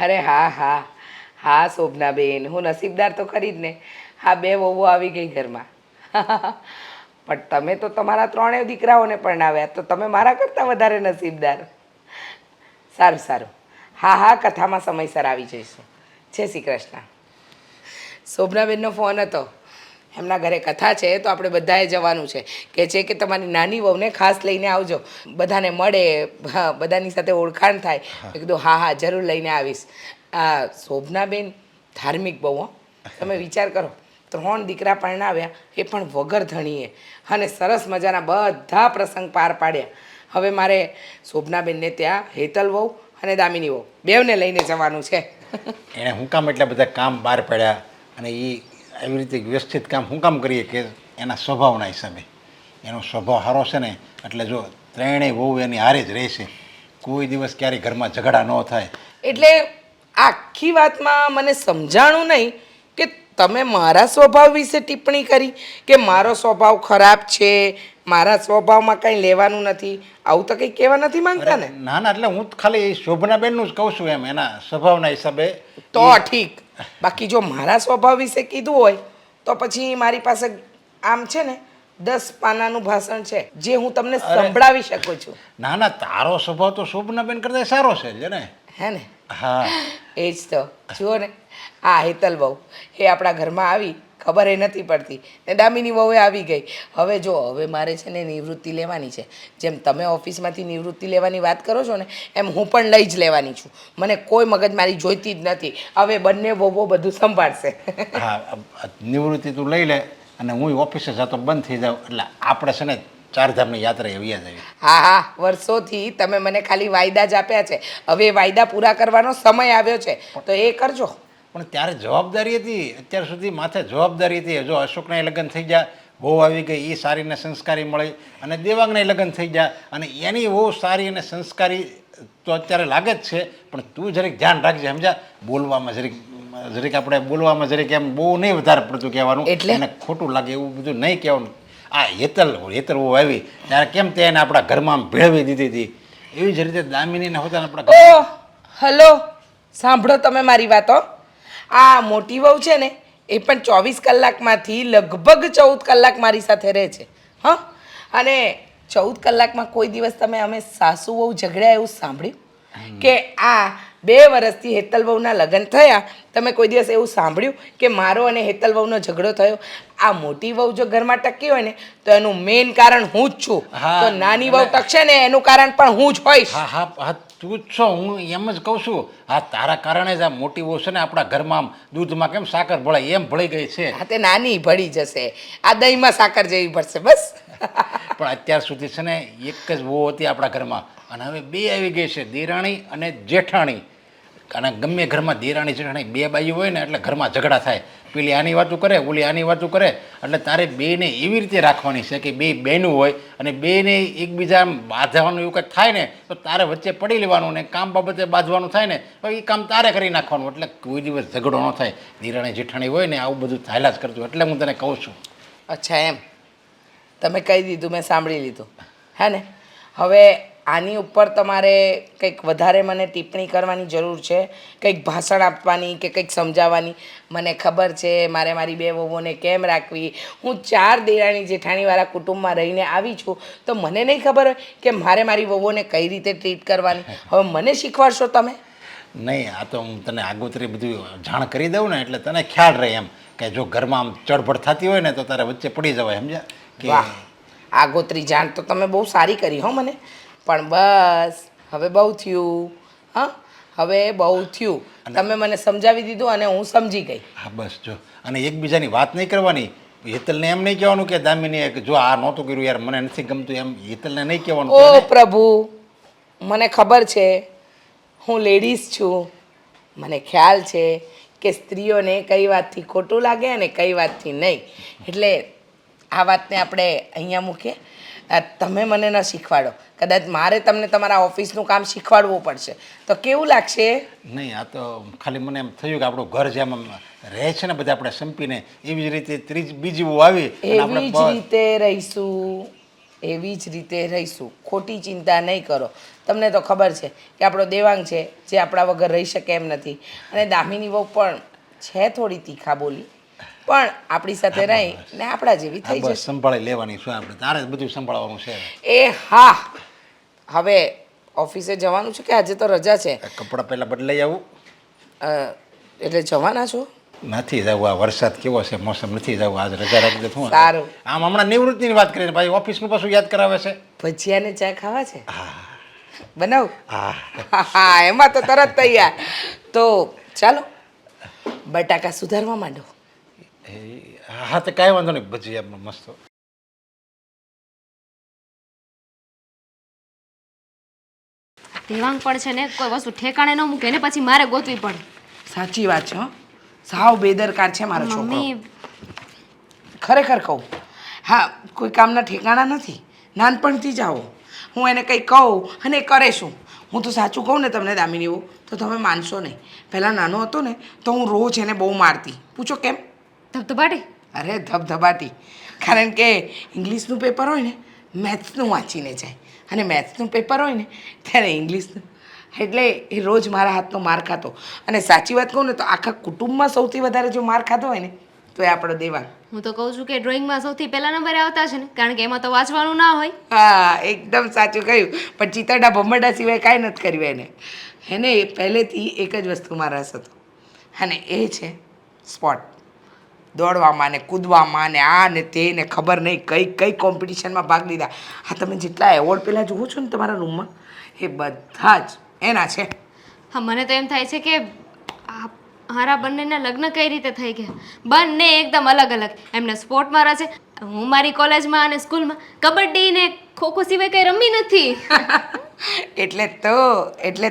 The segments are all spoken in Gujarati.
અરે હા હા હા શોભનાબેન, હું નસીબદાર તો ખરી જ ને. હા, બે વહુઓ આવી ગઈ ઘરમાં. પણ તમે તો તમારા ત્રણેય દીકરાઓને પરણાવ્યા, તો તમે મારા કરતાં વધારે નસીબદાર. સારું સારું, હા હા, કથામાં સમયસર આવી જઈશું. જય શ્રી કૃષ્ણ. શોભનાબેનનો ફોન હતો, એમના ઘરે કથા છે તો આપણે બધાએ જવાનું છે. કે છે કે તમારી નાની વહુને ખાસ લઈને આવજો, બધાને મળે, હા, બધાની સાથે ઓળખાણ થાય. મેં કીધું હા હા, જરૂર લઈને આવીશ. આ શોભનાબેન ધાર્મિક બહુ હો. તમે વિચાર કરો, 3 દીકરા પરણાવ્યા, એ પણ વગર ધણીએ, અને સરસ મજાના બધા પ્રસંગ પાર પાડ્યા. હવે મારે શોભનાબેનને ત્યાં હેતલ વહુ અને દામિની વહુ બેવને લઈને જવાનું છે. એણે હું કામ એટલા બધા કામ બહાર પડ્યા, અને એ આવી રીતે વ્યવસ્થિત કામ હું કામ કરીએ કે એના સ્વભાવના હિસાબે. એનો સ્વભાવ સારો છે ને, એટલે જો ત્રણેય વહુ એની હારે જ રહેશે. કોઈ દિવસ ક્યારેય ઘરમાં ઝઘડા ન થાય. એટલે આખી વાતમાં મને સમજાણું નહીં કે તમે મારા સ્વભાવ વિશે ટિપ્પણી કરી કે મારો સ્વભાવ ખરાબ છે, મારા સ્વભાવમાં કંઈ લેવાનું નથી. આવું તો કંઈ કહેવા નથી માંગતા ને? ના ના, એટલે હું ખાલી શોભનાબેનનું જ કહું છું, એમ એના સ્વભાવના હિસાબે. તો ઠીક. બાકી જો મારા સ્વભાવ વિશે કીધું હોય તો પછી મારી પાસે આમ છે ને 10 પાનાનું ભાષણ છે, જે હું તમને સંભળાવી શકું છું. ના ના, તારો સ્વભાવ તો શોભનાબેન કરતા સારો છે જ ને. હે ને? હા, એ જ તો. જુઓ ને, આ હેતલ વહુ એ આપણા ઘરમાં આવી, ખબર એ નથી પડતી, ને દામિની વહુએ આવી ગઈ. હવે જો, હવે મારે છે ને નિવૃત્તિ લેવાની છે. જેમ તમે ઓફિસમાંથી નિવૃત્તિ લેવાની વાત કરો છો ને, એમ હું પણ લઈ જ લેવાની છું. મને કોઈ મગજમારી જોઈતી જ નથી. હવે બંને વહુઓ બધું સંભાળશે. હા, નિવૃત્તિ તું લઈ લે, અને હું ઓફિસે જતો બંધ થઈ જાઉં, એટલે આપણે છે ને ચારધામની યાત્રા એવી જ આવી. હા હા, વર્ષોથી તમે મને ખાલી વાયદા જ આપ્યા છે. હવે એ વાયદા પૂરા કરવાનો સમય આવ્યો છે, તો એ કરજો. પણ ત્યારે જવાબદારી હતી, અત્યાર સુધી માથે જવાબદારી હતી. જો અશોકના લગ્ન થઈ ગયા, વહુ આવી ગઈ, એ સારી ને સંસ્કારી મળી, અને દેવાંગના લગ્ન થઈ ગયા, અને એની વહુ સારી અને સંસ્કારી તો અત્યારે લાગે જ છે. પણ તું જરીક ધ્યાન રાખજે, સમજા. બોલવામાં જરીક જરીક આપણે બોલવામાં જરીક એમ બહુ નહીં વધારે પડતું કહેવાનું, એટલે એને ખોટું લાગે એવું બધું નહીં કહેવાનું. આ હેતલ વહુ આવી ત્યારે કેમ તે એને આપણા ઘરમાં આમ ભેળવી દીધી હતી, એવી જ રીતે દામિનીને હોતા આપણા ઓ હલો, સાંભળો તમે મારી વાતો. આ મોટી વહુ છે ને, એ પણ 24 કલાકમાંથી લગભગ 14 કલાક મારી સાથે રહે છે. હા, અને 14 કલાકમાં કોઈ દિવસ તમે અમે સાસુ વહુ ઝઘડ્યા એવું સાંભળ્યું? કે આ 2 વર્ષથી હેતલ વહુના લગ્ન થયા, તમે કોઈ દિવસ એવું સાંભળ્યું કે મારો અને હેતલ વહુનો ઝઘડો થયો? આ મોટી વહુ જો ઘરમાં ટકી હોય ને, તો એનું મેઇન કારણ હું જ છું. તો નાની વહુ ટકશે ને, એનું કારણ પણ હું જ હોઈશ. હા હા હા, તું જ છો. હું એમ જ કહું છું. હા, તારા કારણે જ આ મોટી વહુ છે ને આપણા ઘરમાં આમ દૂધમાં કેમ સાકર ભળાય એમ ભળી ગઈ છે. હા, તે નાની ભળી જશે, આ દહીંમાં સાકર જેવી ભળશે બસ. પણ અત્યાર સુધી છે ને એક જ વહુ હતી આપણા ઘરમાં, અને હવે 2 આવી ગઈ છે, દેરાણી અને જેઠાણી. અને ગમે ઘરમાં દેરાણી જેઠાણી 2 બાજુ હોય ને, એટલે ઘરમાં ઝઘડા થાય. પેલી આની વાતું કરે, ઓલી આની વાતું કરે. એટલે તારે બેને એવી રીતે રાખવાની છે કે 2 બહેનું હોય, અને બેને એકબીજા આમ બાંધવાનું એવું કંઈક થાય ને, તો તારે વચ્ચે પડી લેવાનું, ને કામ બાબતે બાંધવાનું થાય ને, તો એ કામ તારે કરી નાખવાનું. એટલે કોઈ દિવસ ઝઘડો ન થાય. દેરાણી જેઠાણી હોય ને, આવું બધું થાયલા જ કરતું. એટલે હું તને કહું છું. અચ્છા, એમ તમે કહી દીધું, મેં સાંભળી લીધું. હે ને? હવે આની ઉપર તમારે કંઈક વધારે મને ટિપ્પણી કરવાની જરૂર છે, કંઈક ભાષણ આપવાની કે કંઈક સમજાવવાની? મને ખબર છે મારે મારી 2 વહુઓને કેમ રાખવી. હું 4 દેરાણી જેઠાણીવાળા કુટુંબમાં રહીને આવી છું, તો મને નહીં ખબર હોય કે મારે મારી વહુઓને કઈ રીતે ટ્રીટ કરવાની? હવે મને શીખવાડશો તમે? નહીં, આ તો હું તને આગોતરી બધું જાણ કરી દઉં ને, એટલે તને ખ્યાલ રહે એમ કે જો ઘરમાં આમ ચડબડ થતી હોય ને, તો તારે વચ્ચે પડી જવાય, સમજ્યા? કે વાહ, આગોતરી જાણ તો તમે બહુ સારી કરી હો મને. પણ બસ, હવે બહુ થયું. હા, હવે બહુ થયું. તમે મને સમજાવી દીધું અને હું સમજી ગઈ. હા બસ જો, અને એકબીજાની વાત નહીં કરવાની. હેતલને એમ નહીં કહેવાનું કે દામિનીએ કે જો આ નહોતું કર્યું યાર, મને નથી ગમતું, એમ હેતલને નહીં કહેવાનું. ઓ પ્રભુ, મને ખબર છે, હું લેડીઝ છું. મને ખ્યાલ છે કે સ્ત્રીઓને કઈ વાતથી ખોટું લાગે અને કઈ વાતથી નહીં. એટલે આ વાતને આપણે અહીંયા મૂકીએ. તમે મને ન શીખવાડો, કદાચ મારે તમને તમારા ઓફિસનું કામ શીખવાડવું પડશે, તો કેવું લાગશે? નહીં, આ તો ખાલી મને એમ થયું કે આપણું ઘર જેમ રહે છે ને બધા આપણે સંપીને, એવી જ રીતે બીજી વહુ આવી, એવી જ રીતે રહીશું, એવી જ રીતે રહીશું. ખોટી ચિંતા નહીં કરો. તમને તો ખબર છે કે આપણો દેવાંગ છે જે આપણા વગર રહી શકે એમ નથી, અને દામિની વહુ પણ છે થોડી તીખા બોલી, પણ આપણી સાથે રહી ને આપણા જેવી હા થઈ બસ જશે. સંભાળી લેવાની શું આપણે, તારે જ બધું સંભાળવાનું છે. એ હા, હવે ઓફિસે જવાનું છે કે આજે તો રજા છે? કપડાં પહેલાં બદલાઈ આવું. એટલે જવાના છો? નથી જવું, આ વરસાદ કેવો છે, મોસમ નથી જવું, આજ રજા રાખી દે શું. સારું. આમ હમણાં નિવૃત્તિની વાત કરીને ભાઈ ઓફિસનું પાછું યાદ કરાવે છે. ભજીયા ને ચા ખાવા છે? હા બનાવું? હા હા, એમાં તો તરત તૈયાર. તો ચાલો બટાકા સુધારવા માંડો. હા તો કાંઈ વાંધો નહીં, ભજીયા મસ્ત. દેવાંગ પણ છે ને કોઈ વસ્તુ ઠેકાણે ન મૂકે ને પછી મારે ગોતવી પડે. સાચી વાત છે હો. સાવ બેદરકાર છે મારો છોકરો. મમ્મી ખરેખર કહું, હા, કોઈ કામના ઠેકાણા નથી. નાનપણથી જ આવો. હું એને કંઈ કહું અને એ કરે શું. હું તો સાચું કહું ને તમને દામિની વહુ, તો તમે માનશો નહીં. પહેલાં નાનો હતો ને તો હું રોજ એને બહુ મારતી. પૂછો કેમ? ધબધબાટી. અરે ધબધબાટી. કારણ કે ઇંગ્લિશનું પેપર હોય ને, મેથ્સનું વાંચીને જાય, અને મેથ્સનું પેપર હોય ને ત્યારે ઇંગ્લિશનું. એટલે એ રોજ મારા હાથનો માર ખાતો. અને સાચી વાત કહું ને તો આખા કુટુંબમાં સૌથી વધારે જો માર ખાધો હોય ને તો એ આપણો દેવાંગ. હું તો કહું છું કે ડ્રોઈંગમાં સૌથી પહેલા નંબરે આવતા છે ને, કારણ કે એમાં તો વાંચવાનું ના હોય. હા, એકદમ સાચું કહ્યું. પણ ચીતરડા ભમરડા સિવાય કાંઈ નથી કર્યું એને. એને પહેલેથી એક જ વસ્તુમાં રસ હતો, અને એ છે સ્પોર્ટ. દોડવામાં ને કૂદવામાં ને આ ને તે ને ખબર નહીં કઈ કઈ કોમ્પિટિશનમાં ભાગ લીધા. હા, તમે જેટલા એવોર્ડ પહેલાં જુઓ છો ને તમારા રૂમમાં, એ બધા જ એના છે. હા, મને તો એમ થાય છે કે હારા બંનેના લગ્ન કઈ રીતે થઈ ગયા. બંને એકદમ અલગ અલગ. એમને સ્પોર્ટમાં રસે, હું મારી કોલેજમાં અને સ્કૂલમાં કબડ્ડી ને ખોખો સિવાય કંઈ રમી નથી. એટલે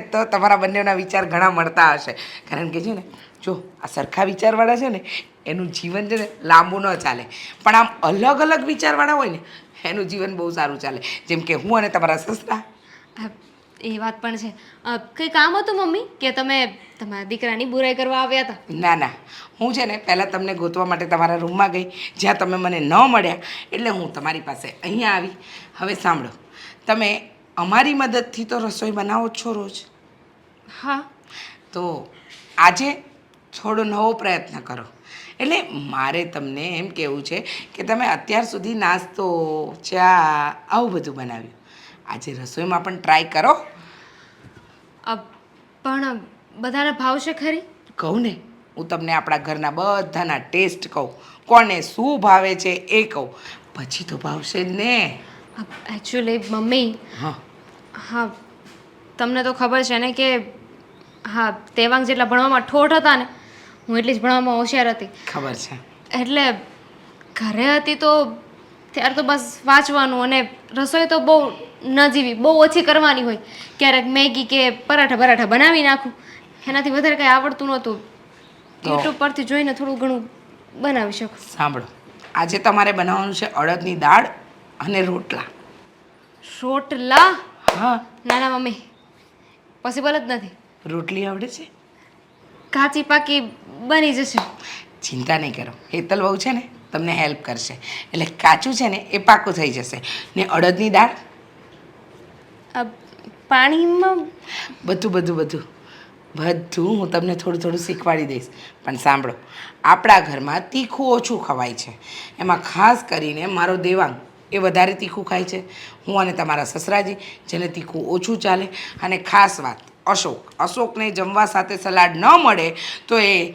જ તો તમારા બંનેના વિચાર ઘણા મળતા હશે. કારણ કે છે ને, જો આ સરખા વિચારવાળા છે ને એનું જીવન છે ને લાંબુ ન ચાલે, પણ આમ અલગ અલગ વિચારવાળા હોય ને એનું જીવન બહુ સારું ચાલે. જેમ કે હું અને તમારા સસરા. હા, એ વાત પણ છે. કંઈ કામ હતું મમ્મી કે તમે તમારા દીકરાની બુરાઈ કરવા આવ્યા હતા? ના ના, હું છે ને પહેલાં તમને ગોતવા માટે તમારા રૂમમાં ગઈ, જ્યાં તમે મને ન મળ્યા એટલે હું તમારી પાસે અહીંયા આવી. હવે સાંભળો, તમે અમારી મદદથી તો રસોઈ બનાવો જ છો રોજ, હા. તો આજે થોડો નવો પ્રયત્ન કરો. એટલે મારે તમને એમ કહેવું છે કે તમે અત્યાર સુધી નાસ્તો, ચા આવું બધું બનાવ્યું, આજે રસોઈમાં પણ ટ્રાય કરો. પણ બધાને ભાવશે ખરી? કહું ને, હું તમને આપણા ઘરના બધાના ટેસ્ટ કહું, કોને શું ભાવે છે એ કહું, પછી તો ભાવશે જ ને. એકચ્યુઅલી મમ્મી, હા, હા, તમને તો ખબર છે ને કે હા, દેવાંગ જેટલા ભણવામાં ઠોઠ હતા ને, હું એટલી જ ભણવામાં હોશિયાર હતી. ખબર છે. એટલે ઘરે હતી તો ત્યારે તો બસ વાંચવાનું, અને રસોઈ તો બહુ નજીવી, બહુ ઓછી કરવાની હોય. ક્યારેક મેગી કે પરાઠા બરાઠા બનાવી નાખું, એનાથી વધારે કંઈ આવડતું નહોતું. યુટ્યુબ પરથી જોઈને થોડું ઘણું બનાવી શકું. સાંભળો, આજે તમારે બનાવવાનું છે અડદની દાળ અને રોટલા. રોટલા? હા. ના ના મમ્મી, પોસિબલ જ નથી. રોટલી આવડે છે? કાચી પાકી બની જશે. ચિંતા નહીં કરો, હેતલ બહુ છે ને તમને હેલ્પ કરશે, એટલે કાચું છે ને એ પાકું થઈ જશે. ને અડદની દાળ પાણીમાં બધું બધું બધું બધું હું તમને થોડું થોડું શીખવાડી દઈશ. પણ સાંભળો, આપણા ઘરમાં તીખું ઓછું ખવાય છે, એમાં ખાસ કરીને મારો દેવાંગ એ વધારે તીખું ખાય છે. હું અને તમારા સસરાજી જેને તીખું ઓછું ચાલે. અને ખાસ વાત, અશોકને જમવા સાથે સલાડ ન મળે તો એ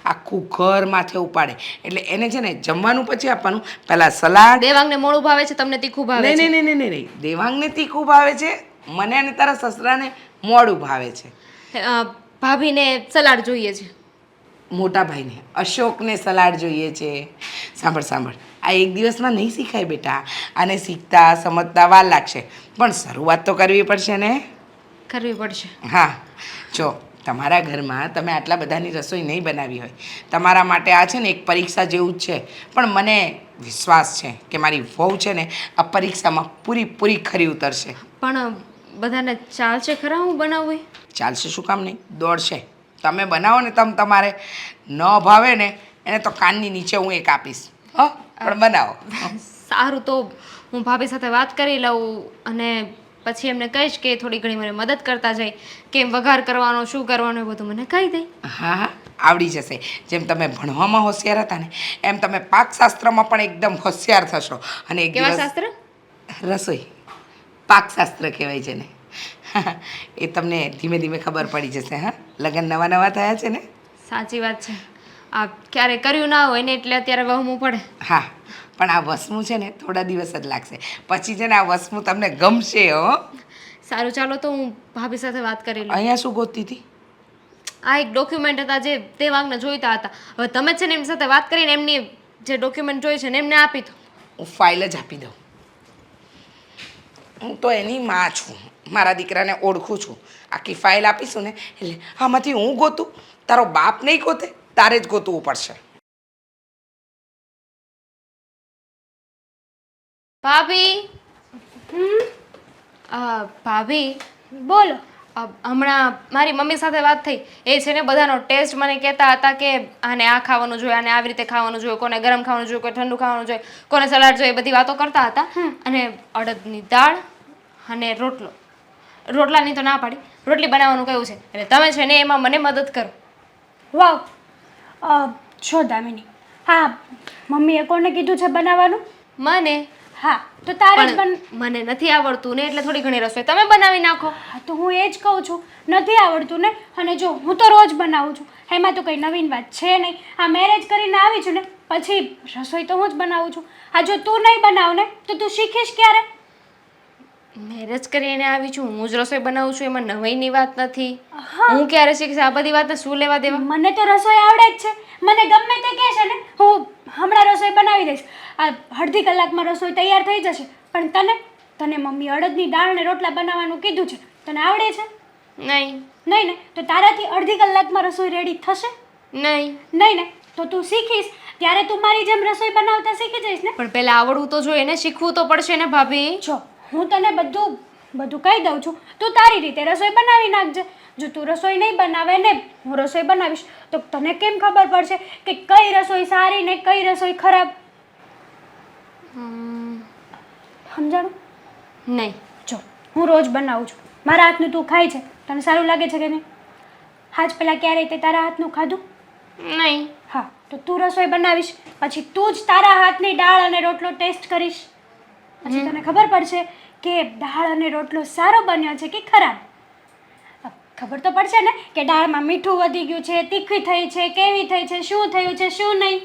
આખું ઘર માથે ઉપાડે. એટલે એને છે ને જમવાનું પછી આપવાનું, પહેલાં સલાડ. દેવાંગને મોળું ભાવે છે, તમને તીખું ભાવે છે? નહીં, દેવાંગને તીખું ભાવે છે, મને અને તારા સસરાને મોડું ભાવે છે. ભાભીને સલાડ જોઈએ છે. મોટા ભાઈને અશોકને સલાડ જોઈએ છે. સાંભળ, આ એક દિવસમાં નહીં શીખાય બેટા, આને શીખતા સમજતા વાર લાગશે, પણ શરૂઆત તો કરવી પડશે ને. કરવી પડશે. હા, જો તમારા ઘરમાં તમે આટલા બધાની રસોઈ નહીં બનાવી હોય, તમારા માટે આ છે ને એક પરીક્ષા જેવું જ છે. પણ મને વિશ્વાસ છે કે મારી વહુ છે ને આ પરીક્ષામાં પૂરી ખરી ઉતરશે. પણ બધાને ચાલશે ખરા હું બનાવું? ચાલશે શું કામ નહીં, દોડશે. તમે બનાવો ને તમારે ન ભાવે ને એને તો કાનની નીચે હું એક આપીશ. હા, પણ બનાવો. સારું, તો હું ભાભી સાથે વાત કરી લઉં અને પછી એમને કહીશ કે થોડી ઘણી મને મદદ કરતા જાય, કેમ વઘાર કરવાનો, શું કરવાનું એ બધું મને કહી દે. હા હા, આવડી જશે. જેમ તમે ભણવામાં હોશિયાર હતા ને એમ તમે પાકશાસ્ત્રમાં પણ એકદમ હોશિયાર થશો. અને એક કેવા દિવસ શાસ્ત્ર? રસોઈ પાકશાસ્ત્ર કહેવાય છે ને. એ તમને ધીમે ધીમે ખબર પડી જશે. હા, લગ્ન નવા નવા થયા છે ને. સાચી વાત છે. આ ક્યારે કર્યું ના હોય ને એટલે અત્યારે વહમું પડે. હા, પણ આ વસમું છે ને થોડા દિવસ જ લાગશે. પછી છે ને આ વસમું તમને ગમશે હો. સારું, ચાલો તો હું ભાભી સાથે વાત કરી લઉં. અહીંયા શું ગોતતી હતી? આ એક ડોક્યુમેન્ટ હતા જે તે વાંગને જોઈતા હતા. હવે તમે છે ને એમની સાથે વાત કરીને એમની જે ડોક્યુમેન્ટ જોઈ છે ને એમને આપી દો. હું ફાઇલ જ આપી દઉં. હું તો એની માં છું. મારા દીકરાને ઓળખું છું. આખી ફાઇલ આપીશું ને એટલે આમાંથી હું ગોતું? તારો બાપ નહીં ગોતે, તારે જ ગોતવું પડશે. ભાભી, ભાભી બોલો. હમણાં મારી મમ્મી સાથે વાત થઈ. એ છે ને બધાનો ટેસ્ટ મને કહેતા હતા કે આને આ ખાવાનું જોઈએ, આને આવી રીતે ખાવાનું જોઈએ, કોને ગરમ ખાવાનું જોઈએ, કોઈ ઠંડુ ખાવાનું જોઈએ, કોને સલાડ જોઈએ, બધી વાતો કરતા હતા. અને અડદની દાળ અને રોટલો, રોટલાની તો ના પાડી, રોટલી બનાવવાનું કહ્યું છે. એટલે તમે છે ને એમાં મને મદદ કરો. વાવ. છો દામિની. હા, મમ્મીએ કોને કીધું છે બનાવવાનું? મને હા, તો તારે જ પણ મને નથી આવડતું ને એટલે થોડી ઘણી રસોઈ તમે બનાવી નાખો. હા, તો હું એ જ કહું છું, નથી આવડતું ને. અને જો હું તો રોજ બનાવું છું, એમાં તો કંઈ નવીન વાત છે નહીં. આ મેરેજ કરીને આવી છું ને પછી રસોઈ તો હું જ બનાવું છું. આ જો તું નહીં બનાવ ને તો તું શીખીશ ક્યારે? મેરેજ કરીને આવી છું, હું જ રસોઈ બનાવું છું, એમાં નવાઈની વાત નથી. હું ક્યારે શીખીશ? આ બધી વાતને શું લેવા દેવા? મને તો રસોઈ આવડે જ છે. મને ગમે તે કહે છે ને હું હમણાં રસોઈ બનાવી દઈશ. આ અડધી કલાકમાં રસોઈ તૈયાર થઈ જશે. પણ તને મમ્મી અડદની દાળ ને રોટલા બનાવવાનું કીધું છે, તને આવડે છે? નહીં. નહીં ને? તો તારાથી અડધી કલાકમાં રસોઈ રેડી થશે? નહીં. નહીં ને? તો તું શીખીશ ત્યારે તું મારી જેમ રસોઈ બનાવતા શીખી જઈશ ને. પણ પહેલા આવડવું તો જોઈએ ને, શીખવું તો પડશે ને ભાભી. જો હું તને બધું કહી દઉં છું, તું તારી રીતે રસોઈ બનાવી નાખજે. જો તું રસોઈ નહીં બનાવે ને હું રસોઈ બનાવીશ તો તને કેમ ખબર પડશે કે કઈ રસોઈ સારી ને કઈ રસોઈ ખરાબ? સમજાણું? નહીં. જો હું રોજ બનાવું છું, મારા હાથનું તું ખાય છે, તને સારું લાગે છે કે નહીં? હાજ પહેલાં ક્યારેય તે તારા હાથનું ખાધું? નહીં. હા, તો તું રસોઈ બનાવીશ પછી તું જ તારા હાથની દાળ અને રોટલો ટેસ્ટ કરીશ. પછી તને ખબર પડશે કે દાળ અને રોટલો સારો બન્યો છે કે ખરાબ. ખબર તો પડશે ને કે દાળમાં મીઠું વધી ગયું છે, તીખી થઈ છે, કેવી થઈ છે, શું થયું છે, શું નહીં.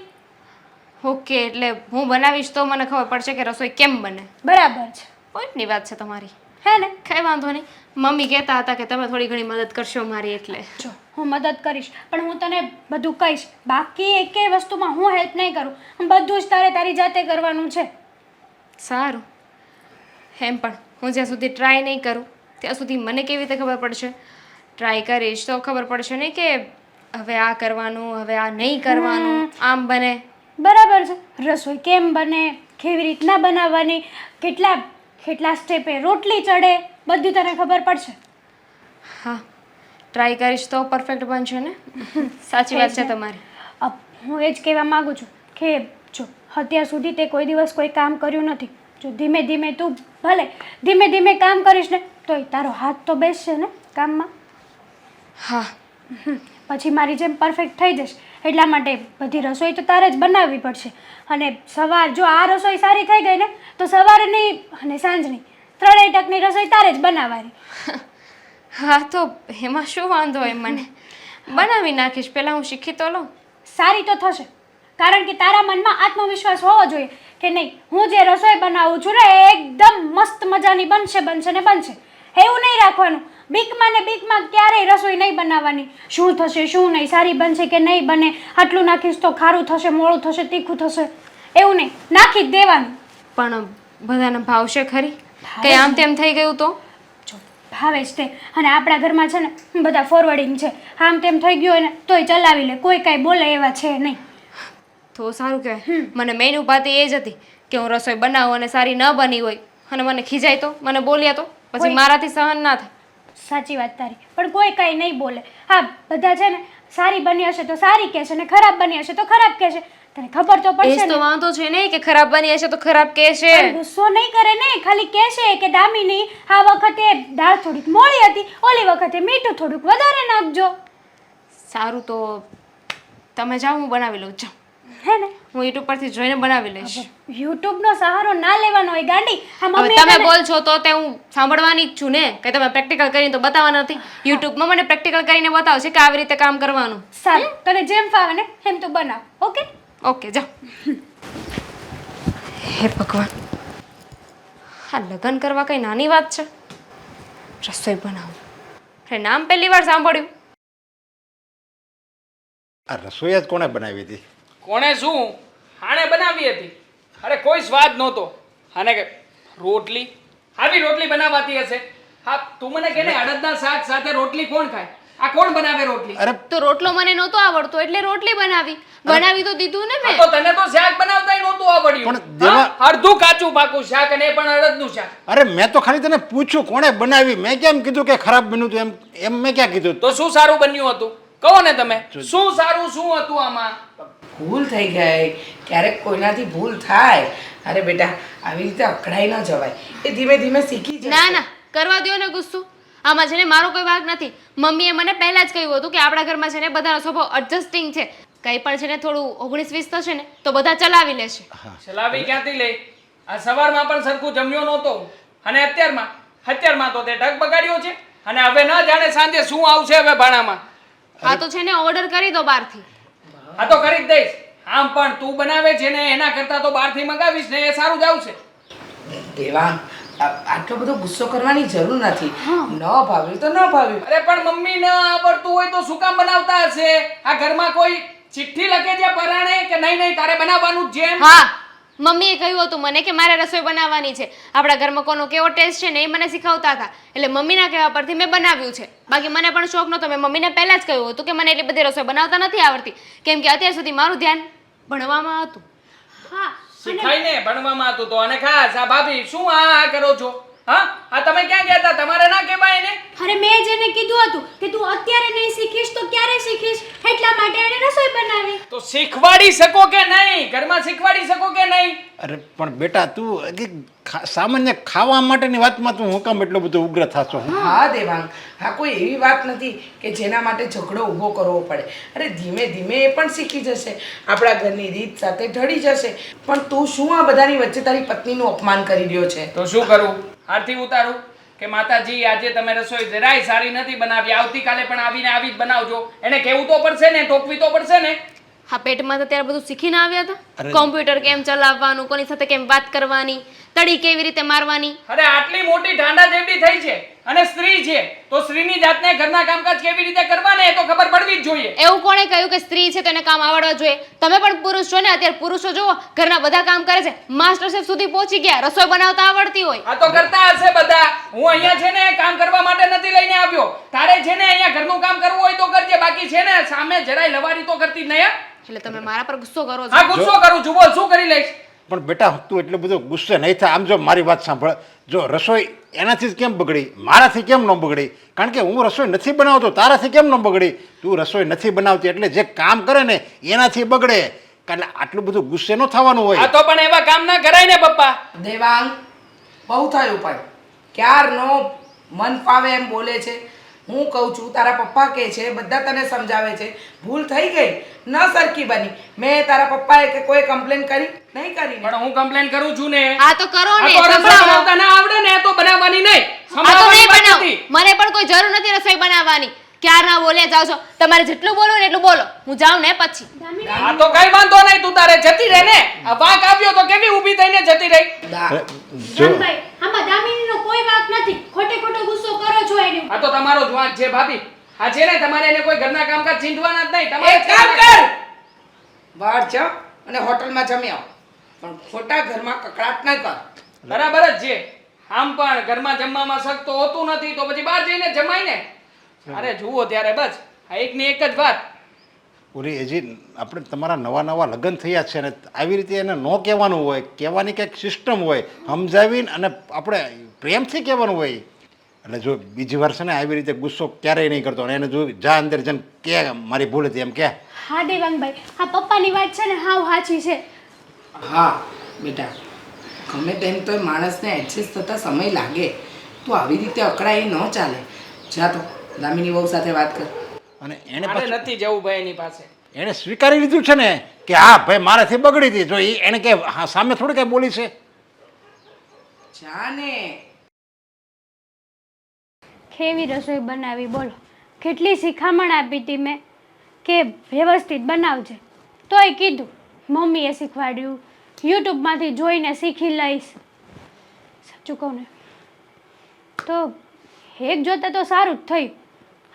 ઓકે, એટલે હું બનાવીશ તો મને ખબર પડશે કે રસોઈ કેમ બને. બરાબર છે. પોઈન્ટની વાત છે તમારી. હે ને? કંઈ વાંધો નહીં. મમ્મી કહેતા હતા કે તમે થોડી ઘણી મદદ કરશો મારી, એટલે જો હું મદદ કરીશ પણ હું તને બધું કહીશ. બાકી એકેય વસ્તુમાં હું હેલ્પ નહીં કરું. બધું જ તારી જાતે કરવાનું છે. સારું. એમ પણ હું જ્યાં સુધી ટ્રાય નહીં કરું ત્યાં સુધી મને કેવી રીતે ખબર પડશે? ટ્રાય કરીશ તો ખબર પડશે ને કે હવે આ કરવાનું, હવે આ નહીં કરવાનું, આમ બને. બરાબર છે. રસોઈ કેમ બને, કેવી રીતના બનાવવાની, કેટલા સ્ટેપે રોટલી ચડે, બધું તને ખબર પડશે. હા, ટ્રાય કરીશ તો પરફેક્ટ બનશે ને. સાચી વાત છે તમારી. હું એ જ કહેવા માગું છું કે જો અત્યાર સુધી તે કોઈ દિવસ કોઈ કામ કર્યું નથી. જો ધીમે ધીમે તું ધીમે ધીમે કામ કરીશ ને તોય તારો હાથ તો બેસશે ને કામમાં. હા. પછી મારી જેમ પરફેક્ટ થઈ જશે. એટલા માટે બધી રસોઈ તો તારે જ બનાવવી પડશે. અને જો આ રસોઈ સારી થઈ ગઈ ને તો સવારની અને સાંજની ત્રણેય ટકની રસોઈ તારે જ બનાવવાની. હા, તો એમાં શું વાંધો હોય? મને બનાવી નાખીશ. પહેલાં હું શીખી તો લઉં. સારી તો થશે કારણ કે તારા મનમાં આત્મવિશ્વાસ હોવો જોઈએ કે નહીં હું જે રસોઈ બનાવું છું ને એ એકદમ મસ્ત મજાની બનશે ને બનશે. એવું નહીં રાખવાનું. બીકમાં ક્યારેય રસોઈ નહીં બનાવવાની. શું થશે શું નહીં, સારી બનશે કે નહીં બને, આટલું નાખીશ તો ખારું થશે, મોળું થશે, તીખું થશે, એવું નહીં. નાખી જ દેવાનું. પણ બધાને ભાવશે ખરી? કંઈ આમ તેમ થઈ ગયું તો? જો ભાવે જ તે. અને આપણા ઘરમાં છે ને બધા ફોરવર્ડિંગ છે. આમ તેમ થઈ ગયું હોય ને તોય ચલાવી લે, કોઈ કાંઈ બોલે એવા છે નહીં. તો સારું કહેવાય. મને મેઇન ઉપાધિ એ જ હતી કે હું રસોઈ બનાવું અને સારી ન બની હોય અને મને ખીજાય તો, મને બોલ્યા તો પછી મારાથી સહન ના થાય. સાચી વાત તારી. પણ કોઈ કાંઈ નહીં બોલે. હા, બધા છે ને સારી બની હશે તો સારી કહેશે ને ખરાબ બની હશે તો ખરાબ કહેશે. તને ખબર તો એ પડશે જ તો ને. વાંધો છે ને કે ખરાબ બની હશે તો ખરાબ કહેશે. પણ ગુસ્સો નહીં કરે ને, ખાલી કહેશે કે દામિની આ વખતે દાળ થોડીક મોળી હતી, ઓલી વખતે મીઠું થોડુંક વધારે નાખજો. સારું તો તમે જાઓ, હું બનાવી લઉં. જાઓ, હે ને? હું યુટ્યુબ પરથી જોઈને બનાવી લઈશ. YouTube નો સહારો ના લેવાનો હોય ગાંડી. આ હવે મમ્મી તમે બોલ છો તો તે હું સાંભળવાની જ છું ને, કે તમે પ્રેક્ટિકલ કરીને તો બતાવવાના નથી. યુટ્યુબમાં મને પ્રેક્ટિકલ કરીને બતાવશે કે આવી રીતે કામ કરવાનું. સારું, તને જેમ ફાવે ને એમ તું બનાવ. ઓકે? ઓકે, જાઓ. હે ભગવાન, હા લગ્ન કરવા કઈ નાની વાત છે? રસોઈ બનાવું, અરે નામ પહેલી વાર સાંભળ્યું. આ રસોઈ જ કોણે બનાવી હતી? કોણે શું હાણે બનાવી હતી? અરે કોઈ સ્વાદ નહોતો. અને કે રોટલી આવી રોટલી બનાવાતી હશે? હા તું મને કે ને અડદના શાક સાથે રોટલી કોણ ખાય? આ કોણ બનાવે રોટલી? અરે તો રોટલો મને નહોતો આવડતો એટલે રોટલી બનાવી તો દીધું ને આ મેં. તો તને તો શાક બનાવતાય નહોતું આવડ્યું. પણ જેમાં- હા? અડધું કાચું પાકું શાક અને એ પણ અડદનું શાક. અરે મેં તો ખાલી તને પૂછ્યું કોણે બનાવી, મેં કેમ કીધું કે ખરાબ બન્યું હતું? એમ મેં ક્યાં કીધું? તો શું સારું બન્યું હતું? કહો ને તમે, શું સારું શું હતું આમાં? ભૂલ થઈ ગઈ. ક્યારેક કોઈનાથી ભૂલ થાય. અરે બેટા, આવી રીતે અકળાઈ ન જવાય. એ ધીમે ધીમે શીખી જશે. ના કરવા દો ને ગુસ્સો. આમાં છે ને મારો કોઈ વાંક નથી. મમ્મીએ મને પહેલા જ કહ્યું હતું કે આપણા ઘરમાં છે ને બધાનો સ્વભાવ એડજસ્ટિંગ છે. કંઈ પણ છે ને થોડું 19-20 થશે ને તો બધા ચલાવી લેશે. ચલાવી ક્યાંથી લે? આ સવારમાં પણ સરખું જમ્યો નહોતો અને અત્યારમાં તો તે ઢગ બગાડ્યો છે. અને હવે ન જાણે સાંજે શું આવશે હવે ભાણામાં. આ તો છે ને ઓર્ડર કરી દો બહારથી. આ તો કરી જ દઈશ. આમ પણ તું બનાવે છે ને એના કરતા તો બહારથી મંગાવીશ ને એ સારું જ આવશે. દેવાંગ, આટલો બધો ગુસ્સો કરવાની જરૂર નથી. ન ભાવ્યું તો ન ભાવ્યું. અરે પણ મમ્મી ન આવડતું હોય તો શું કામ બનાવતા હશે? આ ઘરમાં કોઈ ચિઠ્ઠી લખે છે પરાણે કે નહીં તારે બનાવવાનું જ છે એમ? હા, મમ્મીએ કહ્યું હતું મને કે મારે રસોઈ બનાવવાની છે. આપણા ઘરમાં કોનો કેવો ટેસ્ટ છે ને એ મને શીખવતા હતા. એટલે મમ્મીના કહેવા પરથી મેં બનાવ્યું છે. બાકી મને પણ શોખ નહોતો. મેં મમ્મીને પહેલા જ કહ્યું હતું કે મને એટલી બધી રસોઈ બનાવતા નથી આવડતી, કેમ કે અત્યાર સુધી મારું ધ્યાન ભણવામાં હતું. હા. શીખાય ને ભણવામાં હતું તો. અને ખાસ આ ભાભી શું આ કરો છો? હા, આ તમે ક્યાં ગયા હતા? તમારે ના કહેવાય ને? અરે મેં જેને કીધું હતું કે તું અત્યારે નહીં શીખીશ તો ક્યારે શીખીશ, એટલા માટે એણે રસોઈ બનાવી. તો શીખવાડી શકો કે નહીં? ઘરમાં શીખવાડી શકો કે નહીં? અરે પણ બેટા તું હજી સામાન્ય ખાવા માટેની વાતમાં તું હું કામ એટલો બધો ઉગ્ર થાશો? હા દેવાંગ, હા કોઈ એવી વાત નથી કે જેના માટે ઝઘડો ઊભો કરવો પડે. અરે ધીમે ધીમે એ પણ શીખી જશે. આપણા ઘરની રીત સાથે ઢળી જશે. પણ તું શું આ બધાની વચ્ચે તારી પત્નીનું અપમાન કરી રહ્યો છે? તો શું કરું? આરતી ઉતારું કે માતાજી આજે તમે રસોઈ જરાય સારી નથી બનાવી, આવતીકાલે પણ આવીને આવી જ બનાવજો? એને કહેવું તો પડશે ને, ટોકવી તો પડશે ને? હા, પેટમાં તો ત્યારે બધું શીખીને આવ્યા હતા. કોમ્પ્યુટર કેમ ચલાવવાનું, કોની સાથે કેમ વાત કરવાની, તડી કેવી રીતે મારવાની. અરે આટલી મોટી ઢાંડા જેવડી થઈ છે અને સ્ત્રી છે તો સ્ત્રીની જાતને ઘરના કામકાજ કેવી રીતે કરવા ને એ તો ખબર પડવી જ જોઈએ. એવું કોણે કહ્યું કે સ્ત્રી છે તો એને કામ આવડવા જોઈએ? તમે પણ પુરુષ છો ને. અત્યારે પુરુષો જુઓ ઘરના બધા કામ કરે છે, માસ્ટર શેફ સુધી પહોંચી ગયા, રસોઈ બનાવતા આવડતી હોય. આ તો કરતા હશે બધા. હું અહીંયા છે ને કામ કરવા માટે નથી લઈને આવ્યો. તારે છે ને અહીંયા ઘરનું કામ કરવું હોય તો કરજે, બાકી છે ને સામે જરાય લવારી તો કરતી જ નહીં. એટલે તમે મારા પર ગુસ્સો કરો છો? હા ગુસ્સો કરું છું. બોલ શું કરી લઈશ? પણ બેટા તું એટલો બધો ગુસ્સે નહીં થાય. આમ જો મારી વાત સાંભળ, જો રસોઈ એનાથી જ કેમ બગડી, મારાથી કેમ ન બગડી? કારણ કે હું રસોઈ નથી બનાવતો, તારાથી કેમ ન બગડી? તું રસોઈ નથી બનાવતી એટલે જે કામ કરે ને એનાથી બગડે. એટલે આટલું બધું ગુસ્સે ન થવાનું હોય. આ તો પણ એવા કામ ના કરાય ને પપ્પા. દેવાંગ, બહુ થયું પણ ક્યારનો મન ફાવે એમ બોલે છે. હું કહું છું, તારા પપ્પા કહે છે, બધા તને સમજાવે છે. ભૂલ થઈ ગઈ, ન સરખી બની. મેં તારા પપ્પાએ કે કોઈ કમ્પ્લેન કરી નહીં કરી? પણ હું કમ્પ્લેન કરું છું ને. હા તો કરો આ ને, તો રસોઈ સંભળાવો. બનાવતા ના આવડે ને તો બનાવવાની નહીં. આ તો સંભળાવવાની નહીં વાત બનાવો. નથી. મને પણ કોઈ જરૂર નથી રસોઈ બનાવવાની. ક્યારના બોલ્યા જાઓ છો. તમારે જેટલું બોલવું ને એટલું બોલો. હું જાઉં ને પછી. આ તો કઈ વાંધો નહીં, તું તારે જતી રહે ને. આ વાંક આવ્યો તો કેવી ઊભી થઈને જતી રહી? જો રામભાઈ, આમાં દામિનીનો કોઈ વાંક નથી. ખોટે ખોટો ગુસ્સો કરો છો એની. આ તો તમારો જ વાંક છે ભાભી. આ છે ને તમારે એને કોઈ ઘરના કામકાજ ચીંધવાના જ નહીં. તમારે એક કામ કર, બહાર જા અને હોટલમાં જમી આવ. પણ ખોટા ઘરમાં કકડાટ ન કર. બરાબર જ છે. આમ પણ ઘરમાં જમવામાં શક તો હોતું નથી તો પછી બહાર જઈને જમાય ને. અરે જુઓ ત્યારે બસ આ એકની એક જ વાત. ઓલી હજી આપણે તમારા નવા લગ્ન થયા છે ને આવી રીતે એને ન કહેવાનું હોય, કહેવાની કંઈક સિસ્ટમ હોય, સમજાવીને અને આપણે પ્રેમથી કહેવાનું હોય. એટલે જો બીજી વાર છે ને આવી રીતે ગુસ્સો ક્યારેય નહીં કરતો અને એને જો જા અંદર જઈને કે મારી ભૂલ હતી એમ કે. હા દેવાંગભાઈ, આ પપ્પાની વાત છે ને હાવ સાચી છે. હા બેટા, ગમે તેમ તો માણસને એડજસ્ટ થતા સમય લાગે. તું આવી રીતે અકળાય ન ચાલે. જા તો દામિની વહુ સાથે વાત કર. અને એને મારે પછી નથી જવું ભાઈ એની પાસે. એણે સ્વીકારી લીધું છે ને કે હા ભાઈ મારાથી બગડી હતી. જો એને કે હા સામે થોડી કઈ બોલી છે. જા ને. કેવી રસોઈ બનાવી બોલો? કેટલી શિખામણ આપી હતી મેં કે વ્યવસ્થિત બનાવજે, તોય કીધું મમ્મીએ શીખવાડ્યું, યુટ્યુબમાંથી જોઈને શીખી લઈશ. સાચું કહું ને તો એક જોતા તો સારું જ થયું.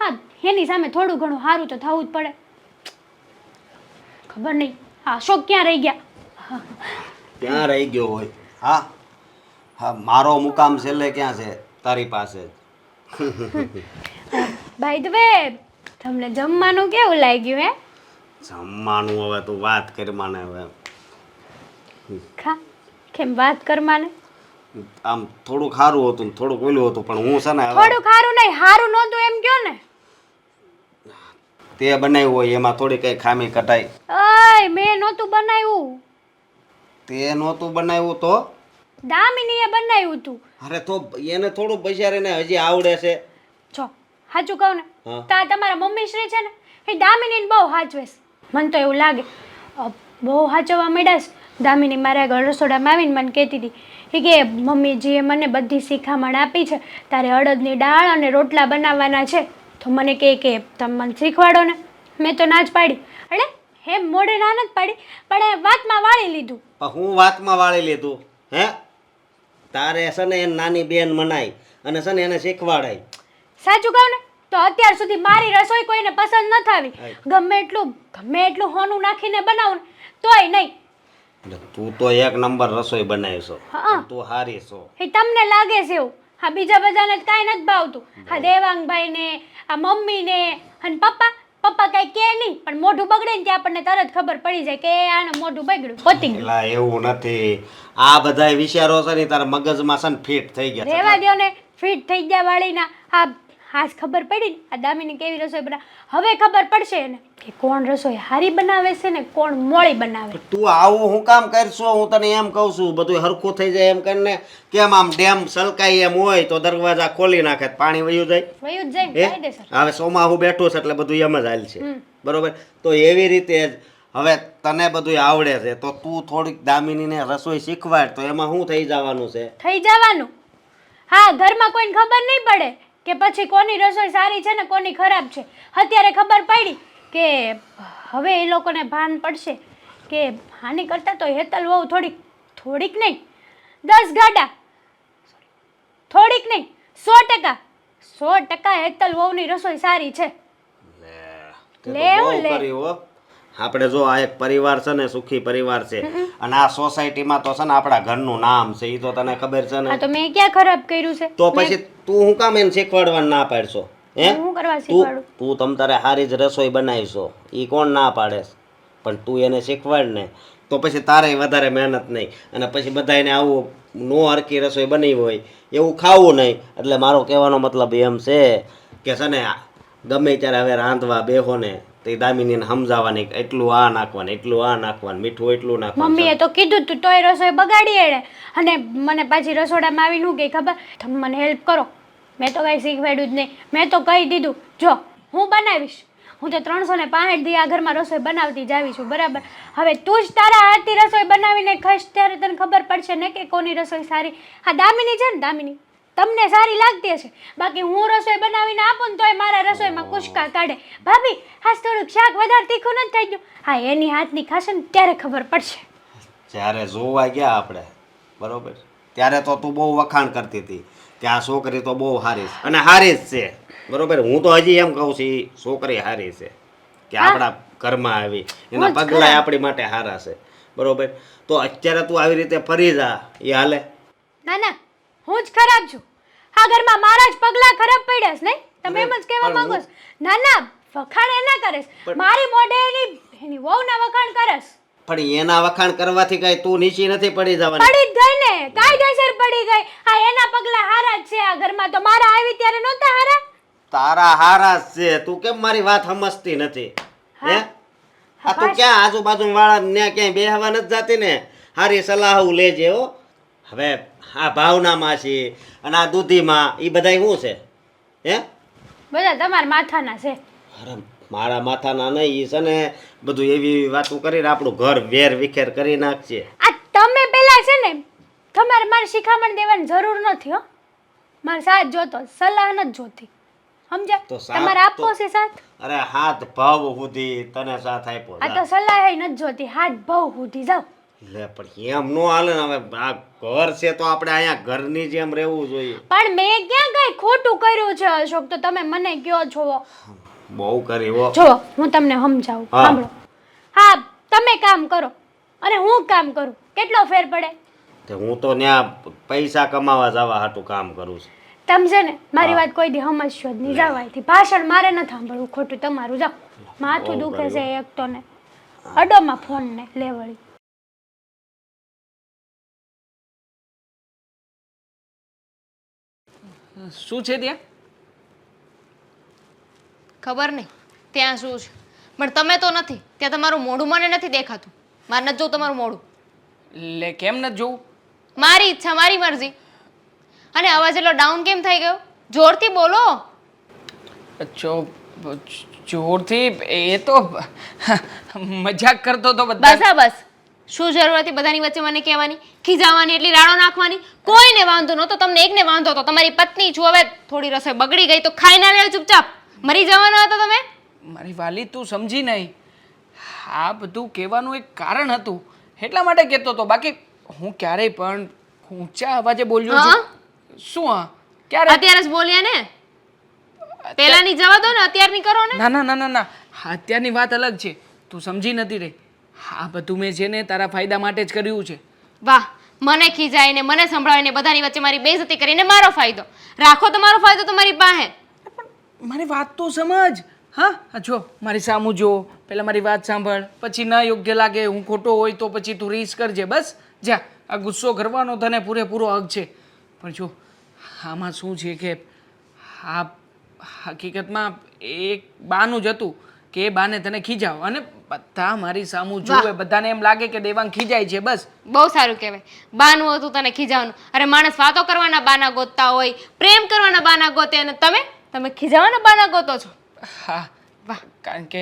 હા, એની સામે થોડું ઘણું સારું તો થવું જ પડે. ખબર નહીં હા અશોક ક્યાં રહી ગયા? ત્યાં રહી ગયો હોય. હા હા, મારો મુકામ છેલ્લે ક્યાં છે? તારી પાસે જ. બાય ધ વે, તમને જમવાનું કેવું લાગ્યું હે? જમવાનું હવે તું વાત કરી મને હવે. ખા કેમ વાત કર માને? આમ થોડુંક સારું હતું ને થોડુંક ઓલું હતું, પણ હું છે ને હવે થોડું ખારું નહીં, હારું નહોતું એમ કયો ને. તે બનાવ્યું હોય એમાં થોડી કઈ ખામી કટાઈ. ઓય મેં નહોતું બનાવ્યું, તે નહોતું બનાવ્યું તો? દામિનીએ બનાવ્યું તું. અરે તો એને થોડું બિચારીને હજી આવડે છે. જો સાચું કહું ને હા. તો આ તમારા મમ્મી શ્રી છે ને એ દામિનીને બહુ સાચવેશ. મને તો એવું લાગે બહુ સાચવવા માંડ્યા છે. દામિની મારા આગળ રસોડામાં આવીને મને કહેતી હતી કે મમ્મીજીએ મને બધી શિખામણ આપી છે, તારે અડદની દાળ અને રોટલા બનાવવાના છે. તો મને કહે કે તમે મને શીખવાડો ને. મેં તો ના જ પાડી. અરે હે મોઢે ના જ પાડી, પણ એ વાતમાં વાળી લીધું. પણ હું વાતમાં વાળી લીધું હે? તારે છે ને એને નાની બેન મનાય અને છે ને એને શીખવાડાય. સાચું કહું ને તો અત્યાર સુધી મારી રસોઈ કોઈને પસંદ ન થાવી. ગમે એટલું હોનું નાખીને બનાવું ને તોય નહીં. એટલે તું તો એક નંબર રસોઈ બનાવીશો. હા. તું હારી છો. એ તમને લાગે છે એવું? હા, બીજા બધાને જ કાંઈ નથી ભાવતું. હા, દેવાંગભાઈને, આ મમ્મીને અને પપ્પા કાંઈ કહે નહીં, પણ મોઢું બગડે ને ત્યાં આપણને તરત ખબર પડી જાય કે આને મોઢું બગડ્યું, પતી ગયું. એલા એવું નથી. આ બધાય વિચારો છે ને તારા મગજમાં છે ને ફિટ થઈ ગયા છે. રહેવા દ્યો ને, ફિટ થઈ ગયા વાળીના. હા હાજ ખબર પડી ને આ દામિની કેવી રસોઈ બનાવે. હવે ખબર પડશે એને કે કોણ રસોઈ હારી બનાવે છે ને કોણ મોળી બનાવે. તું આવું હું કામ કરશો? હું તને એમ કહું છું બધું હરખું થઈ જાય એમ કરીને. કેમ આમ ડેમ સલકાય એમ હોય તો દરવાજા ખોલી નાખે તો પાણી વયું જાય. વયું જ જાય ને, હે? કાયદેસર. હવે સોમાં હું બેઠું છે એટલે બધું એમ જ હાલ છે. બરોબર? તો એવી રીતે જ હવે તને બધું આવડે છે તો તું થોડીક દામિનીને રસોઈ શીખવાડ તો એમાં શું થઈ જવાનું છે? થઈ જવાનું. હા, ઘરમાં કોઈને ખબર નહીં પડે કે પછી કોની રસોઈ સારી છે ને કોની ખરાબ છે. અત્યારે ખબર પડી કે હવે એ લોકોને ભાન પડશે કે હાની કરતા તો હેતલ વહુ થોડીક નહીં 10 ગાડા, થોડીક નહીં 100% હેતલ વહુની રસોઈ સારી છે. તે તો બહુ કર્યું હો. આપણે જો આ એક પરિવાર છે ને સુખી પરિવાર છે અને આ સોસાયટીમાં તો છે ને આપણા ઘરનું નામ છે. એ તો તને ખબર છે હા, ને. તો મેં ક્યાં ખરાબ કર્યું છે? તો પછી તું હું કામ એને શીખવાડવાનું ના પાડશો? હે? હું કરવા શીખવાડું? તું તમ તારે સારી જ રસોઈ બનાવીશો એ કોણ ના પાડે? પણ તું એને શીખવાડ ને તો પછી તારે વધારે મહેનત નહીં અને પછી બધાને આવું નો હરકી રસોઈ બની હોય એવું ખાવું નહીં. એટલે મારો કહેવાનો મતલબ એમ છે કે છે ને ગમે ત્યારે હવે રાંધવા બેહો ને તો એ દામિનીને સમજાવવાની એટલું આ નાખવાનું, એટલું આ નાખવાનું, મીઠું એટલું નાખવાનું. મમ્મીએ તો કીધું તું તોય રસોઈ બગાડી એણે. અને મને પાછી રસોડામાં આવીને શું કહે ખબર? તમે મને હેલ્પ કરો. મેં તો કાંઈ શીખવાડ્યું જ નહીં. મેં તો કહી દીધું જો હું બનાવીશ. હું તો 365 દી આ ઘરમાં રસોઈ બનાવતી જ આવી છું, બરાબર? હવે તું જ તારા હાથથી રસોઈ બનાવીને ખાઈશ ત્યારે તને ખબર પડશે ને કે કોની રસોઈ સારી. હા, દામિની છે ને, દામિની તમને સારી લાગતી હશે, બાકી હું રસોઈ બનાવીને આપું ને તોય મારા રસોઈમાં કુશકા કાઢે. ભાભી આજ થોડુંક શાક વધારે તીખું નથી થઈ ગયું. હા, એની હાથની ખાશે ને ત્યારે ખબર પડશે. જ્યારે જોવા ગયા આપણે બરોબર ત્યારે તો તું બહુ વખાણ કરતી હતી કે આ છોકરી તો બહુ સારી છે અને સારી જ છે. બરોબર? હું તો હજી એમ કહું છું એ છોકરી સારી છે કે આપણા ઘરમાં આવી એના પગલાં આપણી માટે સારા છે. બરોબર? તો અત્યારે તું આવી રીતે ફરી જા એ હાલે? ના ના, હું જ ખરાબ છું. આ ઘરમાં મારા જ પગલાં ખરાબ પડ્યા છે નહીં? તમે એમ જ કહેવા માંગો છો? ના ના, વખાણ એના કરેશ મારી મોઢે એની વહુના વખાણ કરેશ. પણ એના વખાણ કરવાથી કઈ તું નીચી નથી પડી જવાની. પડી જ ગઈ ને, કાયદેસર પડી ગઈ. આ એના પગલા હારા જ છે આ ઘરમાં, તો મારા આવી ત્યારે નહોતા હારા. તારા હારા જ છે. તું કેમ મારી વાત સમજતી નથી હે? આ તું ક્યાં આજુબાજુ વાળા ને ક્યાંય બેહવા નથી જાતી ને? હારી સલાહ લેજે હો. હવે આ ભાવનામાં છે અને આ દૂધીમાં એ બધા શું છે હે? બધા તમારા માથાના છે. અરે મારા માથાના નહીં, ઈ છે ને બધું એવી વાતો કરીને આપણું ઘર વેર વિખેર કરી નાખશે. આ તમે પેલા છે ને, તમારે મારે શિખામણ દેવાની જરૂર નથી હો. મારે સાથ જોતો, સલાહ નથી જોતી, સમજ્યા? તો સાથ તમારે આપવો તો- છે સાથ. અરે હાથ ભાવ સુધી તને સાથ આપ્યો. આ તો સલાહ નથી જોતી, હાથ ભાવ સુધી જાઓ. લે પણ એમ નો હાલે ને. હવે આ ઘર છે તો આપણે અહીંયા ઘરની જેમ રહેવું જોઈએ. પણ મેં ક્યાં કઈ ખોટું કર્યું છે અશોક? તો તમે મને કયો છો. બહુ કરી હો. જો હું તમને સમજાવું, હા. સાંભળો. હા, તમે કામ કરો અને હું કામ કરું, કેટલો ફેર પડે? તે હું તો ત્યાં પૈસા કમાવા જવા હાટું કામ કરું છું. તમે છે ને મારી વાત કોઈ દી સમજશો જ નહીં. જાવ અહીંથી. ભાષણ મારે નથી સાંભળવું, ખોટું તમારું. જાઓ, માથું દુખે છે એક તો ને અડોમાં ફોન ને લેવડી. શું છે ત્યાં? ખબર નહીં ત્યાં શું છે, પણ તમે તો નથી ત્યાં. તમારું મોઢું મને નથી દેખાતું. મારે નથી જોવું તમારું મોઢું. લે કેમ નથી જોવું? મારી ઈચ્છા, મારી મરજી. અને અવાજ એટલો ડાઉન કેમ થઈ ગયો? જોરથી બોલો. જોરથી એ તો મજાક કરતો તો બધા. બસ આ બસ. શું જરૂર હતી બધાની વચ્ચે મને કહેવાની, ખીજાવાની, એટલી રાડો નાખવાની? કોઈને વાંધો નહોતો, તમને એકને વાંધો હતો. તમારી પત્ની છું, હવે થોડી રસોઈ બગડી ગઈ તો ખાઈ ના લેવું ચૂપચાપ. મરી જવાના હતા તમે. મારી વાલી તું સમજી નહીં. આ બધું કહેવાનું એક કારણ હતું એટલા માટે કહેતો હતો. બાકી હું ક્યારેય પણ ઊંચા અવાજે બોલ્યો છું? શું હા ક્યારે? અત્યારે જ બોલ્યા ને. પેલાની જવા દો ને, અત્યારની કરો ને. ના ના ના ના ના, અત્યારની વાત અલગ છે. તું સમજી નથી રહી. આ બધું મેં છે ને તારા ફાયદા માટે જ કર્યું છે. વાહ, મને ખીજાઈને, મને સંભળાવીને, બધાની વચ્ચે મારી બેઇજ્જતી કરીને મારો ફાયદો રાખો. તમારો ફાયદો તમારી પાસે. મારી વાત તો સમજ. હા જો મારી સામું જો, પહેલાં મારી વાત સાંભળ, પછી ન યોગ્ય લાગે, હું ખોટો હોય તો પછી તું રીસ કરજે. બસ જા, આ ગુસ્સો કરવાનો તને પૂરેપૂરો હક છે. પણ જો આમાં શું છે કે આ હકીકતમાં એક બાનું જ હતું કે એ બાને તને ખીજાવ અને બધા મારી સામું જોવે, બધાને એમ લાગે કે દેવાંગ ખીજાય છે. બસ બહુ સારું કહેવાય. બાનું હતું તને ખીજાવાનું. અરે માણસ વાતો કરવાના બાના ગોતતા હોય, પ્રેમ કરવાના બાના ગોતે, અને તમે ખીજાવાના બાના ગોતો છો. હા વાહ, કારણ કે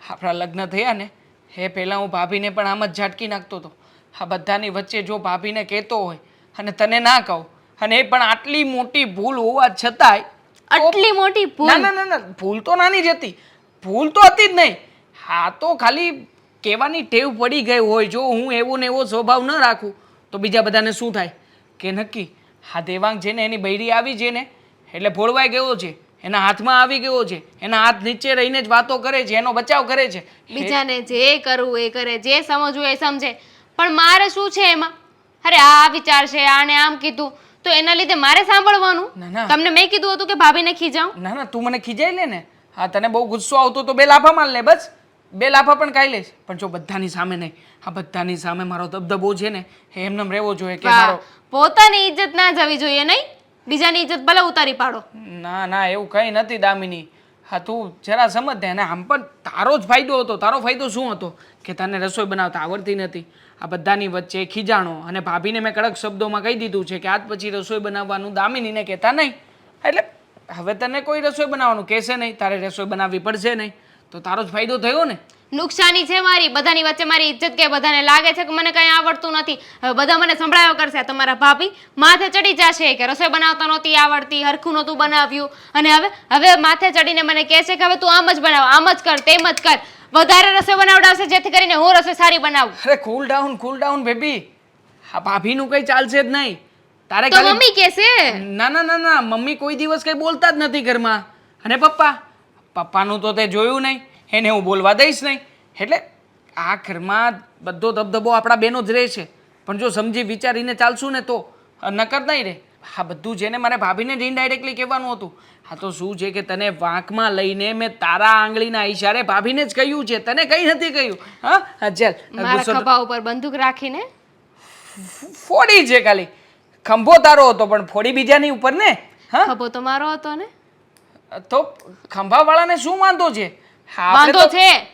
આપણા લગ્ન થયા ને એ પહેલાં હું ભાભીને પણ આમ જ ઝાટકી નાખતો હતો. આ બધાની વચ્ચે જો ભાભીને કહેતો હોય અને તને ના કહું, અને એ પણ આટલી મોટી ભૂલ હોવા છતાંય. આટલી મોટી ભૂલ? ના ના ના ના, ભૂલ તો નાની જ હતી. ભૂલ તો હતી જ નહીં. હા તો ખાલી કહેવાની ટેવ પડી ગઈ હોય. જો હું એવો ને એવો સ્વભાવ ન રાખું તો બીજા બધાને શું થાય કે નક્કી હા દેવાંગ છે ને એની બૈરી આવી છે ને એટલે ભોળવાઈ ગયો છે, એના હાથમાં આવી ગયો છે, એના હાથ નીચે રહીને જ વાતો કરે છે, એનો બચાવ કરે છે. બીજાને જે કરવું એ કરે, જે સમજવું એ સમજે. પણ મારે શું છે એમાં? અરે આ વિચાર છે, આને આમ કીધું તો એના લીધે મારે સાંભળવાનું? ના, ના. તમને મેં કીધું હતું કે ભાભીને ખીજાવ? ના ના, તું મને ખીજાઈ લે ને. હા તને બહુ ગુસ્સો આવતો તો 2 લાફા માર લે. બસ 2 લાફા પણ ખાઈ લઈશ. પણ જો બધાની સામે નહીં. આ બધાની સામે મારો દબદબો છે ને એ એમને રહેવો જોઈએ કે વાહ, મારો. પોતાની ઇજ્જત ના જવી જોઈએ નહીં? બીજાની ઇજ્જત ભલે ઉતારી પાડો. ના ના, એવું કંઈ નથી દામિની. હા તું જરા સમજ દે ને. આમ પણ તારો જ ફાયદો હતો. તારો ફાયદો શું હતો કે તને રસોઈ બનાવતા આવડતી નથી. આ બધાની વચ્ચે ખીજાણો, અને ભાભીને મેં કડક શબ્દોમાં કહી દીધું છે કે આજ પછી રસોઈ બનાવવાનું દામિનીને કહેતા નહીં. એટલે હવે તને કોઈ રસોઈ બનાવવાનું કહેશે નહીં, તારે રસોઈ બનાવવી પડશે નહીં. તો તારો જ ફાયદો થયો ને. નુકસાની છે મારી. બધાની વચ્ચે મારી ઇજ્જત કે બધાને લાગે છે કે મને કંઈ આવડતું નથી. હવે બધા મને સંભળાયો કરશે. તમારા ભાભી માથે ચડી જશે કે રસોઈ બનાવતા નહોતી આવડતી, હરખું નહોતું બનાવ્યું, અને હવે માથે ચડીને મને કહે છે કે હવે તું આમ જ બનાવ, આમ જ કર, તેમ જ કર. વધારે રસોઈ બનાવડાવશે જેથી કરીને હું રસોઈ સારી બનાવું. અરે કૂલ ડાઉન બેબી. આ ભાભીનું કંઈ ચાલશે જ નહીં. તારે તો ખાલી મમ્મી કહેશે. ના ના ના ના, મમ્મી કોઈ દિવસ કંઈ બોલતા જ નથી ઘરમાં. અને પપ્પાનું તો તે જોયું નહીં, એને હું બોલવા દઈશ નહીં. એટલે આ ઘરમાં બધો દબદબો આપણા બેનો જ રહે છે. પણ જો સમજી વિચારીને ચાલશું ને તો નકર નહીં રહે. હા બધું છે ને મારે ભાભીને જ ઇનડાયરેક્ટલી કહેવાનું હતું. હા તો શું છે કે તને વાંકમાં લઈને મેં તારા આંગળીના ઈશારે ભાભીને જ કહ્યું છે, તને કંઈ નથી કહ્યું. હા હા ચાલ મારા ગુસ્સો તો- ખભા ઉપર બંદૂક રાખીને ફોડી છે ખાલી, ખંભો તારો હતો પણ ફોડી બીજાની ઉપર ને. હા ખભો તો મારો હતો ને. તો ખંભાવાળાને શું વાંધો છે? હા, આપણે વાંધો તો- છે.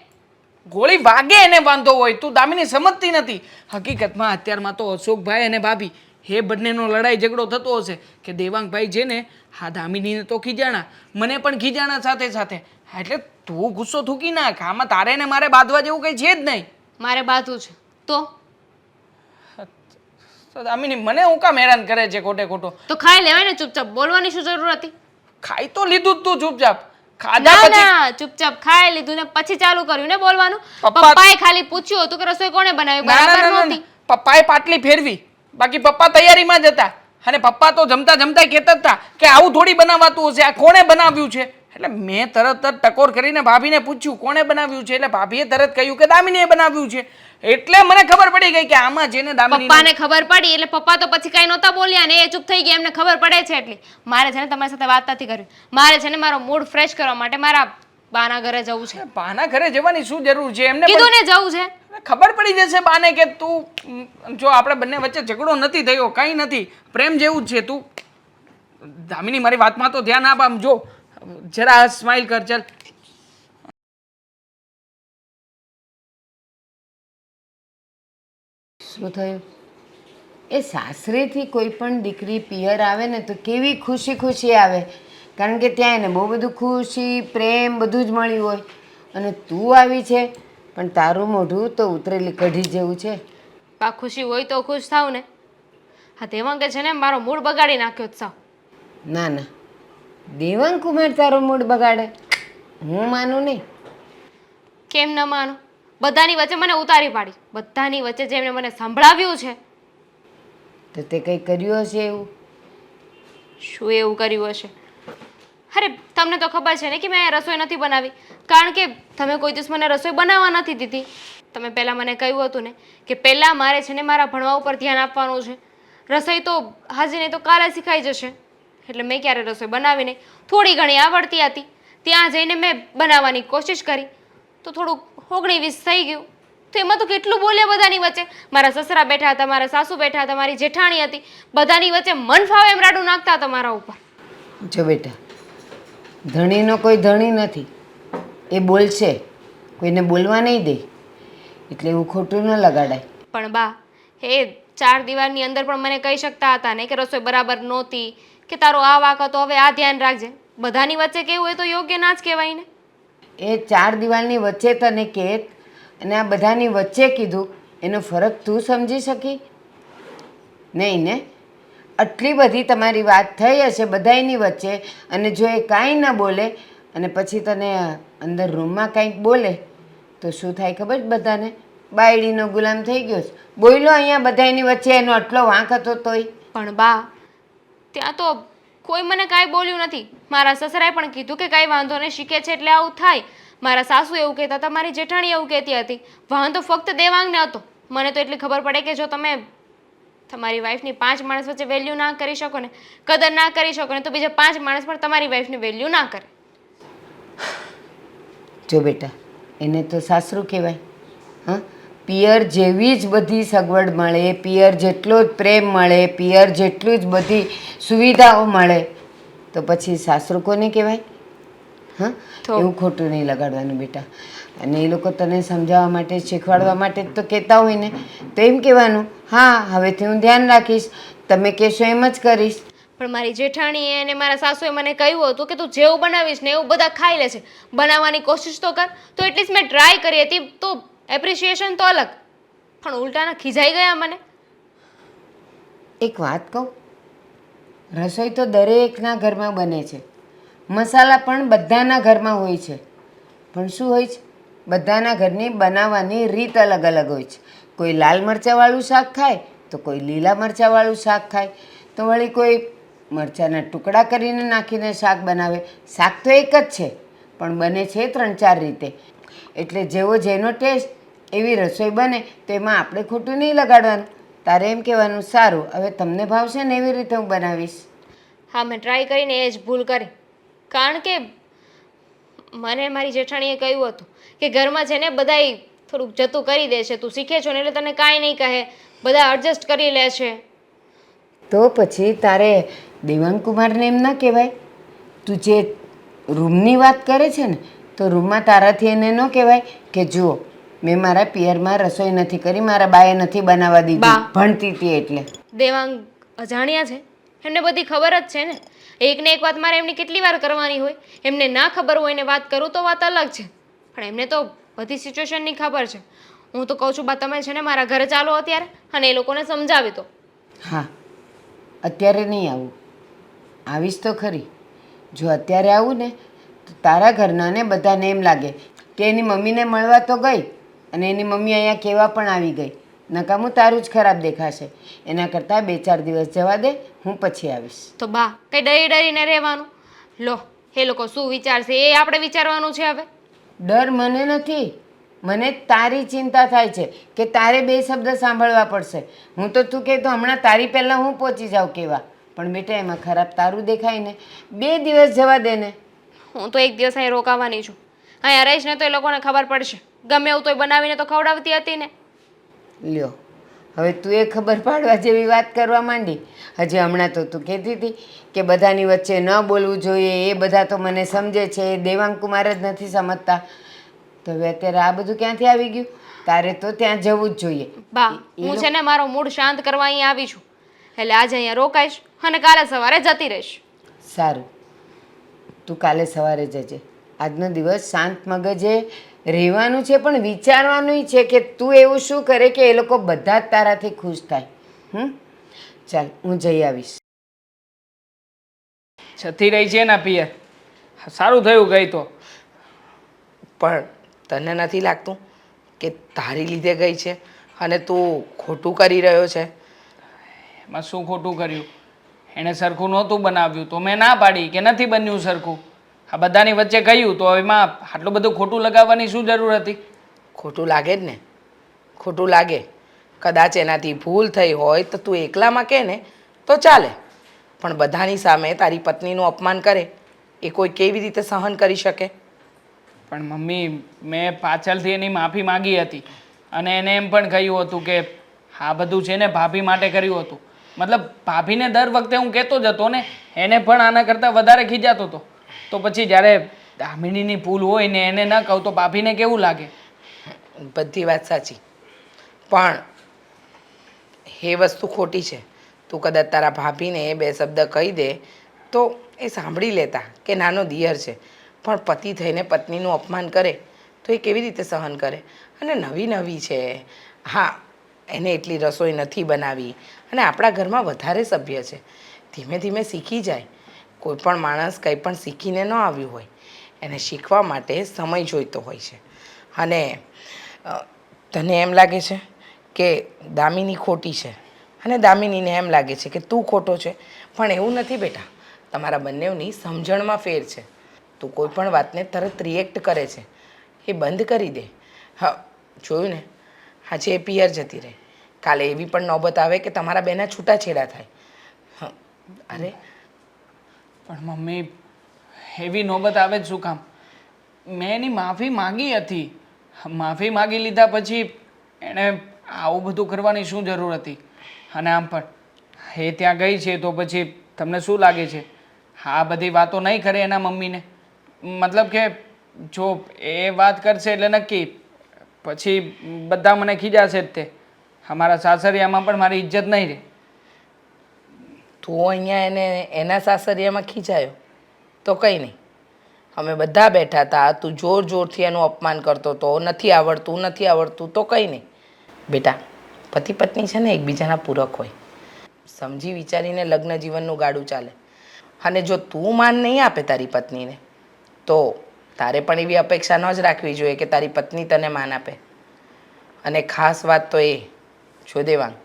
ગોળી વાગે એને વાંધો હોય. તું દામિની સમજતી નથી. હકીકતમાં અત્યારમાં તો અશોકભાઈ અને ભાભી એ બંનેનો લડાઈ ઝઘડો થતો હશે કે દેવાંગભાઈ છે ને હા દામિનીને તો ખીજાણા, મને પણ ખીજાણા સાથે સાથે. હા, એટલે તું ગુસ્સો થૂકી નાખ. આમાં તારે ને મારે બાંધવા જેવું કંઈ છે જ નહીં. મારે બાતું છે તો તો દામિની મને હું કામ હેરાન કરે છે ખોટે ખોટો? તો ખાઈ લેવાય ને ચૂપચાપ, બોલવાની શું જરૂર હતી? ખાઈ તો લીધું જ તું ચૂપચાપ. ખાધા ના પછી ના, ચૂપચાપ ખાઈ લીધું ને પછી ચાલુ કર્યું ને બોલવાનું. પપ્પા- પપ્પાએ ખાલી પૂછ્યું હતું કે રસોઈ કોણે બનાવી, ના, ના, બરાબર ના, ના, નહોતી. ના. પપ્પાએ પાટલી ફેરવી, બાકી પપ્પા તૈયારીમાં જ હતા. અને પપ્પા તો જમતા જમતા કહેતા જ હતા કે આવું થોડી બનાવાતું હશે, આ કોણે બનાવ્યું છે? એટલે મેં તરત જ ટકોર કરીને ભાભીને પૂછ્યું કોણે બનાવ્યું છે, એટલે ભાભીએ તરત કહ્યું કે દામિનીએ બનાવ્યું છે. એટલે મને ખબર પડી ગઈ કે આમાં જેને દામિની પપ્પાને ખબર પડી એટલે પપ્પા તો પછી કઈ નહોતા બોલ્યા ને એ ચૂપ થઈ ગયા, એમને ખબર પડે છે એટલી. મારે છે ને તમારી સાથે વાત નથી કરવી. મારે છે ને મારો મૂડ ફ્રેશ કરવા માટે મારા બાના ઘરે જવું છે. બાના ઘરે જવાની શું જરૂર છે? એમને કીધું પણ ને જવું છે. ખબર પડી જશે બાને કે તું જો આપણે બંને વચ્ચે ઝઘડો નથી થયો, કંઈ નથી, પ્રેમ જેવું જ છે. તું દામિની મારી વાતમાં તો ધ્યાન આપ. આમ જો જરા સ્માઈલ કર. ચાલ શું થયું? એ સાસરેથી કોઈ પણ દીકરી પિયર આવે ને તો કેવી ખુશી ખુશી આવે, કારણ કે ત્યાં એને બહુ બધું ખુશી પ્રેમ બધું જ મળ્યું હોય. અને તું આવી છે પણ તારું મોઢું તો ઉતરેલી કઢી જેવું છે. બા ખુશી હોય તો ખુશ થાવ ને. હા દેવાંગે છે ને મારો મૂડ બગાડી નાખ્યો જ સાવ. ના ના, દેવાંગ કુમાર તારો મૂડ બગાડે? હું માનું નહીં. કેમ ન માનો? બધાની વચ્ચે મને ઉતારી પાડી, બધાની વચ્ચે જેમને મને સંભળાવ્યું છે. તો તે કંઈ કર્યું હશે એવું? શું એવું કર્યું હશે? અરે તમને તો ખબર છે ને કે મેં રસોઈ નથી બનાવી, કારણ કે તમે કોઈ દિવસ મને રસોઈ બનાવવા નથી દીધી. તમે પહેલાં મને કહ્યું હતું ને કે પહેલાં મારે છે ને મારા ભણવા ઉપર ધ્યાન આપવાનું છે. રસોઈ તો આજે નહીં તો કાલે શીખાઈ જશે. એટલે મેં ક્યારે રસોઈ બનાવી નહીં. થોડી ઘણી આવડતી હતી, ત્યાં જઈને મેં બનાવવાની કોશિશ કરી તો થોડુંક 19-20 થઈ ગયું. તો એમાં તો કેટલું બોલ્યા બધાની વચ્ચે. મારા સસરા બેઠા હતા, મારા સાસુ બેઠા હતા, મારી જેઠાણી હતી, બધાની વચ્ચે મન ફાવે એમ રાડું નાખતા હતા મારા ઉપર. જો બેટા, ધણીનો કોઈ ધણી નથી, એ બોલશે, કોઈને બોલવા નહીં દે, એટલે એવું ખોટું ન લગાડાય. પણ બા એ 4 દિવાલની અંદર પણ મને કહી શકતા હતા ને કે રસોઈ બરાબર નહોતી, કે તારો આ વાક હતો, હવે આ ધ્યાન રાખજે. બધાની વચ્ચે કેવું હોય તો યોગ્ય ના જ કહેવાય ને. એ 4 દિવાલની વચ્ચે તને કે અને આ બધાની વચ્ચે કીધું, એનો ફરક તું સમજી શકી નહીં ને? આટલી બધી તમારી વાત થઈ હશે બધાયની વચ્ચે, અને જો એ કાંઈ ન બોલે અને પછી તને અંદર રૂમમાં કંઈક બોલે તો શું થાય ખબર છે બધાને? બાયડીનો ગુલામ થઈ ગયો છે. બોલ્યો અહીંયા બધાયની વચ્ચે, એનો આટલો વાંક હતો તોય. પણ બા ત્યાં તો કોઈ મને કાંઈ બોલ્યું નથી. મારા સસરાએ પણ કીધું કે કાંઈ વાંધો નહીં, શીખે છે એટલે આવું થાય. મારા સાસુ એવું કહેતા હતા, મારી જેઠાણી એવું કહેતી હતી. વાંધો ફક્ત દેવાંગને હતો. મને તો એટલી ખબર પડે કે જો તમે તમારી વાઈફની 5 માણસ વચ્ચે વેલ્યુ ના કરી શકો ને, કદર ના કરી શકો ને, તો બીજા 5 માણસ પણ તમારી વાઈફની વેલ્યુ ના કરે. જો બેટા, એને તો સાસરું કહેવાય. હા, પિયર જેવી જ બધી સગવડ મળે, પિયર જેટલો જ પ્રેમ મળે, પિયર જેટલું જ બધી સુવિધાઓ મળે, તો પછી સાસરું કોને કહેવાય? હા, એવું ખોટું નહીં લગાડવાનું બેટા. અને એ લોકો તને સમજાવવા માટે શીખવાડવા માટે જ તો કહેતા હોય ને, તો એમ કહેવાનું, હા હવેથી હું ધ્યાન રાખીશ, તમે કહેશો એમ જ કરીશ. પણ મારી જેઠાણીએ અને મારા સાસુએ મને કહ્યું હતું કે તું જેવું બનાવીશ ને એવું બધા ખાઈ લેશે, બનાવવાની કોશિશ તો કર. તો એટલીસ્ટ મેં ટ્રાય કરી હતી, તો એપ્રિશિએશન તો અલગ, પણ ઉલટાના ખીજાઈ ગયા મને. એક વાત કહું, રસોઈ તો દરેકના ઘરમાં બને છે, મસાલા પણ બધાના ઘરમાં હોય છે, પણ શું હોય છે, બધાના ઘરની બનાવવાની રીત અલગ અલગ હોય છે. કોઈ લાલ મરચાંવાળું શાક ખાય તો કોઈ લીલા મરચાંવાળું શાક ખાય, તો વળી કોઈ મરચાંના ટુકડા કરીને નાખીને શાક બનાવે. શાક તો એક જ છે પણ બને છે 3-4 રીતે. એટલે જેવો જેનો ટેસ્ટ એવી રસોઈ બને, તો એમાં આપણે ખોટું નહીં લગાડવાનું. તારે એમ કહેવાનું સારું હવે તમને ભાવશે ને એવી રીતે હું બનાવીશ. હા મેં ટ્રાય કરીને એ જ ભૂલ કરી. કારણ કે મને મારી જેઠાણીએ કહ્યું હતું કે ઘરમાં છે ને બધાય થોડુંક જતું કરી દે છે, તું શીખે છો ને એટલે તને કાંઈ નહીં કહે, બધા એડજસ્ટ કરી લે છે. તો પછી તારે દેવાંગ કુમારને એમ ન કહેવાય? તું જે રૂમની વાત કરે છે ને તો રૂમમાં તારાથી એને ન કહેવાય કે જુઓ મેં મારા પિયરમાં રસોઈ નથી કરી, મારા બાએ નથી બનાવવા દીધી બા. ભણતી હતી એટલે. દેવાંગ અજાણ્યા છે, એમને બધી ખબર જ છે ને. એકને એક વાત મારે એમની કેટલી વાર કરવાની હોય? એમને ના ખબર હોય ને વાત કરું તો વાત અલગ છે, પણ એમને તો બધી સિચ્યુએશનની ખબર છે. હું તો કહું છું બા તમે છે ને મારા ઘરે ચાલો અત્યારે અને એ લોકોને સમજાવી દો. હા અત્યારે નહીં આવું, આવીશ તો ખરી. જો અત્યારે આવું ને તો તારા ઘરનાને બધાને એમ લાગે કે એની મમ્મીને મળવા તો ગઈ અને એની મમ્મી અહીંયા કહેવા પણ આવી ગઈ. નકામું તારું જ ખરાબ દેખાશે. એના કરતાં 2-4 દિવસ જવા દે, હું પછી આવીશ. તો બા કંઈ ડરી ડરીને રહેવાનું? લો એ લોકો શું વિચારશે એ આપણે વિચારવાનું છે હવે. ડર મને નથી, મને તારી ચિંતા થાય છે કે તારે 2 શબ્દ સાંભળવા પડશે. હું તો તું કહે તો હમણાં તારી પહેલાં હું પહોંચી જાઉં કહેવા, પણ બેટા એમાં ખરાબ તારું દેખાય ને. 2 દિવસ જવા દે ને. હું તો એક દિવસ અહીં રોકાવાની છું. અહીંયા રહીશ ને તો એ લોકોને ખબર પડશે. ગમે એવું તોય બનાવીને તો ખવડાવતી હતી ને. લ્યો હવે તું એ ખબર પાડવા જેવી વાત કરવા માંડી. હજી હમણાં તો તું કહેતી હતી કે બધાની વચ્ચે ન બોલવું જોઈએ, એ બધા તો મને સમજે છે, દેવાંગ કુમાર જ નથી સમજતા. તો હવે અત્યારે આ બધું ક્યાંથી આવી ગયું? તારે તો ત્યાં જવું જ જોઈએ. બા હું છે ને મારો મૂડ શાંત કરવા અહીંયા આવી છું, એટલે આજે અહીંયા રોકાઈશ અને કાલે સવારે જતી રહીશ. સારું, તું કાલે સવારે જજે. આજનો દિવસ શાંત મગજે રહેવાનું છે, પણ વિચારવાનું છે કે તું એવું શું કરે કે એ લોકો બધા જ તારાથી ખુશ થાય. ચાલ હું જઈ આવીશ. જતી રહી છે એના પિયર. સારું થયું ગઈ તો. પણ તને નથી લાગતું કે તારી લીધે ગઈ છે અને તું ખોટું કરી રહ્યો છે? એમાં શું ખોટું કર્યું? એણે સરખું નહોતું બનાવ્યું તો મેં ના પાડી કે નથી બન્યું સરખું. આ બધાની વચ્ચે કહ્યું તો એમાં આટલું બધું ખોટું લગાવવાની શું જરૂર હતી? ખોટું લાગે જ ને, ખોટું લાગે. કદાચ એનાથી ભૂલ થઈ હોય તો તું એકલામાં કહે ને તો ચાલે, પણ બધાની સામે તારી પત્નીનું અપમાન કરે એ કોઈ કેવી રીતે સહન કરી શકે? પણ મમ્મી મેં પાછળથી એની માફી માંગી હતી અને એને એમ પણ કહ્યું હતું કે આ બધું છે ને ભાભી માટે કર્યું હતું. મતલબ ભાભીને દર વખતે હું કહેતો જ હતો ને, એને પણ આના કરતાં વધારે ખીજાતો હતો. તો પછી જ્યારે દામિનીની ભૂલ હોય ને એને ન કહું તો ભાભીને કેવું લાગે? બધી વાત સાચી, પણ એ વસ્તુ ખોટી છે. તું કદાચ તારા ભાભીને 2 શબ્દ કહી દે તો એ સાંભળી લેતા કે નાનો દિયર છે, પણ પતિ થઈને પત્નીનું અપમાન કરે તો એ કેવી રીતે સહન કરે? અને નવી છે. હા એને એટલી રસોઈ નથી બનાવી અને આપણા ઘરમાં વધારે સભ્ય છે. ધીમે ધીમે શીખી જાય. કોઈ પણ માણસ કંઈ પણ શીખીને ન આવ્યું હોય, એને શીખવા માટે સમય જોઈતો હોય છે. અને તને એમ લાગે છે કે દામિની ખોટી છે અને દામિનીને એમ લાગે છે કે તું ખોટો છે, પણ એવું નથી બેટા. તમારા બંનેની સમજણમાં ફેર છે. તું કોઈ પણ વાતને તરત રિએક્ટ કરે છે, એ બંધ કરી દે. હા જોયું ને, આજે એ પિયર જતી રહે, કાલે એવી પણ નોબત આવે કે તમારા બેના છૂટાછેડા થાય. અરે પણ મમ્મી એવી નોબત આવે જ શું કામ? મેં એની માફી માંગી હતી. માફી માંગી લીધા પછી એણે આવું બધું કરવાની શું જરૂર હતી? અને આમ પણ એ ત્યાં ગઈ છે તો પછી તમને શું લાગે છે આ બધી વાતો નહીં કરે એના મમ્મીને? મતલબ કે જો એ વાત કરશે એટલે નક્કી પછી બધા મને ખીજાશે જ. તે અમારા સાસરિયામાં પણ મારી ઇજ્જત નહીં રહે. તું અહીંયા એના સાસરિયામાં ખીચાયો તો કંઈ નહીં, અમે બધા બેઠા હતા, તું જોર જોરથી એનું અપમાન કરતો હતો, નથી આવડતું તો કંઈ નહીં. બેટા પતિ પત્ની છે ને એકબીજાના પૂરક હોય, સમજી વિચારીને લગ્ન જીવનનું ગાડું ચાલે. અને જો તું માન નહીં આપે તારી પત્નીને તો તારે પણ એવી અપેક્ષા ન જ રાખવી જોઈએ કે તારી પત્ની તને માન આપે. અને ખાસ વાત તો એ જો દેવાંગ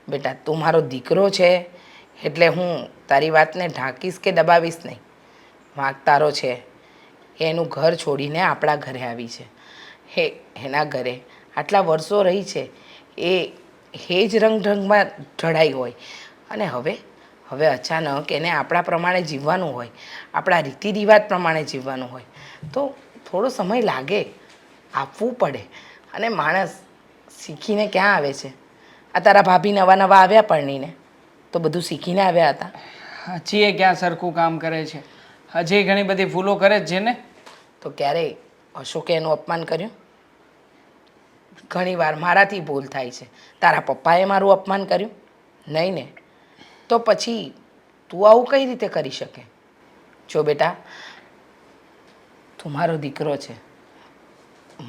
બેટા, તું મારો દીકરો છે એટલે હું તારી વાતને ઢાંકીશ કે દબાવીશ નહીં. વાંક તારો છે, એનું ઘર છોડીને આપણા ઘરે આવી છે, એના ઘરે આટલા વર્ષો રહી છે, એ એ જ રંગમાં ઢળાઈ હોય અને હવે અચાનક એને આપણા પ્રમાણે જીવવાનું હોય, આપણા રીતિ રિવાજ પ્રમાણે જીવવાનું હોય તો થોડો સમય લાગે, આપવું પડે. અને માણસ શીખીને ક્યાં આવે છે? આ તારા ભાભી નવા નવા આવ્યા પરણીને તો બધું શીખીને આવ્યા હતા. હજી એ ક્યાં સરખું કામ કરે છે? હજી ઘણી બધી ભૂલો કરે જ છે ને. તો ક્યારેય અશોકે એનું અપમાન કર્યું? ઘણીવાર મારાથી ભૂલ થાય છે. તારા પપ્પાએ મારું અપમાન કર્યું? નહીં ને. તો પછી તું આવું કઈ રીતે કરી શકે? જો બેટા, તું મારો દીકરો છે.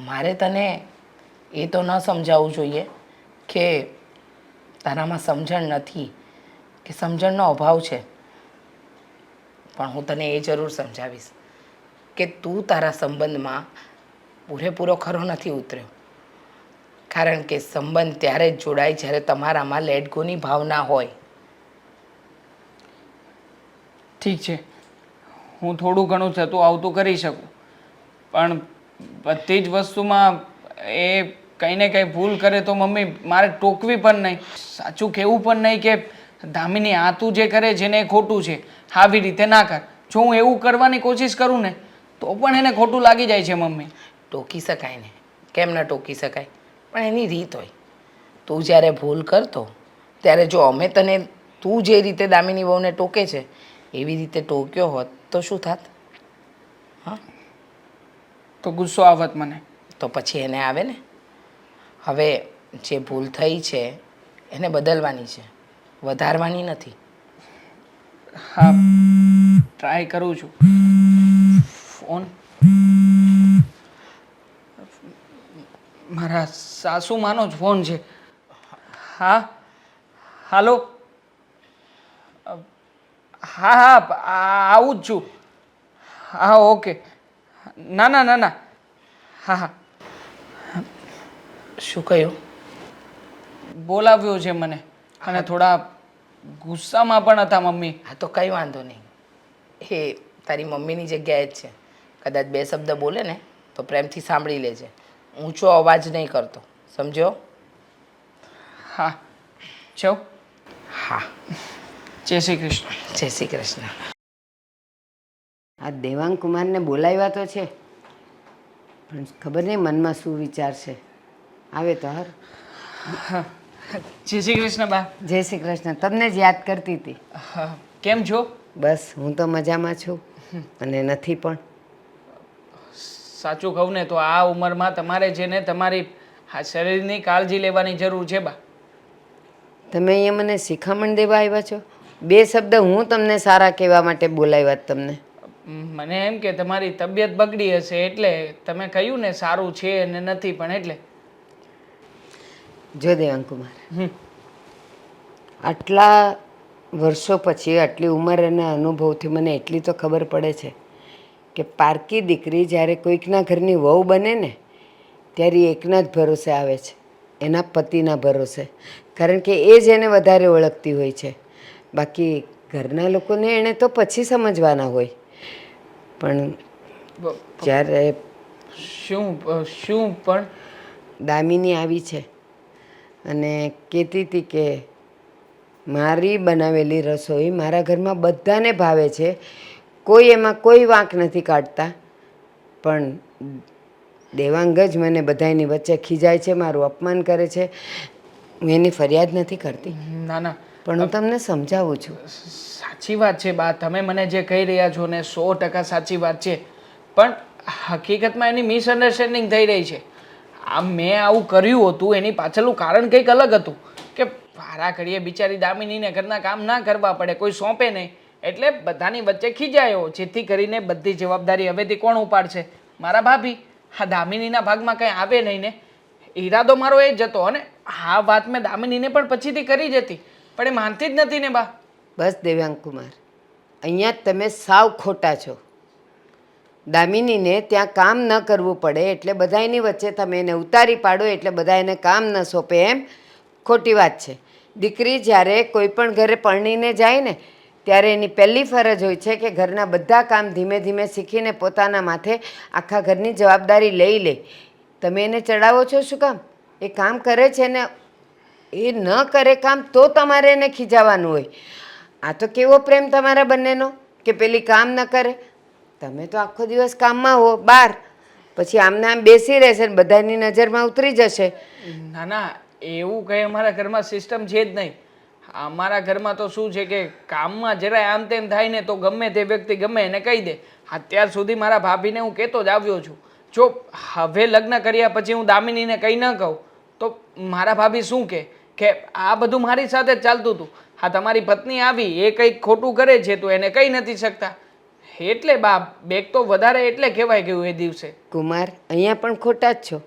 મારે તને એ તો ન સમજાવવું જોઈએ કે તારામાં સમજણ નથી કે સમજણનો અભાવ છે, પણ હું તને એ જરૂર સમજાવીશ કે તું તારા સંબંધમાં પૂરેપૂરો ખરો નથી ઉતર્યો. કારણ કે સંબંધ ત્યારે જ જોડાય જ્યારે તમારામાં લેટ ગોની ભાવના હોય. ઠીક છે, હું થોડું ઘણું થતું આવતું કરી શકું, પણ બધી જ વસ્તુમાં એ કંઈ ને કંઈ ભૂલ કરે તો મમ્મી મારે ટોકવી પણ નહીં, સાચું કહેવું પણ નહીં કે દામિની આ તું જે કરે છે ને એ ખોટું છે, આવી રીતે ના કર. જો હું એવું કરવાની કોશિશ કરું ને તો પણ એને ખોટું લાગી જાય છે મમ્મી. ટોકી શકાય ને, કેમ ન ટોકી શકાય? પણ એની રીત હોય. તું જ્યારે ભૂલ કરતો ત્યારે જો અમે તને તું જે રીતે દામિની વહુને ટોકે છે એવી રીતે ટોક્યો હોત તો શું થાત? હા, તો ગુસ્સો આવત મને. તો પછી એને આવે ને. હવે જે ભૂલ થઈ છે એને બદલવાની છે, વધારવાની નથી. હા, ટ્રાય કરું છું. ફોન મારા સાસુમાનો જ ફોન છે. હા, હાલો. હા હા આવું જ છું. હા ઓકે. ના ના ના ના. હા હા. શું કહ્યું? બોલાવ્યો છે મને અને થોડા ગુસ્સામાં પણ હતા મમ્મી. હા તો કંઈ વાંધો નહીં, એ તારી મમ્મીની જગ્યાએ જ છે. કદાચ બે શબ્દ બોલે ને તો પ્રેમથી સાંભળી લેજે, ઊંચો અવાજ નહીં કરતો, સમજ્યો? હા જાઓ. હા, જય શ્રી કૃષ્ણ. જય શ્રી કૃષ્ણ. આ દેવાંગ કુમારને બોલાવ્યા તો છે, પણ ખબર નહીં મનમાં શું વિચાર છે. આવે તો હાર. જય શ્રી કૃષ્ણ બા. જય શ્રી કૃષ્ણ. તમને જ યાદ કરતી હતી. હા, કેમ છો? બસ હું તો મજામાં છું અને નથી પણ. સાચું કહું ને તો આ ઉંમરમાં તમારે છે ને તમારી આ શરીરની કાળજી લેવાની જરૂર છે બા. તમે અહીંયા મને શિખામણ દેવા આવ્યા છો? બે શબ્દ હું તમને સારા કહેવા માટે બોલાવ્યા જ તમને. મને એમ કે તમારી તબિયત બગડી હશે એટલે તમે કહ્યું ને સારું છે અને નથી પણ એટલે. જો દેવાંગ કુમાર, આટલા વર્ષો પછી આટલી ઉંમર અને અનુભવથી મને એટલી તો ખબર પડે છે કે પારકી દીકરી જ્યારે કોઈકના ઘરની વહુ બને ને ત્યારે એકના જ ભરોસે આવે છે, એના પતિના ભરોસે. કારણ કે એ જ એને વધારે ઓળખતી હોય છે. બાકી ઘરના લોકોને એણે તો પછી સમજવાના હોય. પણ જ્યારે શું શું પણ દામિની આવી છે અને કહેતી હતી કે મારી બનાવેલી રસોઈ મારા ઘરમાં બધાને ભાવે છે, કોઈ એમાં કોઈ વાંક નથી કાઢતા, પણ દેવાંગ જ મને બધાની વચ્ચે ખીજાય છે, મારું અપમાન કરે છે. હું એની ફરિયાદ નથી કરતી, ના ના પણ હું તમને સમજાવું છું. સાચી વાત છે બા, તમે મને જે કહી રહ્યા છો ને 100% સાચી વાત છે, પણ હકીકતમાં એની મિસઅન્ડરસ્ટેન્ડિંગ થઈ રહી છે. આ મેં આવું કર્યું હતું એની પાછળનું કારણ કંઈક અલગ હતું કે વારા ઘડીએ બિચારી દામિનીને ઘરના કામ ના કરવા પડે, કોઈ સોંપે નહીં, એટલે બધાની વચ્ચે ખીજાયો, જેથી કરીને બધી જવાબદારી હવેથી કોણ ઉપાડશે? મારા ભાભી. હા, દામિનીના ભાગમાં કંઈ આવે નહીં ને, ઈરાદો મારો એ જ હતો. અને હા વાત મેં દામિનીને પણ પછીથી કરી જ હતી, પણ એ માનતી જ નથી ને બા. બસ દેવાંગ કુમાર, અહીંયા જ તમે સાવ ખોટા છો. દામિનીને ત્યાં કામ ન કરવું પડે એટલે બધાની વચ્ચે તમે એને ઉતારી પાડો એટલે બધા એને કામ ન સોંપે, એમ ખોટી વાત છે. દીકરી જ્યારે કોઈ પણ ઘરે પરણીને જાય ને ત્યારે એની પહેલી ફરજ હોય છે કે ઘરના બધા કામ ધીમે ધીમે શીખીને પોતાના માથે આખા ઘરની જવાબદારી લઈ લે. તમે એને ચડાવો છો શું કામ? એ કામ કરે છે ને એ ન કરે કામ તો તમારે એને ખીજાવાનું હોય. આ તો કેવો પ્રેમ તમારા બંનેનો કે પેલી કામ ન કરે. તમે તો આખો દિવસ કામમાં હો બહાર, પછી આમને આમ બેસી રહેશે ને બધાની નજરમાં ઉતરી જશે. ના ના, એવું કંઈ અમારા ઘરમાં સિસ્ટમ છે જ નહીં. અમારા ઘરમાં તો શું છે કે કામમાં જરાય આમ તેમ થાય ને તો ગમે તે વ્યક્તિ ગમે એને કહી દે. અત્યાર સુધી મારા ભાભીને હું કહેતો જ આવ્યો છું. જો હવે લગ્ન કર્યા પછી હું દામિનીને કંઈ ન કહું તો મારા ભાભી શું કહે કે આ બધું મારી સાથે જ ચાલતું હતું, હા તમારી પત્ની આવી એ કંઈક ખોટું કરે છે તો એને કહી નથી શકતા. એટલે બા બેગ તો વધારે એટલે કહેવાય ગયું એ દિવસે. કુમાર, અહીંયા પણ ખોટા જ છો.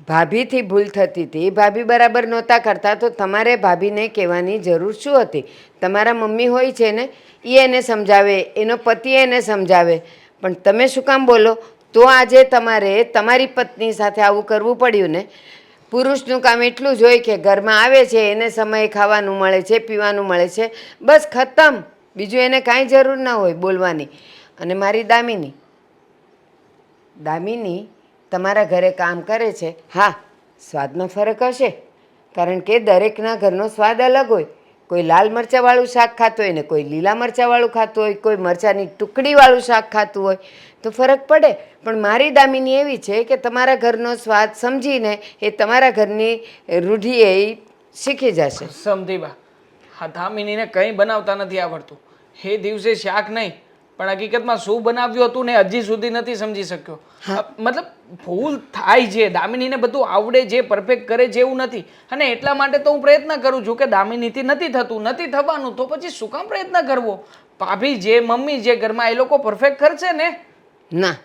ભાભીથી ભૂલ થતી હતી, ભાભી બરાબર નહોતા કરતા તો તમારે ભાભીને કહેવાની જરૂર શું હતી? તમારા મમ્મી હોય છે ને, એ એને સમજાવે, એનો પતિ એને સમજાવે, પણ તમે શું કામ બોલો? તો આજે તમારે તમારી પત્ની સાથે આવું કરવું પડ્યું ને. પુરુષનું કામ એટલું જ હોય કે ઘરમાં આવે છે એને સમયે ખાવાનું મળે છે, પીવાનું મળે છે, બસ ખતમ. બીજું એને કાંઈ જરૂર ના હોય બોલવાની. અને મારી દામિની તમારા ઘરે કામ કરે છે. હા, સ્વાદમાં ફરક હશે, કારણ કે દરેકના ઘરનો સ્વાદ અલગ હોય. કોઈ લાલ મરચાંવાળું શાક ખાતું હોય ને કોઈ લીલા મરચાંવાળું ખાતું હોય, કોઈ મરચાંની ટુકડીવાળું શાક ખાતું હોય, તો ફરક પડે. પણ મારી દામિની એવી છે કે તમારા ઘરનો સ્વાદ સમજીને એ તમારા ઘરની રૂઢી એ શીખી જશે. સમધી બા, હા દામિનીને કંઈ બનાવતા નથી આવડતું. એ દિવસે શાક નહીં પણ હકીકતમાં શું બનાવ્યું હતું ને હજી સુધી નથી સમજી શક્યો. મતલબ ભૂલ થાય છે, દામિનીને બધું આવડે છે, પરફેક્ટ કરે છે એવું નથી. અને એટલા માટે તો હું પ્રયત્ન કરું છું કે દામિનીથી નથી થતું, નથી થવાનું તો પછી શું કામ પ્રયત્ન કરવો? ભાભી જે મમ્મી જે ઘરમાં એ લોકો પરફેક્ટ કરશે ને. ના,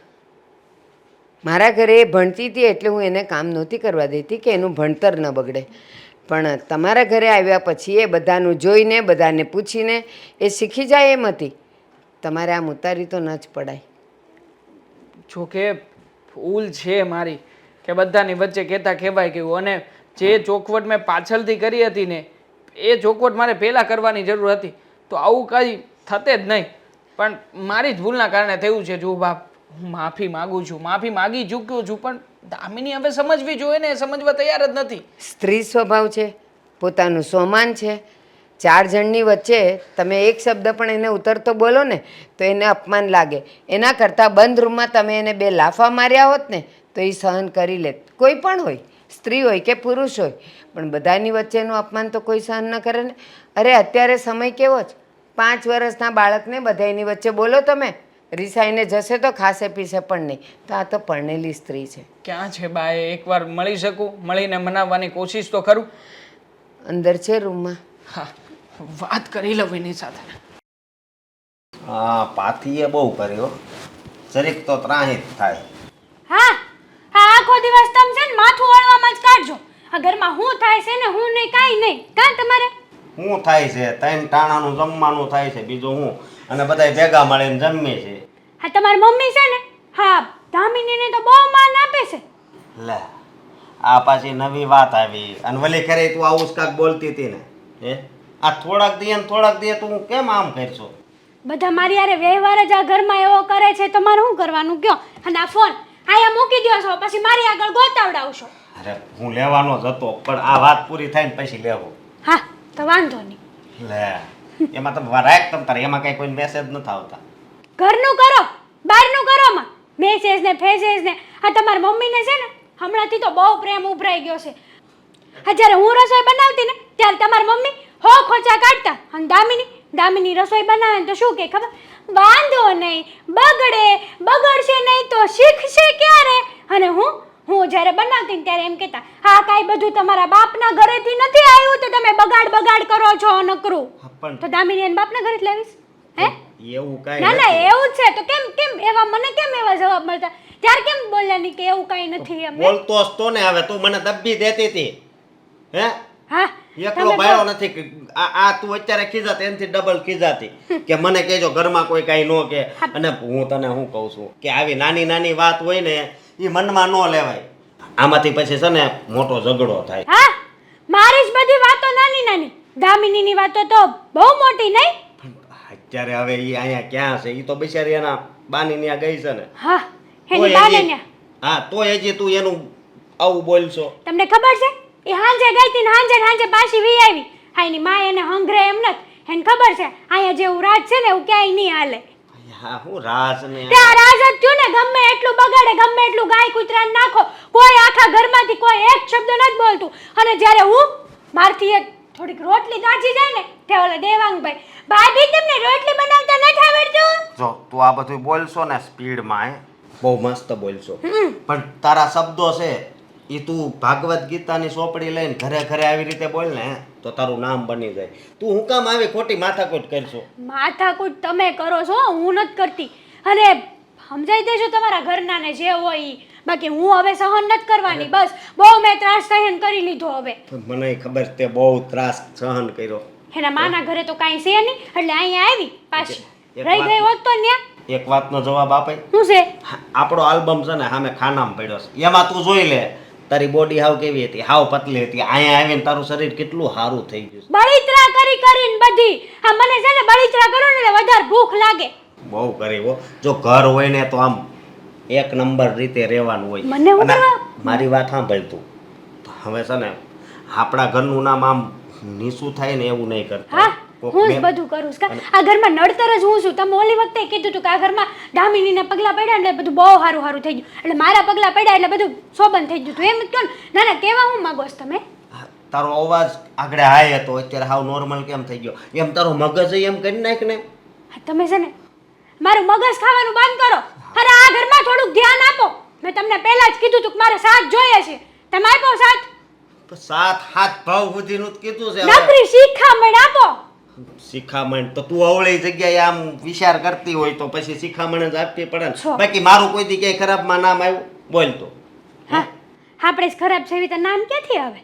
મારા ઘરે એ ભણતી હતી એટલે હું એને કામ નહોતી કરવા દેતી કે એનું ભણતર ન બગડે. પણ તમારા ઘરે આવ્યા પછી એ બધાનું જોઈને બધાને પૂછીને એ શીખી જાય એમ હતી. તમારે આમ ઉતારી તો ન જ પડાય. જોકે ભૂલ છે મારી કે બધાની વચ્ચે કહેતા કહેવાય ગયું, અને જે ચોખવટ મેં પાછળથી કરી હતી ને એ ચોખવટ મારે પહેલાં કરવાની જરૂર હતી તો આવું કંઈ થતે જ નહીં. પણ મારી જ ભૂલના કારણે થયું છે. જો બાપ, હું માફી માગું છું, માફી માગી ચૂક્યો છું, પણ દામિની હવે સમજવી જોઈએ ને, સમજવા તૈયાર જ નથી. સ્ત્રી સ્વભાવ છે, પોતાનું સ્વમાન છે. 4 જણની વચ્ચે તમે એક શબ્દ પણ એને ઉતરતો બોલો ને તો એને અપમાન લાગે. એના કરતાં બંધ રૂમમાં તમે એને 2 લાફા માર્યા હોત ને તો એ સહન કરી લેત. કોઈ પણ હોય, સ્ત્રી હોય કે પુરુષ હોય, પણ બધાની વચ્ચેનું અપમાન તો કોઈ સહન ન કરે ને. અરે અત્યારે સમય કેવો છે, 5 વર્ષના બાળકને બધાની વચ્ચે બોલો તમે, રિસાઈને જશે તો ખાશે પીશે પણ નહીં. તો આ તો પરણેલી સ્ત્રી છે. ક્યાં છે બા? એકવાર મળી શકું, મળીને મનાવવાની કોશિશ તો કરું. અંદર છે રૂમમાં. હા, વાત કરી લઉં એની સાથે. હા, પાથીએ બહુ કર્યો, જરીક તો ત્રાહી જ થાય. હા હા, આખો દિવસ તમે છે ને માથું વળવામાં જ કાઢજો. આ ઘરમાં હું થાય છે ને હું નહીં, કાંઈ નહીં. કાં તમારે શું થાય છે? 3 ટાણાનું જમવાનું થાય છે, બીજું હું, અને બધાય ભેગા મળીને જમીએ છે. હા તમારી મમ્મી છે ને, હા દામિનીને તો બહુ માન આપે છે. લે, આ પાછી નવી વાત આવી. અને વલી ખરે તું આવું જ કાંક બોલતી હતી ને, હે? આ થોડાક દે ને થોડાક દે તું કેમ આમ કરશો? બધા મારી યારે વ્યવહાર જ આ ઘરમાં એવો કરે છે તો મારે શું કરવાનું કયો? અને આ ફોન આયા મૂકી દો છો પછી મારી આગળ ગોતાવડાવશો. અરે હું લેવાનો જ હતો, પણ આ વાત પૂરી થાય ને પછી લેવો. હા તો વાંધો નહીં. લે, એમાં તમે રાખ તમ તારે, એમાં કઈ કોઈ મેસેજ નથી આવતા. ઘરનું કરો, બહારનું કરો માં મેસેજ ને ફેસેજ ને. આ તમારી મમ્મીને છે ને હમણાંથી તો બહુ પ્રેમ ઉભરાઈ ગયો છે. હા, જ્યારે હું રસોઈ બનાવતી ને ત્યારે તમારી મમ્મી હો ખોચા કાઢતા, અને દામિની રસોઈ બનાવે ને તો શું કે ખબર? વાંધો નહીં, બગડશે નહીં તો શીખશે ક્યારે? અને હું જ્યારે બનાવતી ને ત્યારે એમ કહેતા, હા કાંઈ બધું તમારા બાપના ઘરેથી નથી આવ્યું તો તમે બગાડ કરો છો નકરું. પણ તો દામિની એને બાપના ઘરે જ લાવીશ હે? એવું કઈ ના ના, એવું જ છે તો કેમ એવા મને કેમ એવા જવાબ મળતા? ત્યારે કેમ બોલ્યા નહીં કે એવું કાંઈ નથી? એમ બોલતો જ તો ને, હવે તું મને દબ્બી દેતી હતી, હે? હા, એકલો બાયો નથી કે આ તું અત્યારે ખીજાતી એનાથી ડબલ ખીજાતી કે મને કહેજો ઘરમાં કોઈ કાંઈ ન કે. અને હું તને શું કહું છું કે આવી નાની નાની વાત હોય ને એ મનમાં ન લેવાય. આમાંથી પછી છે ને મોટો ઝઘડો થાય. હા, મારી જ બધી વાતો નાની, દામિનીની વાતો તો બહુ મોટી નહીં. અત્યારે હવે એ અહીંયા ક્યાં છે? એ તો બિચારી એના બાની ત્યાં ગઈ છે ને. હા, એની બાને ન્યા. હા, તોય હજી તું એનું આવું બોલશો. તમને ખબર છે એ હાંજે ગઈ હતી ને હાંજે ને હાંજે પાછી વી આવી. હા એની માં એને હંગરે એમ નથી, એને ખબર છે અહીંયા જેવું રાજ છે ને એવું ક્યાંય નહીં હાલે. હા હું રાસ ને તે આ રાજ જ થયું ને, ગમે એટલું બગાડે, ગમે એટલું ગાય કૂતરાને નાખો, કોઈ આખા ઘરમાંથી કોઈ એક શબ્દ નથી બોલતું. અને જ્યારે હું મારથી એક થોડીક રોટલી દાજી જાય ને તે ઓલા દેવાંગભાઈ, ભાભી તમને રોટલી બનાવતા નથી આવડતું? જો તું આ બધું બોલશો ને સ્પીડમાં બહુ મસ્ત બોલશો, પણ તારા શબ્દો છે એ તું ભાગવત ગીતાની ચોપડી લઈને ઘરે ઘરે આવી રીતે બોલ ને તો તારું નામ બની જાય. તું હું કામ આવી ખોટી માથાકૂટ કરશો? માથાકૂટ તમે કરો છો, હું નથી કરતી. અને સમજાઈ દેજો તમારા ઘરનાને જે હોય ઈ. બાકી હું હવે સહન નથી કરવાની. બસ બહુ મેં ત્રાસ સહન કરી લીધો હવે. મને ખબર છે તે બહુ ત્રાસ સહન કર્યો. એના માના ઘરે તો કાંઈ છે નહીં એટલે અહીંયા આવી પાછી. એક રહી ગઈ હોત તો ન્યા. એક વાતનો જવાબ આપે. શું છે? આપણો આલ્બમ છે ને સામે ખાનામાં પડ્યો છે, એમાં તું જોઈ લે તારી બોડી હાવ કેવી હતી, હાવ પતલી હતી. અહીંયા આવીને તારું શરીર કેટલું સારું થઈ ગયું છે. બળિત્રા કરી કરીને બધી. હા મને છે ને બળિત્રા કરો ને એટલે વધારે ભૂખ લાગે. બહુ કરી હો. જો ઘર હોય ને તો આમ એક નંબર રીતે રહેવાનું હોય. મને હું અને કરવા? મારી વાત સાંભળ તું. હવે છે ને આપણા ઘરનું નામ આમ નીસું થાય ને એવું નહીં કરતા. હા હું જ બધું કરું છું. આ ઘરમાં નડતર જ હું છું. તમે ઓલી વખતે કીધું હતું કે આ ઘરમાં દામિનીને પગલા પડ્યા એટલે બધું બહુ સારું સારું થઈ ગયું, એટલે મારા પગલા પડ્યા એટલે બધું શોભન થઈ ગયું હતું. એમ જ કહો ને. ના ના કેવા હું માંગો છો તમે? તારો અવાજ આગળ હાય હતો, અત્યારે હાવ નોર્મલ કેમ થઈ ગયો? એમ તારો મગજ એમ કરી નાખ ને. હા, તમે છે ને મારું મગજ ખાવાનું બંધ કરો. અરે આ ઘરમાં થોડુંક ધ્યાન આપો. મેં તમને પહેલા જ કીધું હતું કે મારે સાથ જોઈએ છે. તમે આપ્યો સાથ? તો સાત હાથ ભાવ સુધીનું જ કીધું છે. નકરી શીખામણ આપો. શિખામણ તો તું અવળી જગ્યાએ આમ વિચાર કરતી હોય તો પછી શિખામણ જ આપવી પડે ને. છો. બાકી મારું કોઈ દી ક્યાંય ખરાબમાં નામ આવ્યું બોલ તો. હા આપણે જ ખરાબ છે એવી તો નામ ક્યાંથી આવે?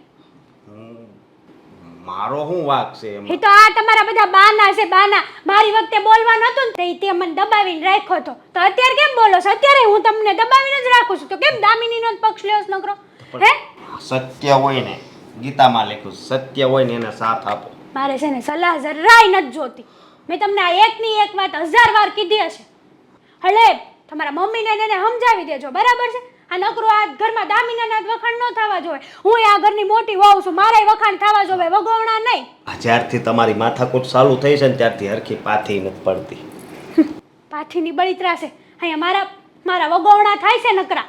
મારો શું વાંક છે એમાં? એ તો આ તમારા બધા બાના છે, બાના. મારી વખતે બોલવાનું હતું ને તે મને દબાવીને રાખ્યો હતો, તો અત્યારે કેમ બોલો છો? અત્યારે હું તમને દબાવીને જ રાખું છું, તો કેમ દામિનીનો જ પક્ષ લ્યો છો નકરો? હે સત્ય હોય ને, ગીતામાં લખ્યું સત્ય હોય ને એને સાથ આપો. મારે છે ને સલાહ જરાય નથી જોતી. મેં તમને આ એકની એક વાત 1000 વાર કીધી હશે. એટલે તમારા મમ્મીને એને સમજાવી દેજો, બરાબર છે? આ નકરો આ ઘરમાં દામિનાના વખાણ ન થવા જોઈએ. હું આ ઘરની મોટી વહુ છું, મારે વખાણ થવા જોઈએ, વગોવણા નહીં. જ્યારથી તમારી માથાકૂટ ચાલુ થઈ છે ને ત્યારથી હરખી પાથી નથી પડતી. પાથીની બળિત્રા છે અહીંયા. મારા વગોવણા થાય છે નકરા.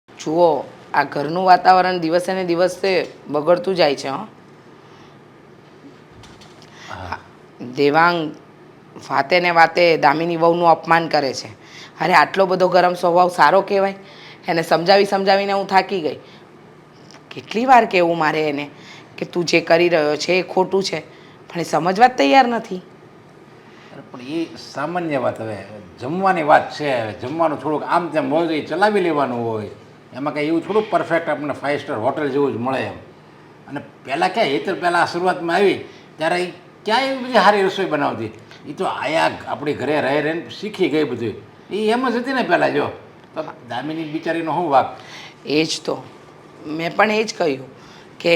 જુઓ આ ઘરનું વાતાવરણ દિવસે ને દિવસે બગડતું જાય છે. દેવાંગ વાતે ને વાતે દામિની વહુનું અપમાન કરે છે. અરે આટલો બધો ગરમ સ્વભાવ સારો કહેવાય? એને સમજાવીને હું થાકી ગઈ. કેટલી વાર કહેવું મારે એને કે તું જે કરી રહ્યો છે એ ખોટું છે, પણ એ સમજવા જ તૈયાર નથી. પણ એ સામાન્ય વાત. હવે જમવાની વાત છે, હવે જમવાનું થોડુંક આમ તેમ હોય ચલાવી લેવાનું હોય. એમાં કંઈ એવું થોડુંક પરફેક્ટ આપણને 5 સ્ટાર હોટલ જેવું જ મળે એમ. અને પહેલાં ક્યાં હેતર પહેલાં શરૂઆતમાં આવી ત્યારે એ ક્યાં એવી બધી સારી રસોઈ બનાવતી. એ તો આયા આપણી ઘરે રહે રહીને શીખી ગઈ બધું. એ એમ જ હતી ને પહેલાં. જો તો દામિની બિચારીનો શું વાક? એ જ તો મેં પણ એ જ કહ્યું કે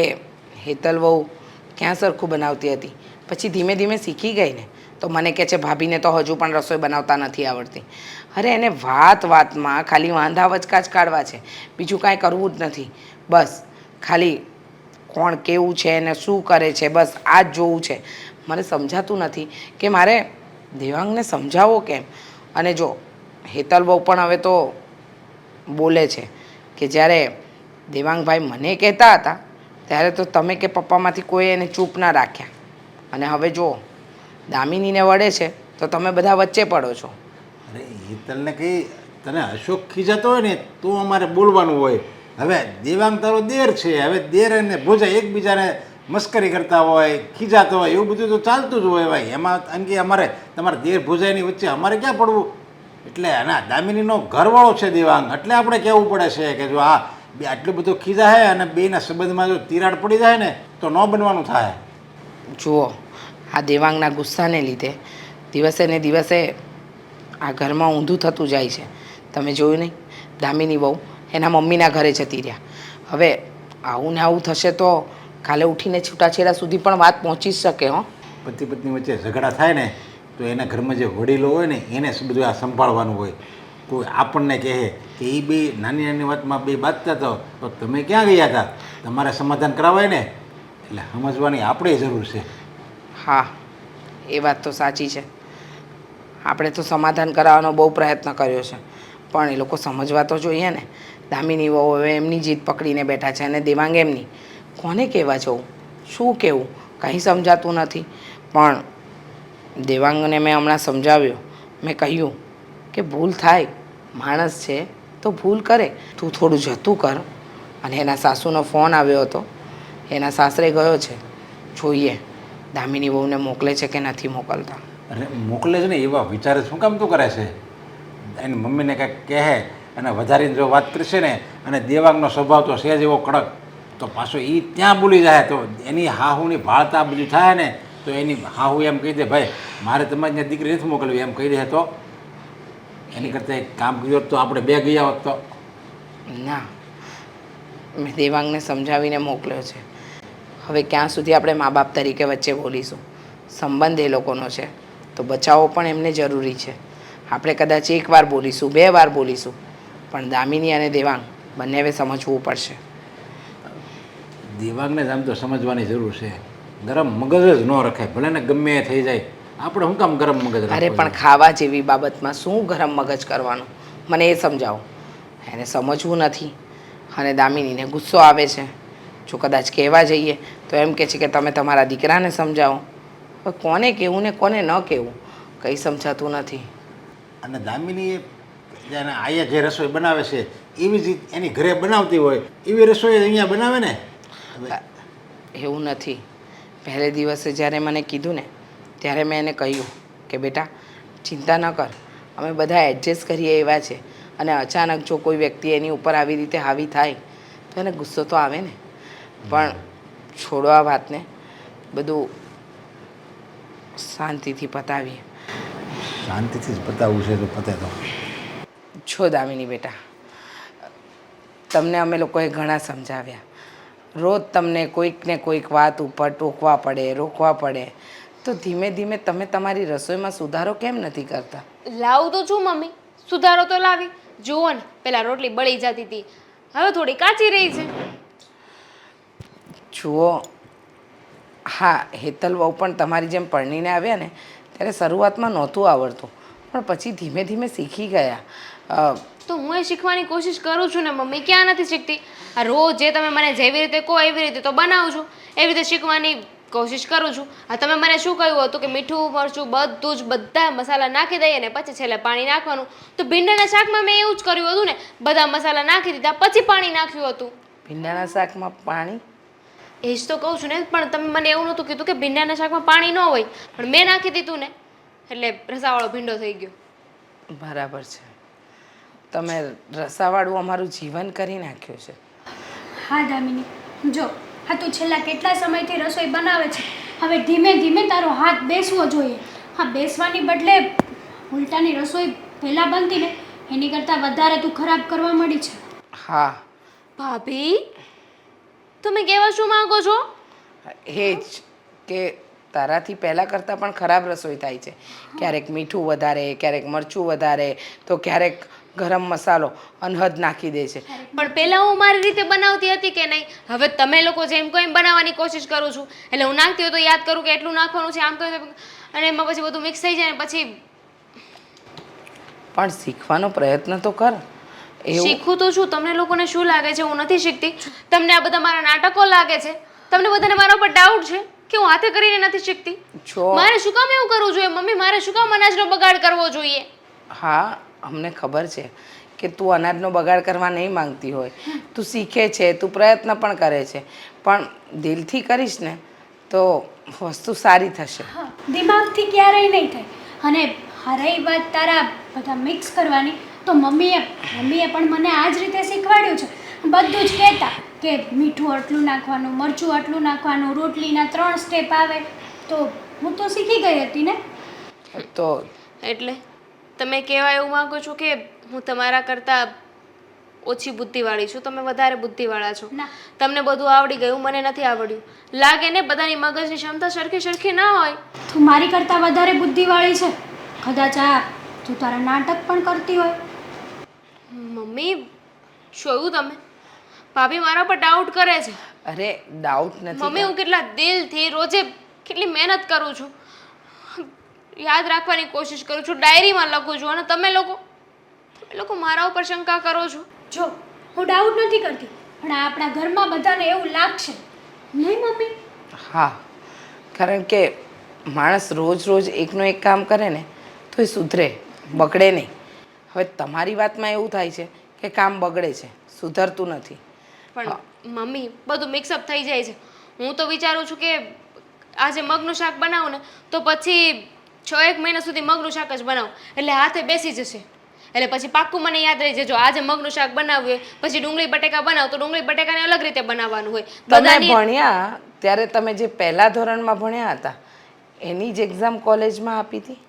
હેતલ વહુ ક્યાં સરખું બનાવતી હતી, પછી ધીમે ધીમે શીખી ગઈ ને તો મને કહે છે ભાભીને તો હજુ પણ રસોઈ બનાવતા નથી આવડતી. અરે એને વાતમાં ખાલી વાંધા વચકા જ કાઢવા છે, બીજું કાંઈ કરવું જ નથી. બસ ખાલી કોણ કેવું છે ને શું કરે છે બસ આ જ જોવું છે. મને સમજાતું નથી કે મારે દેવાંગને સમજાવો કેમ. અને જો હેતલ બહુ પણ હવે તો બોલે છે કે જ્યારે દેવાંગભાઈ મને કહેતા હતા ત્યારે તો તમે કે પપ્પામાંથી કોઈ એને ચૂપ ના રાખ્યા, અને હવે જો દામિનીને વળે છે તો તમે બધા વચ્ચે પડો છો. અરે હેતલને કંઈ તને અશોક ખીજાતો હોય ને તો અમારે બોલવાનું હોય. હવે દેવાંગ તારો દેર છે, હવે દેર અને ભોજા એકબીજાને મસ્કરી કરતા હોય, ખીજાતો હોય, એવું બધું તો ચાલતું જ હોય ભાઈ. એમાં અંગે અમારે તમારે દેર ભોજાઈની વચ્ચે અમારે ક્યાં પડવું? એટલે ના દામિનીનો ઘરવાળો છે દેવાંગ, એટલે આપણે કહેવું પડે છે કે જો આ બે આટલું બધું ખીજા છે અને બેના સંબંધમાં જો તિરાડ પડી જાય ને તો ન બનવાનું થાય. જુઓ આ દેવાંગના ગુસ્સાને લીધે દિવસે ને દિવસે આ ઘરમાં ઊંધું થતું જાય છે. તમે જોયું નહીં, દામિની વહુ એના મમ્મીના ઘરે જતી રહ્યા. હવે આવું ને આવું થશે તો કાલે ઉઠીને છૂટાછેડા સુધી પણ વાત પહોંચી જ શકે. પતિ પત્ની વચ્ચે ઝઘડા થાય ને તો એના ઘરમાં જે વડીલો હોય ને એને બધું આ સંભાળવાનું હોય. કોઈ આપણને કહે કે એ બે નાની નાની વાતમાં બે બાંધતા હતો તો તમે ક્યાં ગયા હતા, તમારે સમાધાન કરાવાય ને. એટલે સમજવાની આપણે જરૂર છે. હા, એ વાત તો સાચી છે. આપણે તો સમાધાન કરાવવાનો બહુ પ્રયત્ન કર્યો છે, પણ એ લોકો સમજવા તો જોઈએ ને. દામિની વહુ હવે એમની જીદ પકડીને બેઠા છે અને દેવાંગ એમની. કોને કહેવા જવું, શું કહેવું, કંઈ સમજાતું નથી. પણ દેવાંગને મેં હમણાં સમજાવ્યો. મેં કહ્યું કે ભૂલ થાય, માણસ છે તો ભૂલ કરે. તું થોડું જતું કર. અને એના સાસુનો ફોન આવ્યો હતો, એના સાસરે ગયો છે. જોઈએ દામિની વહુને મોકલે છે કે નથી મોકલતા. અને મોકલે જ ને એવા વિચાર શું કામ તું કરે છે? એની મમ્મીને કંઈક કહે અને વધારીને જો વાત કરશે ને, અને દેવાંગનો સ્વભાવ તો છે જ એવો કડક, તો પાછો એ ત્યાં બોલી જાય તો એની હાહુની ભાળતા બધું થાય ને, તો એની હાહુ એમ કહી દે ભાઈ મારે તમારી ત્યાં દીકરી નથી મોકલવી, એમ કહી દે તો એની કરતાં એક કામ કર્યું હોત તો આપણે બે ગયા હોત તો. ના, મેં દેવાંગને સમજાવીને મોકલ્યો છે. હવે ક્યાં સુધી આપણે મા બાપ તરીકે વચ્ચે બોલીશું? સંબંધ એ લોકોનો છે તો બચાવવો પણ એમને જરૂરી છે. આપણે કદાચ એક વાર બોલીશું, 2 વાર બોલીશું, પણ દામિની અને દેવાંગ બંને હવે સમજવું પડશે. દેવાંગને જ આમ તો સમજવાની જરૂર છે. ગરમ મગજ જ ન રખાય, ભલે ને ગમે એ થઈ જાય. આપણે શું કામ ગરમ મગજ અરે રાખવું પણ ખાવા જેવી બાબતમાં શું ગરમ મગજ કરવાનું, મને એ સમજાવો. એને સમજવું નથી અને દામિનીને ગુસ્સો આવે છે. જો કદાચ કહેવા જઈએ તો એમ કહે છે કે તમે તમારા દીકરાને સમજાવો. હવે કોને કહેવું ને કોને ન કહેવું કંઈ સમજાતું નથી. અને દામિની જેને અહીંયા જે રસોઈ બનાવે છે એવી જ એની ઘરે બનાવતી હોય એવી રસોઈ અહીંયા બનાવે ને. એવું નથી. પહેલે દિવસે જ્યારે મને કીધું ને ત્યારે મેં એને કહ્યું કે બેટા ચિંતા ન કર, અમે બધા એડજસ્ટ કરીએ એવા છે. અને અચાનક જો કોઈ વ્યક્તિ એની ઉપર આવી રીતે હાવી થાય તો એને ગુસ્સો તો આવે ને. પણ છોડો આ વાતને, બધું શાંતિથી પતાવીએ. શાંતિથી જ પતાવવું છે તો પતે તો. છો દામિની બેટા, તમને અમે લોકોએ ઘણા સમજાવ્યા. રોજ તમને કોઈક ને કોઈક વાત ઉપર ટોકવા પડે, રોકવા પડે, તો ધીમે ધીમે તમે તમારી રસોઈમાં સુધારો કેમ નથી કરતા? લાવું તો છું મમ્મી, સુધારો તો લાવી. જુઓ ને, પેલા રોટલી બળી જતી હતી, હવે થોડી કાચી રહી છે. જુઓ, હા, હેતલ વહુ પણ તમારી જેમ પરણીને આવ્યા ને ત્યારે શરૂઆતમાં નહોતું આવડતું, પણ પછી ધીમે ધીમે શીખી ગયા. તો હું એ શીખવાની કોશિશ કરું છું ને મમ્મી, ક્યાં નથી શીખતી? આ રોજ જે તમે મને જેવી રીતે કહો એવી રીતે તો બનાવું છું, એવી રીતે શીખવાની કોશિશ કરું છું. આ તમે મને શું કહ્યું હતું કે મીઠું મરચું બધું જ બધા મસાલા નાખી દઈએ ને પછી છેલ્લે પાણી નાખવાનું, તો ભીંડાના શાકમાં મેં એવું જ કર્યું હતું ને, બધા મસાલા નાખી દીધા પછી પાણી નાખ્યું હતું. ભીંડાના શાકમાં પાણી? એ જ તો કહું છું ને, પણ તમે મને એવું નહોતું કીધું કે ભીંડાના શાકમાં પાણી ન હોય, પણ મેં નાખી દીધું ને એટલે રસાવાળો ભીંડો થઈ ગયો. બરાબર છે, તમે રસાવાળું અમારું જીવન કરી નાખ્યું છે. હા દામિની, જો હા તું છેલ્લા કેટલા સમયથી રસોઈ બનાવે છે, હવે ધીમે ધીમે તારો હાથ બેસવો જોઈએ. હા, બેસવાની બદલે ઉલટાની રસોઈ પહેલાં બનતી ને એની કરતાં વધારે તું ખરાબ કરવા માંડી છે. હા, ભાભી તમે કહેવા શું માંગો છો? એ જ કે તારાથી પહેલાં કરતાં પણ ખરાબ રસોઈ થાય છે. ક્યારેક મીઠું વધારે, ક્યારેક મરચું વધારે, તો ક્યારેક ગરમ મસાલો અનહદ નાખી દે છે. પણ પહેલાં હું મારી રીતે બનાવતી હતી કે નહીં? હવે તમે લોકો જેમ કોઈ બનાવવાની કોશિશ કરું છું, એટલે હું નાખતી હોય તો યાદ કરું કે એટલું નાખવાનું છે, આમ કહ્યું, અને એમાં પછી બધું મિક્સ થઈ જાય ને પછી. પણ શીખવાનો પ્રયત્ન તો કર. એવું શીખું તો છું. તમને લોકોને શું લાગે છે હું નથી શીખતી? તમને આ બધા મારા નાટકો લાગે છે? તમને બધાને મારા ઉપર ડાઉટ છે કે હું હાથે કરીને નથી શીખતી? જો મારે શું કામ એવું કરવું જોઈએ મમ્મી? મારે શું કામ અનાજનો બગાડ કરવો જોઈએ? હા, અમને ખબર છે કે તું અનાજનો બગાડ કરવા નહીં માંગતી હોય, તું શીખે છે, તું પ્રયત્ન પણ કરે છે, પણ દિલથી કરીશ ને તો વસ્તુ સારી થશે. હા, દિમાગથી ક્યારેય નહીં થાય. અને આ રહી વાત તારા બધા મિક્સ કરવાની, તો મમ્મીએ પણ મને આ જ રીતે શીખવાડ્યું છે. બધું જ કહેતા કે મીઠું આટલું નાખવાનું, મરચું આટલું નાખવાનું, રોટલીના 3 સ્ટેપ આવે, તો હું તો શીખી ગઈ હતી ને. તો એટલે તમે કહેવા એવું માંગો છો કે હું તમારા કરતાં ઓછી બુદ્ધિવાળી છું, તમે વધારે બુદ્ધિવાળા છો? ના. તમને બધું આવડી ગયું, મને નથી આવડ્યું. લાગે ને બધાની મગજની ક્ષમતા સરખી ના હોય. તું મારી કરતાં વધારે બુદ્ધિવાળી છે. કદાચ આ તું તારા નાટક પણ કરતી હોય મમ્મી જોયું તમે ભાભી મારા પર ડાઉટ કરે છે. અરે ડાઉટ નથી. મમ્મી હું કેટલા દિલથી રોજે કેટલી મહેનત કરું છું, યાદ રાખવાની કોશિશ કરું છું, ડાયરીમાં લખું છું, અને તમે લોકો મારા ઉપર શંકા કરો છો. જો હું ડાઉટ નથી કરતી, પણ આ આપણા ઘરમાં બધાને એવું લાગશે નહીં મમ્મી? હા, કારણ કે માણસ રોજ રોજ એકનું એક કામ કરે ને તો એ સુધરે, બગડે નહીં. હવે તમારી વાતમાં એવું થાય છે કે કામ બગડે છે, સુધરતું નથી. પણ મમ્મી બધું મિક્સઅપ થઈ જાય છે. હું તો વિચારું છું કે આજે મગનું શાક બનાવું ને તો પછી 6-1 મહિના સુધી મગનું શાક જ બનાવું, એટલે હાથે બેસી જશે. એટલે પછી પાક્કું મને યાદ રહી જાય, જો આજે મગનું શાક બનાવ્યું હોય પછી ડુંગળી બટેકા બનાવ તો ડુંગળી બટેકાને અલગ રીતે બનાવવાનું હોય. તમે ભણ્યા ત્યારે તમે જે પહેલા ધોરણમાં ભણ્યા હતા એની જ એક્ઝામ કોલેજમાં આપી હતી?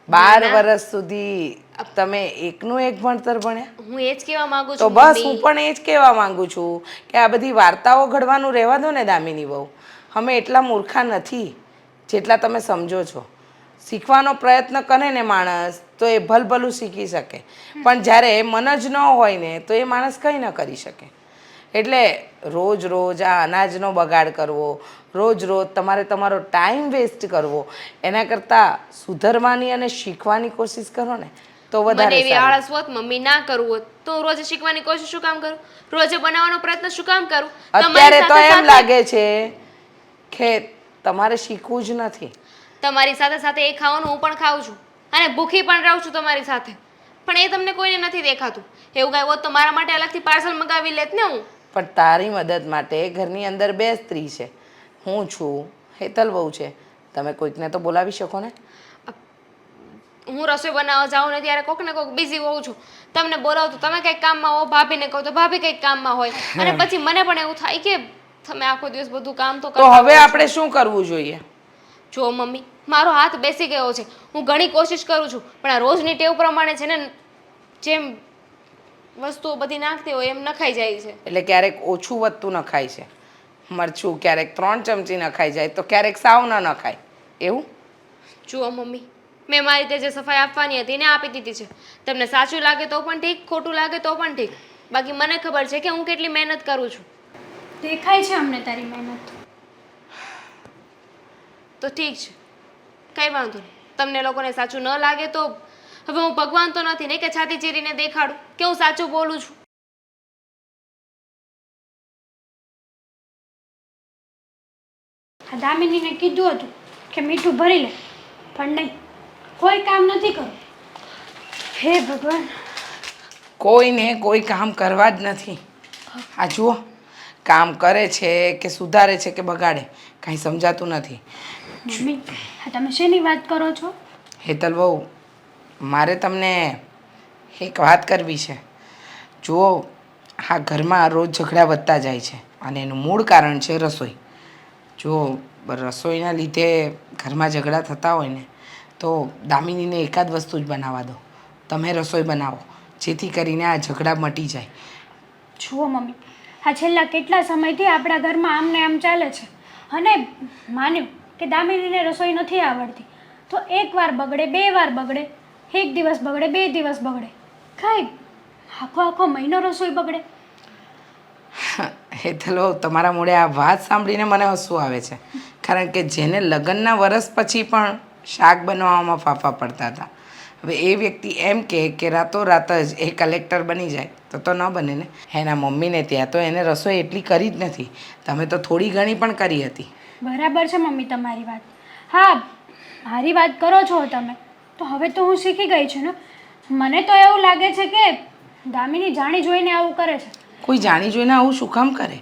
12 વર્ષ સુધી તમે એકનું એક ભણતર ભણ્યા? હું એ જ કહેવા માંગુ તો છું બસ મમ્મી. હું પણ એ જ કહેવા માંગુ છું કે આ બધી વાર્તાઓ ઘડવાનું રહેવા દો ને દામિની બહુ. અમે એટલા મૂર્ખા નથી જેટલા તમે સમજો છો. શીખવાનો પ્રયત્ન કરે ને માણસ તો એ ભલભલું શીખી શકે, પણ જ્યારે મન જ ન હોય ને તો એ માણસ કંઈ ન કરી શકે. એટલે રોજ રોજ આ અનાજનો બગાડ કરવો, રોજ રોજ તમારે તમારો ટાઈમ વેસ્ટ કરવો, એના કરતાં સુધરવાની અને શીખવાની કોશિશ કરો ને તો મને વધારે એવી સારું. આળસ હોત મમ્મી ના કરવું હોત તો હું રોજે શીખવાની કોશિશ શું કામ કરું, રોજે બનાવવાનો પ્રયત્ન શું કામ કરું? અત્યારે તો તમારી એમ લાગે છે કે તમારે શીખવું જ નથી. તમારી સાથે સાથે એ ખાવાનું હું પણ ખાઉં છું અને ભૂખી પણ રહું છું તમારી સાથે, પણ એ તમને કોઈને નથી દેખાતું. એવું કાંઈ હોત તો મારા માટે અલગથી પાર્સલ મંગાવી લેત ને હું. પણ તારી મદદ માટે ઘરની અંદર 2 સ્ત્રી છે, હું છું, હેતલ બહુ છે. તમે કોઈકને તો બોલાવી શકો ને. હું રસોઈ બનાવવા જાઉં ને ત્યારે કોક ને કોક બિઝી હોઉં છું. તમને બોલાવું તો તમે કંઈક કામમાં હો, ભાભીને કહું તો ભાભી કંઈક કામમાં હોય, અને પછી મને પણ એવું થાય કે તમે આખો દિવસ બધું કામ તો તો કરતા હવે હોય છો. આપણે શું કરવું જોઈએ? જો મમ્મી મારો હાથ બેસી ગયો છે, હું ઘણી કોશિશ કરું છું, પણ આ રોજની ટેવ પ્રમાણે છે ને જેમ વસ્તુઓ બધી નાખતી હોય એમ નખાઈ જાય છે. એટલે ક્યારેક ઓછું વધતું નખાય છે મરચું, ક્યારેક 3 ચમચી નખાઈ જાય તો ક્યારેક સાવ ન નખાય એવું. જુઓ મમ્મી મેં મારી રીતે જે સફાઈ આપવાની હતી એને આપી દીધી છે. તમને સાચું લાગે તો પણ ઠીક, ખોટું લાગે તો પણ ઠીક, બાકી મને ખબર છે કે હું કેટલી મહેનત કરું છું. દેખાય છે અમને તારી મહેનત. તો ઠીક છે, કંઈ વાંધો નહીં. તમને લોકોને સાચું ન લાગે તો હવે હું ભગવાન તો નથી ને કે છાતી ચીરીને દેખાડું કે હું સાચું બોલું છું. આ દામિનીને કીધું હતું કે મીઠું ભરી લે, પણ નહીં, કોઈ કામ નથી કરવું. હે ભગવાન. કોઈને કોઈ કામ કરવા જ નથી. આ જુઓ કામ કરે છે કે સુધારે છે કે બગાડે કાંઈ સમજાતું નથી. મમ્મી આ તમે શેની વાત કરો છો? હેતલ બહુ, મારે તમને એક વાત કરવી છે. જુઓ આ ઘરમાં રોજ ઝઘડા વધતા જાય છે અને એનું મૂળ કારણ છે રસોઈ. જો રસોઈના લીધે ઘરમાં ઝઘડા થતા હોય ને તો દામિનીને એકાદ વસ્તુ જ બનાવવા દો. તમે રસોઈ બનાવો જેથી કરીને આ ઝઘડા મટી જાય. જુઓ મમ્મી આ છેલ્લા કેટલા સમયથી આપણા ઘરમાં આમને આમ ચાલે છે, અને માન્યું કે દામિનીને રસોઈ નથી આવડતી તો 1 વાર બગડે, 2 વાર બગડે, 1 દિવસ બગડે, 2 દિવસ બગડે, કાંઈ આખો મહિનો રસોઈ બગડે. હેતલ બહુ, તમારા મોઢે આ વાત સાંભળીને મને હસવું આવે છે, કારણ કે જેને લગ્નના વર્ષ પછી પણ શાક બનાવવામાં ફાંફા પડતા હતા, હવે એ વ્યક્તિ એમ કે રાતોરાત જ એ કલેક્ટર બની જાય તો ન બને ને. એના મમ્મીને ત્યાં તો એને રસોઈ એટલી કરી જ નથી, તમે તો થોડી ઘણી પણ કરી હતી. બરાબર છે મમ્મી તમારી વાત. હા મારી વાત કરો છો તમે, તો હવે તો હું શીખી ગઈ છું ને. મને તો એવું લાગે છે કે દામિની જાણી જોઈને આવું કરે છે. કોઈ જાણી જોઈને આવું શું કામ કરે?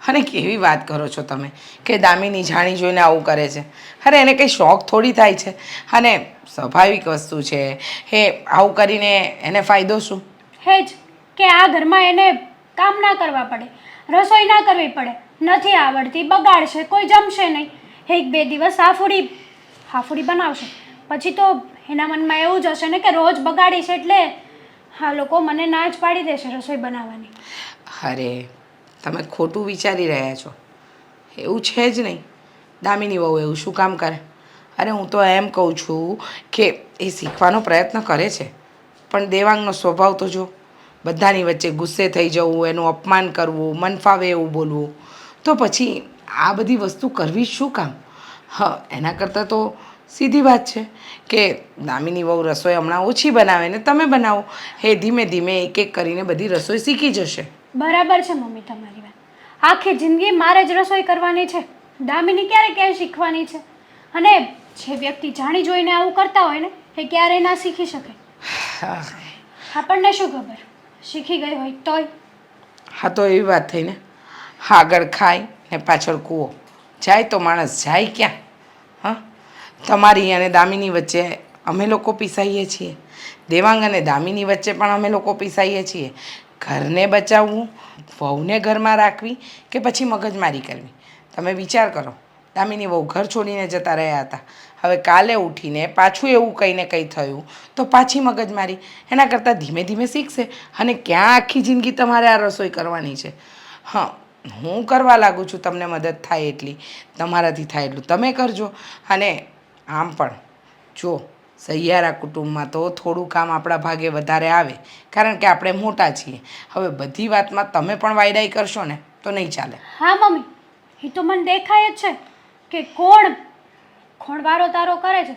અને કેવી વાત કરો છો તમે કે દામિની જાણી જોઈને આવું કરે છે? અરે એને કંઈ શોખ થોડી થાય છે, અને સ્વાભાવિક વસ્તુ છે એ આવું કરીને એને ફાયદો શું? હે જ કે આ ઘરમાં એને કામ ના કરવા પડે, રસોઈ ના કરવી પડે, નથી આવડતી, બગાડશે, કોઈ જમશે નહીં. 1-2 દિવસ હાફુડી બનાવશે, પછી તો એના મનમાં એવું જ હશે ને કે રોજ બગાડીશ એટલે હા લોકો મને ના જ પાડી દેશે રસોઈ બનાવવાની. અરે તમે ખોટું વિચારી રહ્યા છો, એવું છે જ નહીં. દામિની વહુ એવું શું કામ કરે? અરે હું તો એમ કહું છું કે એ શીખવાનો પ્રયત્ન કરે છે, પણ દેવાંગનો સ્વભાવ તો જો, બધાની વચ્ચે ગુસ્સે થઈ જવું, એનું અપમાન કરવું, મન ફાવે એવું બોલવું, તો પછી આ બધી વસ્તુ કરવી શું કામ? હા, એના કરતાં તો સીધી વાત છે કે દામિની વહુ રસોઈ હમણાં ઓછી બનાવે ને તમે બનાવો. એ ધીમે ધીમે એક એક કરીને બધી રસોઈ શીખી જશે. બરાબર છે મમ્મી તમારી વાત. આખી જિંદગી મારે જ રસોઈ કરવાની છે, દામિની ક્યારે ક્યાંય શીખવાની છે? અને જે વ્યક્તિ જાણી જોઈને આવું કરતા હોય ને એ ક્યારેય ના શીખી શકે. આપણને શું ખબર, શીખી ગઈ હોય તોય. હા, તો એવી વાત થઈ ને, આગળ ખાય ને પાછળ કૂવો, જાય તો માણસ જાય ક્યાં? હા, તમારી અને દામિની વચ્ચે અમે લોકો પીસાઈએ છીએ, દેવાંગ અને દામિની વચ્ચે પણ અમે લોકો પીસાઈએ છીએ. ઘરને બચાવવું, વહુને ઘરમાં રાખવી કે પછી મગજમારી કરવી, તમે વિચાર કરો. દામિની વહુ ઘર છોડીને જતા રહ્યા હતા, હવે કાલે ઉઠીને પાછું એવું કંઈ ને કંઈ થયું તો પાછી મગજમારી. એના કરતાં ધીમે ધીમે શીખશે. અને ક્યાં આખી જિંદગી તમારે આ રસોઈ કરવાની છે? હા, હું કરવા લાગુ છું, તમને મદદ થાય એટલી, તમારાથી થાય એટલું તમે કરજો. અને આમ પણ જો સહિયારા કુટુંબમાં તો થોડું કામ આપણા ભાગે વધારે આવે, કારણ કે આપણે મોટા છીએ. હવે બધી વાતમાં તમે પણ વાયડાઈ કરશો ને તો નહીં ચાલે. હા મમ્મી, એ તો મને દેખાય જ છે કે કોણ વારો તારો કરે છે.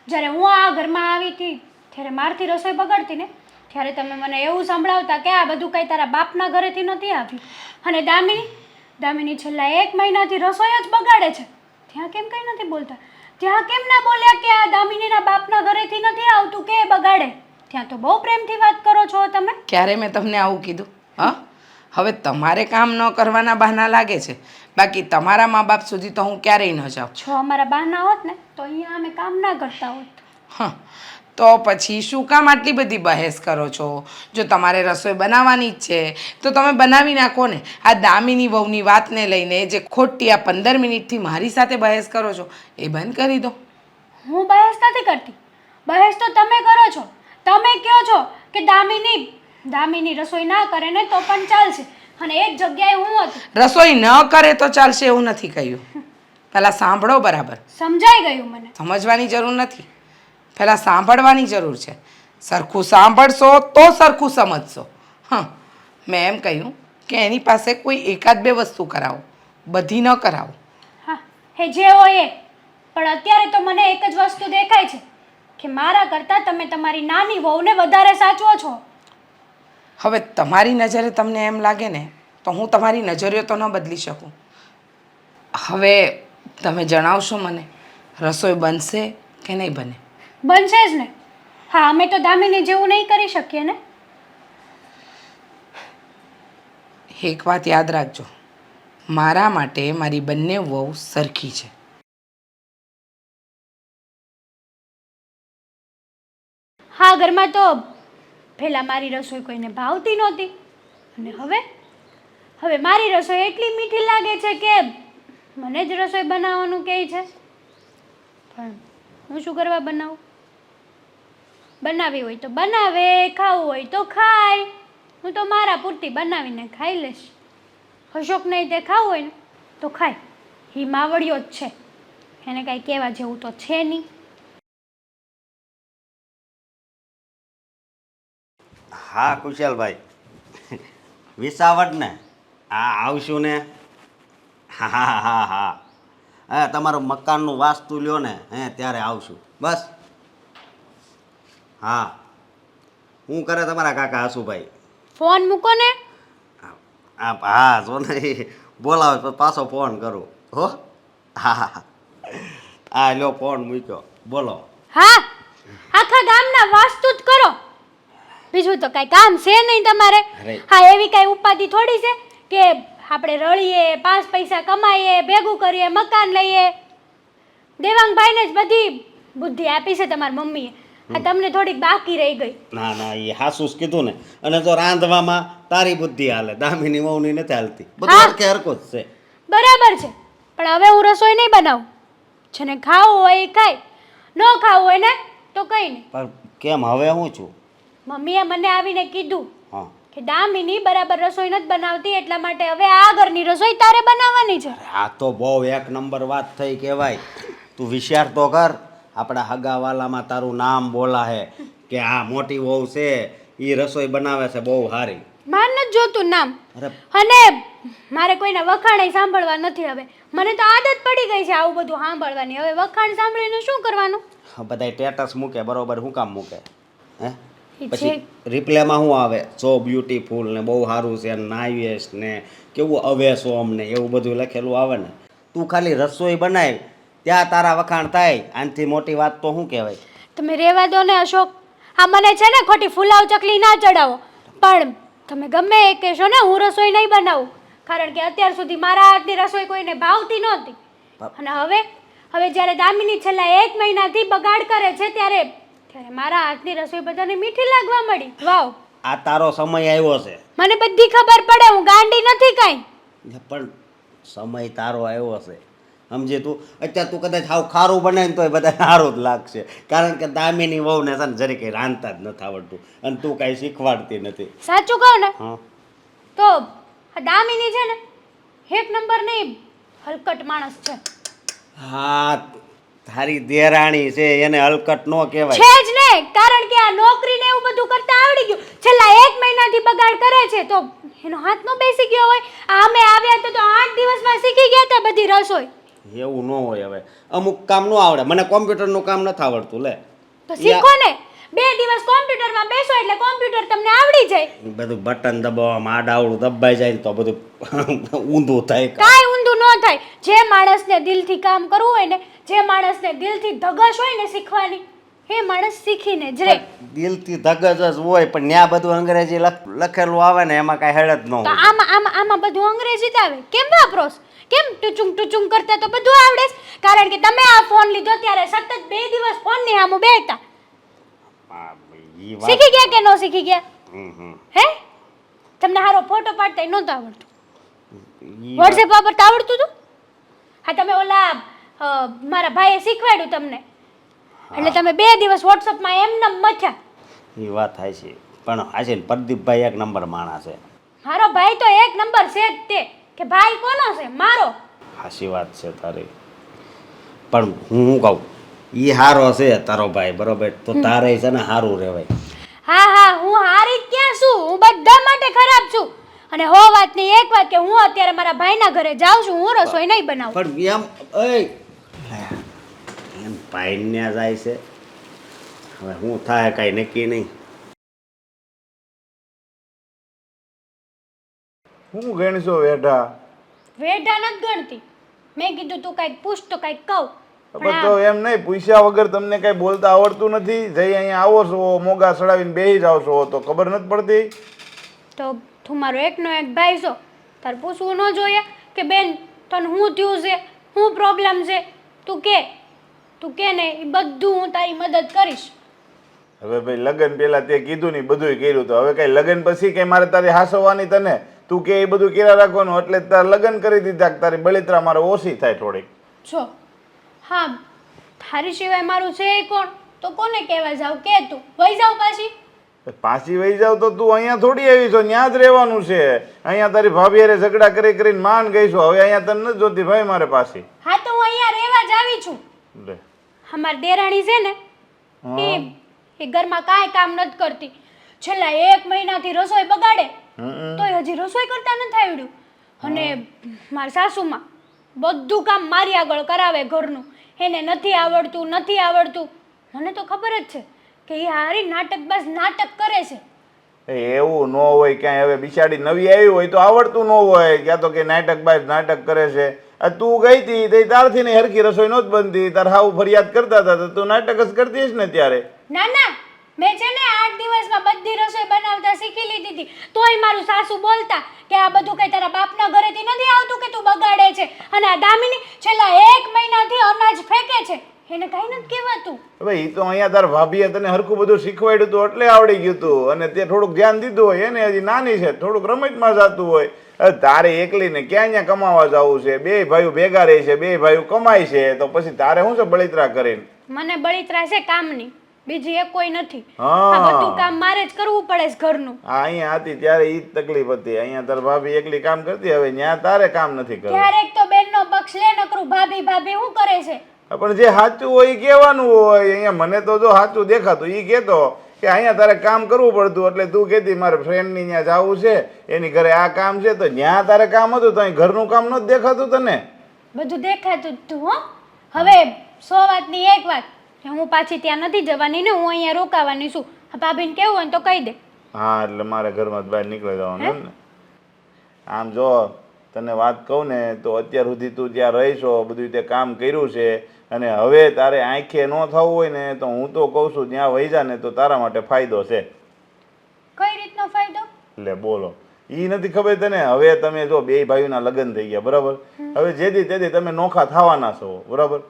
જ્યારે હું આ ઘરમાં આવી હતી ત્યારે મારથી રસોઈ બગડતી ને ત્યારે તમે મને એવું સંભળાવતા કે આ બધું કંઈ તારા બાપના ઘરેથી નથી આવ્યું. અને દામિની છેલ્લા 1 મહિનાથી રસોઈ જ બગાડે છે. ત્યાં કેમ કંઈ નથી બોલતા? ત્યાં કેમ ના બોલ્યા કે આ દામિનીના બાપના ઘરેથી નથી આવતું કે એ બગાડે? ત્યાં તો બહુ પ્રેમથી વાત કરો છો તમે. ક્યારે મેં તમને આવું કીધું? હા, હવે તમારે કામ ન કરવાના બહાના લાગે છે, બાકી તમારા મા બાપ સુધી તો હું ક્યારેય ન જાઉં. જો અમારા બહાના હોત ને તો અહીંયા અમે કામ ના કરતા હોત. હા, તો પછી શું કામ આટલી બધી બહેસ કરો છો? જો તમારે રસોઈ બનાવવાની જ છે તો તમે બનાવી નાખો ને. આ દામિની વહુની વાતને લઈને જે ખોટી આ 15 મિનિટથી મારી સાથે બહેસ કરો છો એ બંધ કરી દો. હું બહેસ નથી કરતી, બહેસ તો તમે કરો છો. તમે કહો છો કે દામિની રસોઈ ના કરે ને તો પણ ચાલશે, અને એક જગ્યાએ હું હતી. રસોઈ ન કરે તો ચાલશે એવું નથી કહ્યું. પહેલાં સાંભળો બરાબર. સમજાઈ ગયું મને. સમજવાની જરૂર નથી, પહેલાં સાંભળવાની જરૂર છે. સરખું સાંભળશો તો સરખું સમજશો. હા, મેં એમ કહ્યું કે એની પાસે કોઈ 1-2 વસ્તુ કરાવો, બધી ન કરાવો. હા, એ જે હોય એ. પણ અત્યારે તો મને એક જ વસ્તુ દેખાય છે કે મારા કરતાં તમે તમારી નાની વહુને વધારે સાચવો છો. હવે તમારી નજરે તમને એમ લાગે ને તો હું તમારી નજરિયો તો ન બદલી શકું. હવે તમે જણાવશો મને, રસોઈ બનશે કે નહીં બને? બનશે જ ને. હા, અમે તો દામિની જેવું નહીં કરી શકીએ ને. એક વાત યાદ રાખજો, મારા માટે મારી બંને વહુ સરખી છે. હા, ઘરમાં તો પહેલાં મારી રસોઈ કોઈને ભાવતી નહોતી, અને હવે મારી રસોઈ એટલી મીઠી લાગે છે કે મને જ રસોઈ બનાવવાનું કહે છે. પણ હું શું કરવા બનાવું? બનાવી હોય તો બનાવે, ખાવું હોય તો ખાય. હું તો મારા પૂરતી બનાવીને ખાઈ લઈશ. અશોક નહીં તે ખાવું હોય ને તો ખાય, એ માવડિયો જ છે, એને કાંઈ કહેવા જેવું તો છે નહીં. હા કુશલભાઈ, વિસાવટ ને? હા આવશું ને. હા હા હા હા હા, તમારું મકાનનું વાસ્તુ લ્યો ને ત્યારે આવશું બસ. હા, શું કરે તમારા કાકા આશુભાઈ? ફોન મૂકો ને. હા જો ને બોલાવે તો પાછો ફોન કરું હો. હા હા હા, લ્યો ફોન મૂક્યો, બોલો. હા, આખા ગામના વાસ્તુ જ કરો, બીજું તો કાંઈ કામ છે નહીં તમારે. હા, એવી કાંઈ ઉપાધિ થોડી છે કે આપણે રળીએ, 5 પૈસા કમાઈએ, ભેગું કરીએ, મકાન લઈએ. દેવાંગભાઈને જ બધી બુદ્ધિ આપી છે તમારી મમ્મીએ. આ તમને થોડીક બાકી રહી ગઈ. ના ના, એ હાસું જ કીધું ને. અને જો રાંધવામાં તારી બુદ્ધિ હાલે, દામિની વહુની નથી હાલતી. બધું હરખે હરખું જ છે. બરાબર છે, પણ હવે હું રસોઈ નહીં બનાવું. જેને ખાવું હોય એ ખાય, ન ખાવું હોય ને તો કંઈ નહીં. પણ કેમ હવે હું છું? મમ્મીએ મને આવીને કીધું હા કે દામિની બરાબર રસોઈ નથી બનાવતી, એટલા માટે હવે આ ઘરની રસોઈ તારે બનાવવાની છે. આ તો બહુ 1 નંબર વાત થઈ કહેવાય. તું વિચાર તો કર, આપણા હગાવાલામાં તારું નામ બોલા હે કે આ મોટી વહુ છે એ રસોઈ બનાવે છે બહુ સારી. માર નથી જોતું નામ. અરે અને મારે કોઈના વખાણ સાંભળવા નથી હવે. મને તો આદત પડી ગઈ છે આવું બધું સાંભળવાની. હવે વખાણ સાંભળીને શું કરવાનું? બધા સ્ટેટસ મૂકે બરોબર, શું કામ મૂકે? હે ઈ પછી રિપ્લેમાં શું આવે? સો બ્યુટીફુલ ને બહુ સારું છે નાઈસ ને કેવું અવેસો અમને એવું બધું લખેલું આવે ને. તું ખાલી રસોઈ બનાવ ત્યાં તારા વખાણ થાય. આનાથી મોટી વાત તો શું કહેવાય? તમે રહેવા દો ને અશોક. હા મને છે ને ખોટી ફુલાવ ચકલી ના ચડાવો. પણ તમે ગમે એ કહેશો ને હું રસોઈ નહીં બનાવું. કારણ કે અત્યાર સુધી મારા હાથની રસોઈ કોઈને ભાવતી નહોતી. અને હવે જ્યારે દામિની છેલ્લા 1 મહિનાથી બગાડ કરે છે ત્યારે મારા હાથની રસોઈ બધાને મીઠી લાગવા મળી. વાવ, આ તારો સમય આવ્યો છે. મને બધી ખબર પડે, હું ગાંડી નથી કાંઈ. પણ સમય તારો આવ્યો છે સમજે તું. અત્યારે તું કદાચ હાવ ખારું બને ને તોય બધા સારું જ લાગશે. કારણ કે દામિની વહુને છે ને જરી કંઈ રાંધતા જ નથી આવડતું અને તું કાંઈ શીખવાડતી નથી. સાચું કહું ને હા તો આ દામિની છે ને 1 નંબર નહીં હલકટ માણસ છે. હા તારી દેરાણી છે એને હલકટ ન કહેવાય. છે જ ને, કારણ કે આ નોકરી ને એવું બધું કરતા આવડી ગયું. છેલ્લા 1 મહિનાથી બગાડ કરે છે તો એનો હાથ નો બેસી ગયો હોય. અમે આવ્યા તો 8 દિવસમાં શીખી ગયા હતા બધી રસોઈ. એવું ન હોય. હવે અમુક કામ ન આવડે. મને કોમ્પ્યુટરનું કામ નથી આવડતું. લે તો શીખો ને. 2 દિવસ કોમ્પ્યુટરમાં બેસો એટલે કોમ્પ્યુટર તમને આવડી જાય. બધું બટન દબાવવામાં આડાવડું દબાઈ જાય ને તો બધું ઊંધું થાય. કાંઈ ઊંધું ન થાય. જે માણસને દિલથી કામ કરવું હોય ને, જે માણસને દિલથી ધગશ હોય ને શીખવાની, એ માણસ શીખીને જ રહે. દિલથી ધગજ જ હોય પણ ત્યાં બધું અંગ્રેજી લખેલું આવે ને એમાં કાંઈ હેડ જ ન તો હોય. આમાં બધું અંગ્રેજી જ આવે. કેમ વાપરોસ? કેમ ટુચુંગ કરતા તો બધું આવડે છે. કારણ કે તમે આ ફોન લીધો ત્યારે સતત 2 દિવસ ફોનની સામે બેઠા. ઈ વાત શીખી ગયા કે ન શીખી ગયા? હમ. હે તમને હારો ફોટો પાડતા નહોતું આવડતું? ઈ વાત- વોટ્સએપ વાપરતા આવડતું હતું? હા તમે ઓલા મારા ભાઈએ શીખવાડ્યું તમને એટલે તમે 2 દિવસ વોટ્સએપમાં એમને મથ્યા. ઈ વાત થાય છે પણ આજે પ્રદીપભાઈ 1 નંબર માણસ છે. મારો ભાઈ તો 1 નંબર છે જ તે. કે ભાઈ કોનો છે? મારો. હાચી વાત છે તારી. પણ હું કહું ઈ હારો છે તારો ભાઈ બરોબર તો તારે છે ને સારું રહેવાય. હા હું હારી જ ક્યાં છું? હું બધા માટે ખરાબ છું. અને હો વાત નહીં એક વાત કે હું અત્યારે મારા ભાઈના ઘરે જાઉં છું. હું રસોઈ નહીં બનાવું. પણ એમ ભાઈને જાય છે. હવે હું થાય કાંઈ નક્કી નહીં. હું ગણશો વેઢા? વેઢા નથી ગણતી. મેં કીધું તું કાંઈક પૂછ તો કાંઈક કહું. પણ તો એમ નહીં, પૂછ્યા વગર તમને કઈ બોલતા આવડતું નથી? જઈ અહીંયા આવો છો મોગા સડાવીને બેસી જાવ છો તો ખબર નથી પડતી? તો તું મારો એકનો એક ભાઈ છો, તારે પૂછવું ન જોઈએ કે બેન તને શું થયું છે, શું પ્રોબ્લેમ છે? તું કે ને એ બધું હું તારી મદદ કરીશ. હવે ભાઈ લગ્ન પહેલા તે કીધું ને બધું કર્યું તો હવે કઈ લગ્ન પછી કઈ મારે તારી હાસવવાની તને? તું કે એ બધું કર્યા રાખવાનું એટલે તારે લગ્ન કરી દીધા કે તારી બળિત્રા મારે ઓછી થાય થોડીક? જો હા તારી સિવાય મારું છે એ કોણ? તો કોને કહેવા જાવ? કે તું વહી જાવ પાછી. પાછી વહી જાવ તો તું અહીંયા થોડી આવી છો, ત્યાં જ રહેવાનું છે. અહીંયા તારી ભાભી હારે ઝઘડા કરી કરીને માન ગઈ છો. હવે અહીંયા તને નથી જોતી ભાઈ મારે પાછી. હા તો હું અહીંયા રહેવા જ આવી છું. લે અમારી દેરાણી છે ને એ ઘરમાં કાંઈ કામ નથી કરતી. છેલ્લા 1 મહિનાથી રસોઈ બગાડે તોય હજી રસોઈ કરતા નથી આવડ્યું. અને મારા સાસુમાં બધું કામ મારી આગળ કરાવે ઘરનું. એને નથી આવડતું. મને તો ખબર જ છે કે એ હારી નાટકબાજ નાટક કરે છે. એવું ન હોય ક્યાંય. હવે બિચારી નવી આવી હોય તો આવડતું ન હોય, ક્યાં તો કે નાટક કરે છે. તું ગઈ હતી તે તારથી ને હરખી રસોઈ નહોત બનતી, તાર હાવ ફરિયાદ કરતા હતા તો તું નાટક જ કરતી હશ ને ત્યારે. ના મેં છે ને 8 દિવસમાં બધી રસોઈ બનાવતા શીખી લીધી હતી. તોય મારું સાસુ બોલતા કે આ બધું કઈ તારા બાપના ઘરેથી નથી આવતું કે તું બગાડે છે. અને આ દામિની છેલ્લા 1 મહિનાથી અનાજ ફેંકે છે. એને કઈ નથી કહેવાતું. હવે એ તો અહીંયા તાર ભાભીએ તને હરખું બધું શીખવાડ્યું હતું એટલે આવડી ગયું હતું. અને તે થોડુંક ધ્યાન દીધું હોય. એને હજી નાની છે, થોડુંક રમતમાં જતું હોય. તારે એકલીને ક્યાં ક્યાં કમાવા જવું છે? 2 ભાઈઓ ભેગા રહે છે, 2 ભાઈઓ કમાય છે તો પછી તારે શું છે બળિત્રા કરીને? મને બળિત્રા છે કામની, બીજી એક કોઈ નથી. હા. આ બધું કામ મારે જ કરવું પડે છે ઘરનું. અહીંયા હતી ત્યારે ઈ જ તકલીફ હતી. અહીંયા તાર ભાભી એકલી કામ કરતી, હવે ત્યાં તારે કામ નથી કરવું. ક્યારેક તો બેનનો પક્ષ લે નકરું ભાભી શું કરે છે? પણ જે સાચું હોય એ કહેવાનું હોય. અહીંયા મને તો જો સાચું દેખાતું એ કહેતો કે અહીંયા તારે કામ કરવું પડતું એટલે તું કહેતી મારે ફ્રેન્ડની ત્યાં જવું છે એની ઘરે આ કામ છે તો જ્યાં તારે કામ હતું તો અહીં ઘરનું કામ નહોતું દેખાતું તને? બધું દેખાતું જ તું હો. હવે 100 વાતની એક વાત કે હું પાછી ત્યાં નથી જવાની ને હું અહીંયા રોકાવાની છું. ભાભીને કેવું હોય ને તો કહી દે. હા એટલે મારે ઘરમાં બહાર નીકળી જવાનું એમ ને? આમ જો તને વાત કહું ને તો અત્યાર સુધી તું જ્યાં રહીશો બધું તે કામ કર્યું છે અને હવે તારે આંખે ન થવું હોય ને તો હું તો કહું છું જ્યાં વહી જા ને તો તારા માટે ફાયદો છે. કઈ રીતનો ફાયદો? એટલે બોલો એ નથી ખબર તને? હવે તમે જો બે ભાઈઓના લગ્ન થઈ ગયા બરાબર, હવે જેથી તેથી તમે નોખા થવાના છો બરાબર,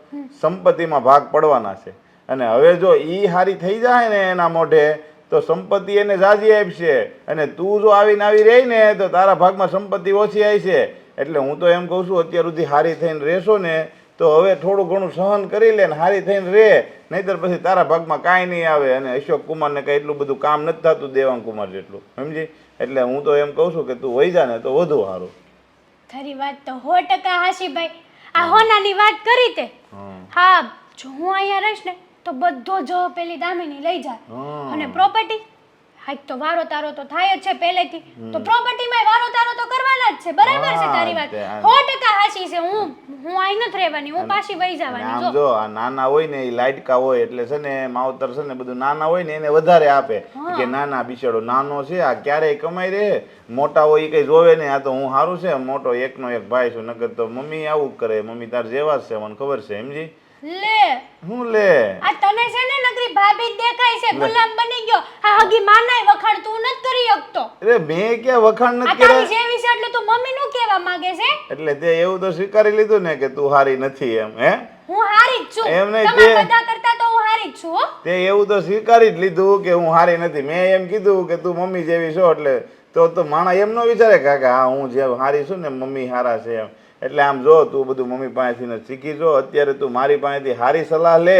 સંપત્તિમાં ભાગ પડવાના છે અને હવે જો એ હારી થઈ જાય ને એના મોઢે તો સંપત્તિ એને જાજી આપશે અને તું જો આવીને આવી રહી ને તો તારા ભાગમાં સંપત્તિ ઓછી આવી છે. એટલે હું તો એમ કહું છું અત્યાર સુધી હારી થઈને રહેશો ને તો હવે થોડું ઘણું સહન કરી લે ને હારી થઈને રહે, નહીંતર પછી તારા ભાગમાં કાંઈ નહીં આવે. અને અશોક કુમારને કાંઈ એટલું બધું કામ નથી થતું દેવાંગ કુમાર જેટલું, સમજી? એટલે હું તો એમ કહું છું કે તું વહી જા ને તો વધુ સારું. તારી વાત તો 100% હાશી ભાઈ. આ હોનાની વાત કરી તે. હા, જો હું અહીંયા રહીશ ને તો બધો જો પેલી દામિની લઈ જાય અને પ્રોપર્ટી હાઈક તો વારો તારો તો થાય જ છે પહેલેથી, તો પ્રોપર્ટીમાં વારો તારો તો કરવાના જ છે. બરાબર છે તારી વાત 100% હાશી છે. હું અહીં નથી રહેવાની, હું પાછી વહી જવાની. આમ જો આ નાના હોય ને એ લાડકા હોય એટલે છે ને માવતર છે ને બધું નાના હોય ને એને વધારે આપે કે નાના બિચારો નાનો છે આ ક્યારેય કમાઈ રહે, મોટા હોય એ કઈ જોવે ને આ તો હું સારું છે મોટો એકનો એક ભાઈ છું, નકર તો મમ્મી આવું જ કરે. મમ્મી તાર જેવા જ છે મને ખબર છે, સમજી? લે હું લે આ તને છે ને નકરી ભાભી જ દેખાય છે, ગુલામ બની ગયો. આ હગી માનાય વખાણ તું નથી કરી શકતો. અરે મેં ક્યાં વખાણ આ નથી તારી કર્યા? જેવી છે એટલે તું મમ્મી નું કહેવા માંગે છે? એટલે તે એવું તો સ્વીકારી લીધું ને કે તું હારી નથી એમ? હે, હું હારી જ છું. એમ નહીં, તમારા બધા કરતા તો હું હારી જ છું હો. તે એવું તો સ્વીકારી જ લીધું કે હું હારી નથી. મેં એમ કીધું કે તું મમ્મી જેવી છો એટલે તો માણસ એમ ન વિચારે કે હા હું જે હારી છું ને મમ્મી હારા છે એમ. એટલે આમ જો તું બધું મમ્મી પાસેથી શીખી જો. અત્યારે તું મારી પાસેથી સારી સલાહ લે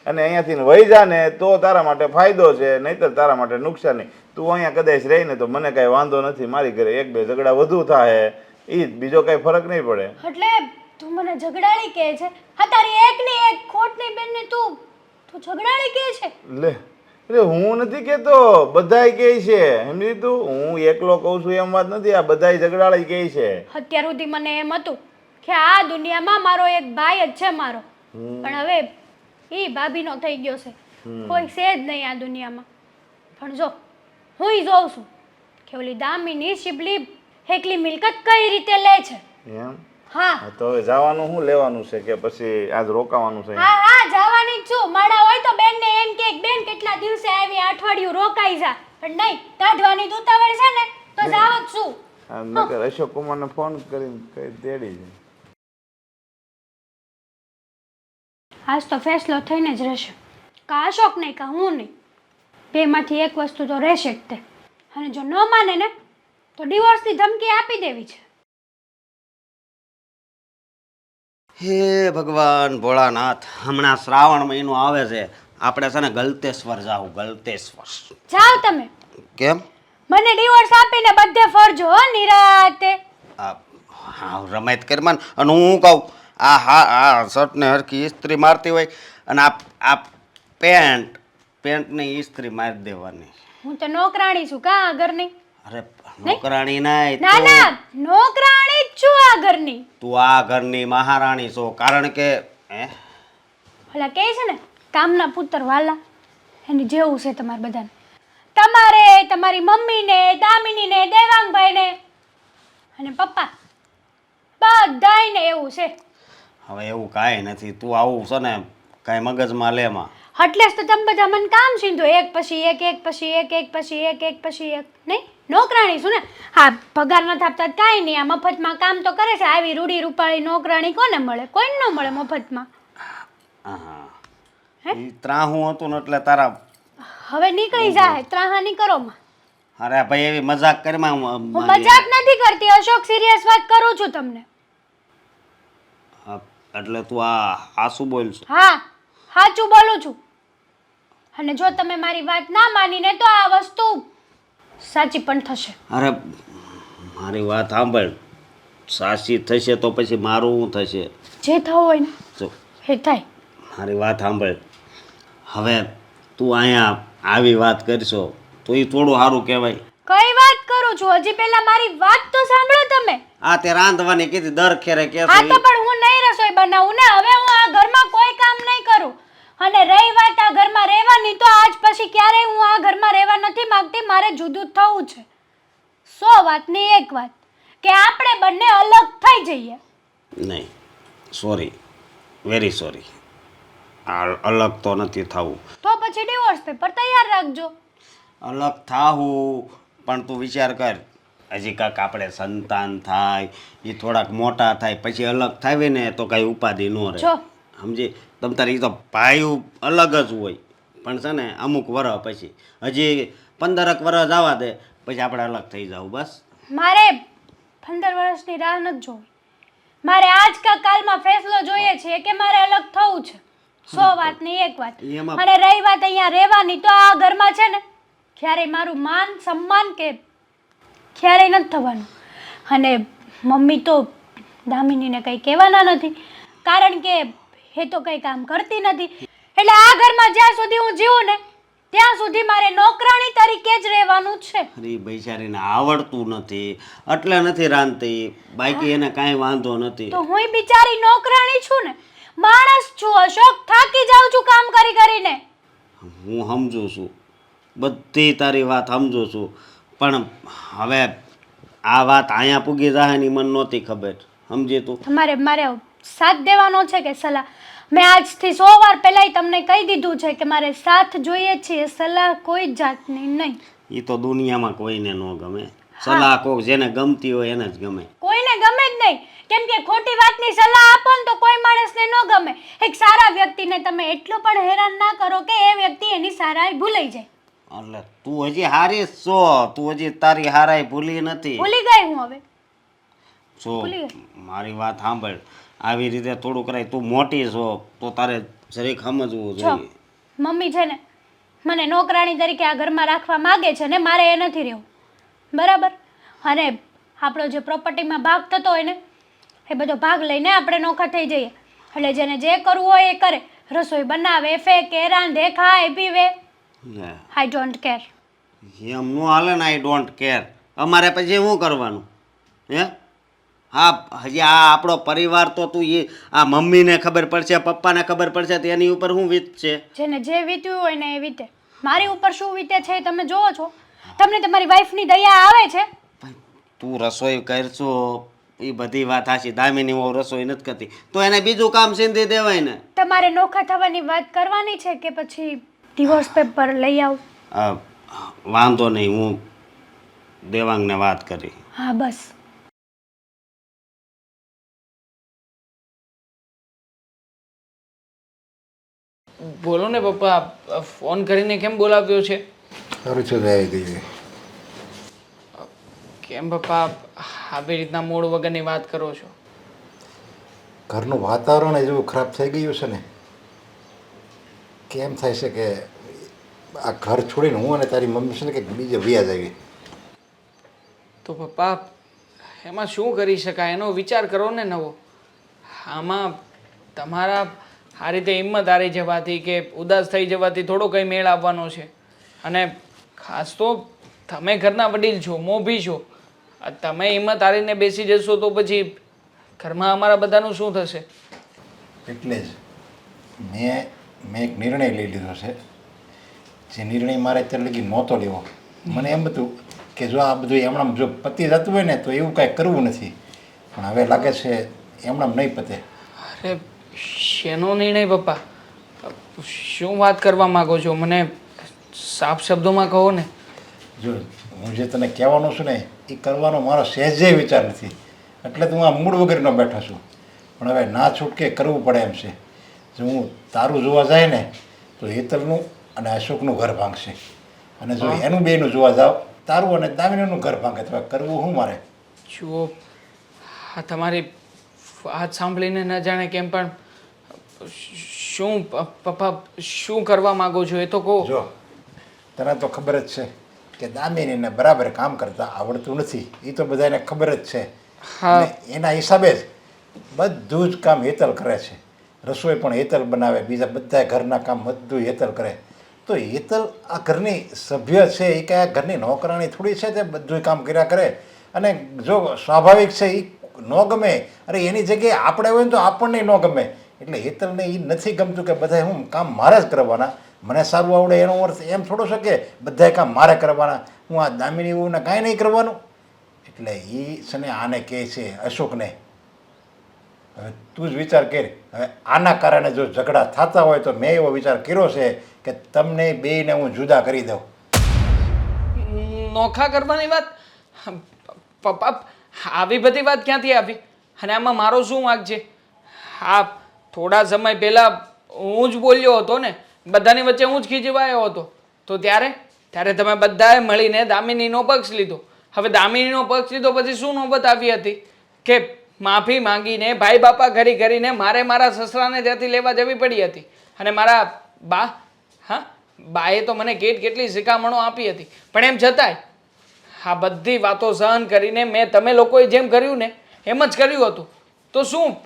અને અહીંયાથી વહી જા ને તો તારા માટે ફાયદો છે, નહીંતર તારા માટે નુકસાન નહીં. તું અહીંયા કદાચ રહી ને તો મને કાંઈ વાંધો નથી, મારી ઘરે 1-2 ઝઘડા વધુ થાય એ જ, બીજો કાંઈ ફરક નહીં પડે. એટલે તું મને ઝઘડાળી કહે છે? હા, તારી એકની એક ખોટની બેનને તું ઝઘડાળી કહે છે? લે અરે હું નથી કહેતો, બધાય કહે છે, સમજી તું? હું એકલો કહું છું એમ વાત નથી, આ બધાય ઝઘડાળી કહે છે. અત્યાર સુધી મને એમ હતું કે આ દુનિયામાં મારો એક ભાઈ જ છે મારો, પણ હવે એ ભાભીનો થઈ ગયો છે. કોઈ છે જ નહીં આ દુનિયામાં. પણ જો હું જોઉં છું કે ઓલી દામિની શિબલી એકલી મિલકત કઈ રીતે લે છે. એમ? હા તો હવે જવાનું શું લેવાનું છે કે પછી આજ રોકાવાનું છે? હા હા, જવાની જ છું. માડા હોય તો બેનને એમ કે બેન કેટલા દિવસે આવી, અઠવાડિયું રોકાઈ જા, પણ નહીં, કાઢવાની દુતાવળ છે ને તો જાવ જ છું. નકર અશોક કુમારને ફોન કરીને કઈ તેડી જાય. આજ તો ફેસલો થઈને જ રહેશે. કા અશોક નહીં કા હું નહીં, બેમાંથી એક વસ્તુ તો રહેશે જ તે. અને જો ન માને ને તો ડિવોર્સની ધમકી આપી દેવી છે. હે ભગવાન ભોળાનાથ, હમણાં શ્રાવણ મહિનો આવે છે, આપણે છે ને ગલતેશ્વર જાવું. ગલતેશ્વર જાઓ તમે. કેમ? મને ડિવોર્સ આપીને બધે ફરજો હો નિરાતે. હા રમાયત કરમાન. અને હું કહું આ શર્ટને હરખી ઇસ્ત્રી મારતી હોય અને આ પેન્ટની ઇસ્ત્રી મારી દેવાની. હું તો નોકરાણી છું કા આ ઘરની? અરે નોકરાણી નહીં, ના ના, નોકરાણી જ છું આ ઘરની. તું આ ઘરની મહારાણી છો. કારણ કે ઓલા કહે છે ને કામના પુત્ર વાલા, એની જેવું છે તમારે બધાને. તમારે, તમારી મમ્મીને, દામિનીને, દેવાંગભાઈને અને પપ્પા બધાયને એવું છે. હવે એવું કાંઈ નથી. તું આવું છે ને કાંઈ મગજમાં લેમાં. એટલે જ તો તમે બધા મને કામ સીધો એક પછી એક, એક પછી એક, એક પછી એક, એક પછી એક. નહીં, નોકરાણી છું ને. હા, પગાર નથી આપતા કાંઈ નહીં, આ મફતમાં કામ તો કરે છે. આવી રૂડી રૂપાળી નોકરાણી કોને મળે? કોઈને ન મળે મફતમાં. હા, ત્રાહું હતું ને એટલે તારા હવે નીકળી જાય ત્રાહાની કરો માં. અરે ભાઈ એવી મજાક કરીમાં હું મજાક નથી કરતી અશોક, સિરિયસ વાત કરું છું તમને. એટલે તું આ શું બોલશું? હા, સાચું બોલું છું. અને જો તમે મારી વાત ના માનીને તો આ વસ્તુ સાચી પણ થશે. અરે મારી વાત સાંભળ, સાચી થશે તો પછી મારું શું થશે? જે થવું હોય ને જો એ થાય. મારી વાત સાંભળ, હવે તું અહીંયા આવી વાત કરશો તો એ થોડું સારું કહેવાય. કઈ વાત કરું છું? હજી પહેલા મારી વાત તો સાંભળો તમે. આ તે રાંધવાની કીધી દર ખેરે હા તો કહેશો. પણ હું નહીં રસોઈ બનાવું ને. હવે હું આ ઘરમાં કોઈ કામ નહીં કરું. અને રહી વાત આ ઘરમાં રહેવાની, તો આજ પછી ક્યારેય હું આ ઘરમાં રહેવા નથી માંગતી. મારે જુદું થવું છે. 100 વાતની એક વાત કે આપણે બંને અલગ થઈ જઈએ. નહીં, સોરી, વેરી સોરી. અલગ તો નથી થવું. તો પછી ડિવોર્સ પેપર તૈયાર રાખજો. અલગ થાવું, પણ તું વિચાર કર, હજી કાંક આપણે સંતાન થાય, એ થોડાક મોટા થાય પછી અલગ થાય ને તો કાંઈ ઉપાધિ ન રહે. જો સમજી તમ તારી તો ભાઈ અલગ જ હોય, પણ છે ને અમુક વર્ષ પછી, હજી 15 વર્ષ જવા દે પછી આપણે અલગ થઈ જાવ. બસ મારે 15 વર્ષની રાહ નથી જોવી. મારે આજ કા કાલમાં ફેસલો જોઈએ છે કે મારે અલગ થવું છે. 100 વાતની એક વાત. એમાં- અને રહી વાત અહીંયા રહેવાની, તો આ ઘરમાં છે ને ક્યારેય મારું માન સન્માન કે ક્યારેય નથી થવાનું. અને મમ્મી તો દામિનીને કંઈ કહેવાના નથી, કારણ કે એ તો કંઈ કામ કરતી નથી. એટલે આ ઘરમાં જ્યાં સુધી હું જીવું ને ત્યાં સુધી મારે નોકરાણી તરીકે જ રહેવાનું છે. અરે બૈચારીને આવડતું નથી એટલે નથી રાંધતી, બાકી એને કાંઈ વાંધો નથી. તો હું બિચારી નોકરાણી છું ને, માણસ છું. અશોક, થાકી જાઉં છું કામ કરી કરીને. હું સમજુ છું, બધી તારી વાત સમજુ છું, પણ હવે આ વાત અહીંયા પૂગી જાય ની મને નહોતી ખબર. સમજી તું? તમારે મારે સાથ દેવાનો છે કે સલાહ? મેં આજથી 100 વાર પહેલાંય તમને કહી દીધું છે કે મારે સાથ જોઈએ છે, સલાહ કોઈ જાતની નહીં. એ તો દુનિયામાં કોઈને ન ગમે. સલાહ કોક જેને ગમતી હોય એને જ ગમે. કોઈને ગમે જ નહીં, કેમ કે ખોટી વાતની સલાહ આપો ને તો કોઈ માણસને ન ગમે. એક સારા વ્યક્તિને તમે એટલું પણ હેરાન ના કરો કે એ વ્યક્તિ એની સારાઈ ભૂલાઈ જાય. એટલે તું હજી હારી જ છો, તું હજી તારી હારાઈ ભૂલી નથી. ભૂલી ગઈ હું હવે. જો ભૂલી મારી વાત સાંભળ, આવી રીતે થોડું કરાય. તું મોટી છો તો તારે જરીક સમજવું જો જોઈએ. મમ્મી છે ને મને નોકરાણી તરીકે આ ઘરમાં રાખવા માંગે છે ને મારે એ નથી રહેવું, બરાબર? અને આપણો જે પ્રોપર્ટીમાં ભાગ થતો હોય ને એ બધો ભાગ લઈને આપણે નોખા થઈ જઈએ. એટલે જેને જે કરવું હોય એ કરે. રસોઈ બનાવે, ફેંકે, રાંધે, ખાય, પીવે. લે, આઈ ડોન્ટ કેર. એમ નો હાલે ને. I don't care. અમારે પછી શું કરવાનું? હે? હા, હજી આ આપણો પરિવાર તો તું એ આ મમ્મીને ખબર પડશે, પપ્પાને ખબર પડશે તો એની ઉપર શું વીતશે? જેને જે વીત્યું હોય ને એ વીતે. મારી ઉપર શું વીતે છે એ તમે જોવો છો. તમને તમારી વાઈફની દયા આવે છે? તું રસોઈ કરશો એ બધી વાત હાચી. દામિની હું રસોઈ નથી કરતી તો એને બીજું કામ સીંધી દેવાય ને. તમારે નોખા થવાની વાત કરવાની છે કે પછી ડિવોર્સ પેપર લઈ આવું? વાંધો નહીં, હું દેવાંગને વાત કરી. હા બસ. બોલો ને પપ્પા, ફોન કરીને કેમ બોલાવ્યો છે? સારું છે આવી ગઈ. કેમ પપ્પા આવી રીતના મૂડ વગરની વાત કરો છો? ઘરનું વાતાવરણ જેવું ખરાબ થઈ ગયું છે ને, કેમ થાય છે કે આ ઘર છોડીને હું અને તારી મમ્મી છે ને કંઈક બીજે વ્યાજ આવી. તો પપ્પા એમાં શું કરી શકાય? એનો વિચાર કરો ને નવો. આમાં તમારા આ રીતે હિંમત હારી જવાથી કે ઉદાસ થઈ જવાથી થોડો કંઈ મેળ આવવાનો છે. અને ખાસ તો તમે ઘરના વડીલ છો, મોભી છો. તમે હિંમત હારીને બેસી જશો તો પછી ઘરમાં અમારા બધાનું શું થશે? એટલે જ મેં એક નિર્ણય લઈ લીધો છે, જે નિર્ણય મારે અત્યારે લગી નહોતો લેવો. મને એમ હતું કે જો આ બધું એમણામ જો પતી જતું હોય ને તો એવું કાંઈ કરવું નથી, પણ હવે લાગે છે એમણામ નહીં પતે. અરે શેનો નિર્ણય પપ્પા? શું વાત કરવા માગો છો? મને સાફ શબ્દોમાં કહો ને. જો હું જે તને કહેવાનું છું ને એ કરવાનો મારો સહેજે વિચાર નથી, એટલે તો હું આ મૂડ વગરનો બેઠો છું. પણ હવે ના છૂટકે કરવું પડે એમ છે. જો હું તારું જોવા જાય ને તો હેતલનું અને અશોકનું ઘર ભાંગશે, અને જો એનું બેનું જોવા જાવ તારું અને દામિનીનું ઘર ભાંગે. તો કરવું શું મારે? જુઓ, આ તમારી વાત સાંભળીને ન જાણે કેમ પણ શું પપ્પા શું કરવા માગો છો એ તો કહો. જો તને તો ખબર જ છે કે દામિનીને બરાબર કામ કરતા આવડતું નથી, એ તો બધાને ખબર જ છે. હા. અને એના હિસાબે જ બધું જ કામ હેતલ કરે છે. રસોઈ પણ હેતલ બનાવે, બીજા બધા ઘરના કામ બધું હેતલ કરે. તો હેતલ આ ઘરની સભ્ય છે એ કાંઈ આ ઘરની નોકરાણી થોડી છે તે બધું કામ કર્યા કરે. અને જો સ્વાભાવિક છે એ ન ગમે, અરે એની જગ્યાએ આપણે હોય ને તો આપણને ન ગમે. એટલે હેતલને એ નથી ગમતું કે બધાય હું કામ મારે જ કરવાના, મને સારું આવડે એનો અર્થ એમ થોડો છે કે બધાય કામ મારે કરવાના, હું આ દામિની વહુને કાંઈ નહીં કરવાનું. એટલે એ છે ને આને કહે છે અશોકને, હવે તું જ વિચાર કર. હવે આના કારણે જો ઝઘડા થતા હોય તો મેં એવો વિચાર કર્યો છે કે તમને બેયને હું જુદા કરી દઉં. નોખા કરવાની વાત? પપ્પા, આવી બધી વાત ક્યાંથી આવી? અને આમાં મારો શું વાંક છે? હા, થોડા સમય પહેલાં હું જ બોલ્યો હતો ને, બધાની વચ્ચે હું જ ખીજવાયો હતો. તો ત્યારે તમે બધાએ મળીને દામિનીનો પક્ષ લીધો. હવે દામિનીનો પક્ષ લીધો પછી શું નોબત આવી હતી કે માફી માંગીને ભાઈ બાપા કરીને મારા સસરાને ત્યાંથી લેવા જવી પડી હતી. અને મારા બાએ તો મને કેટલી શિખામણો આપી હતી. પણ એમ છતાંય આ બધી વાતો સહન કરીને મેં તમે લોકોએ જેમ કર્યું ને એમ જ કર્યું હતું. તો શું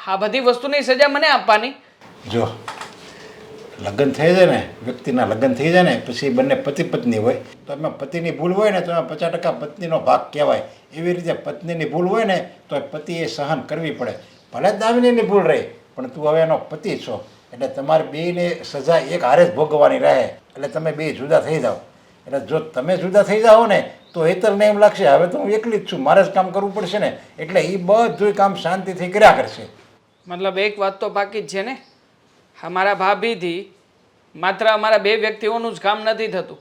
આ બધી વસ્તુની સજા મને આપવાની? જો લગ્ન થઈ જાય ને, વ્યક્તિના લગ્ન થઈ જાય ને પછી બંને પતિ પત્ની હોય તો એમાં પતિની ભૂલ હોય ને તો એમાં 50% પત્નીનો ભાગ કહેવાય. એવી રીતે પત્નીની ભૂલ હોય ને તો પતિએ સહન કરવી પડે. ભલે દામિનીની ભૂલ રહી પણ તું હવે એનો પતિ છો એટલે તમારે બેયને સજા એક હારે જ ભોગવવાની રહે. એટલે તમે બે જુદા થઈ જાઓ. એટલે જો તમે જુદા થઈ જાઓ ને તો હેતલને એમ લાગશે હવે તો હું એકલી જ છું, મારે જ કામ કરવું પડશે ને. એટલે એ બધું કામ શાંતિથી કર્યા કરશે. મતલબ એક વાત તો બાકી જ છે ને, અમારા ભાભીથી માત્ર અમારા બે વ્યક્તિઓનું જ કામ નથી થતું.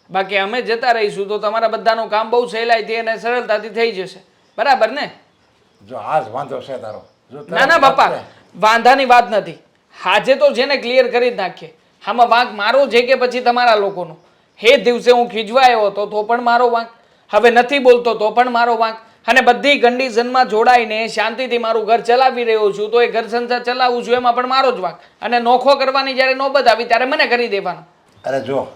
બાકી અમે જતા રહીશું તો તમારા બધાનું કામ બહુ સહેલાઈથી અને સરળતાથી થઈ જશે. બરાબર ને? જો આ જ વાંધો છે તારો. જો ના ના બાપા, વાંધાની વાત નથી. આજે તો જેને ક્લિયર કરી જ નાખીએ. આમાં વાંક મારો છે કે પછી તમારા લોકોનો? એ દિવસે હું ખીજવાયો હતો તો પણ મારો વાંક, હવે નથી બોલતો તો પણ મારો વાંક. અને બધી કન્ડિશનમાં જોડાઈને શાંતિથી મારું ઘર ચલાવી રહ્યો છું તો એ ઘર સંસાર ચલાવું છું એમાં પણ મારો જ વાંક. અને નોખો કરવાની જ્યારે નોબત આવી ત્યારે મને કરી દેવાનું. અરે જો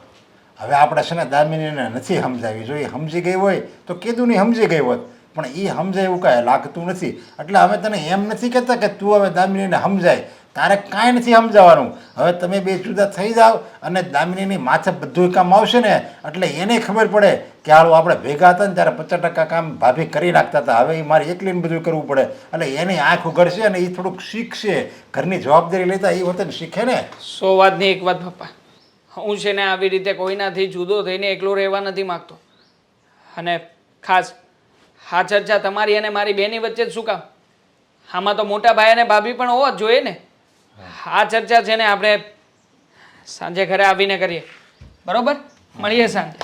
હવે આપણે છે ને દામિનીને નથી સમજાવી. જો એ સમજી ગઈ હોય તો કીધું નહીં સમજી ગઈ હોત, પણ એ સમજાય એવું કાંઈ લાગતું નથી. એટલે અમે તને એમ નથી કહેતા કે તું હવે દામિનીને સમજાય, તારે કાંઈ નથી સમજાવવાનું. હવે તમે બે જુદા થઈ જાઓ અને દામિનીની માથે બધું કામ આવશે ને એટલે એને ખબર પડે કે હાલો આપણે ભેગા હતા ને ત્યારે 50% કામ ભાભી કરી નાખતા હતા, હવે એ મારે એકલીને બધું કરવું પડે. એટલે એની આંખ ઉઘડશે અને એ થોડુંક શીખશે, ઘરની જવાબદારી લેતા એ વખતે શીખે ને. 100 વાતની એક વાત પપ્પા, હું છે ને આવી રીતે કોઈનાથી જુદો થઈને એકલો રહેવા નથી માગતો. અને ખાસ આ ચર્ચા તમારી અને મારી બેની વચ્ચે જ શું કામ? આમાં તો મોટા ભાઈ અને ભાભી પણ હોવા જ જોઈએ ને. આ ચર્ચા છે ને આપણે સાંજે ઘરે આવીને કરીએ. બરોબર? મળીએ સાંજે.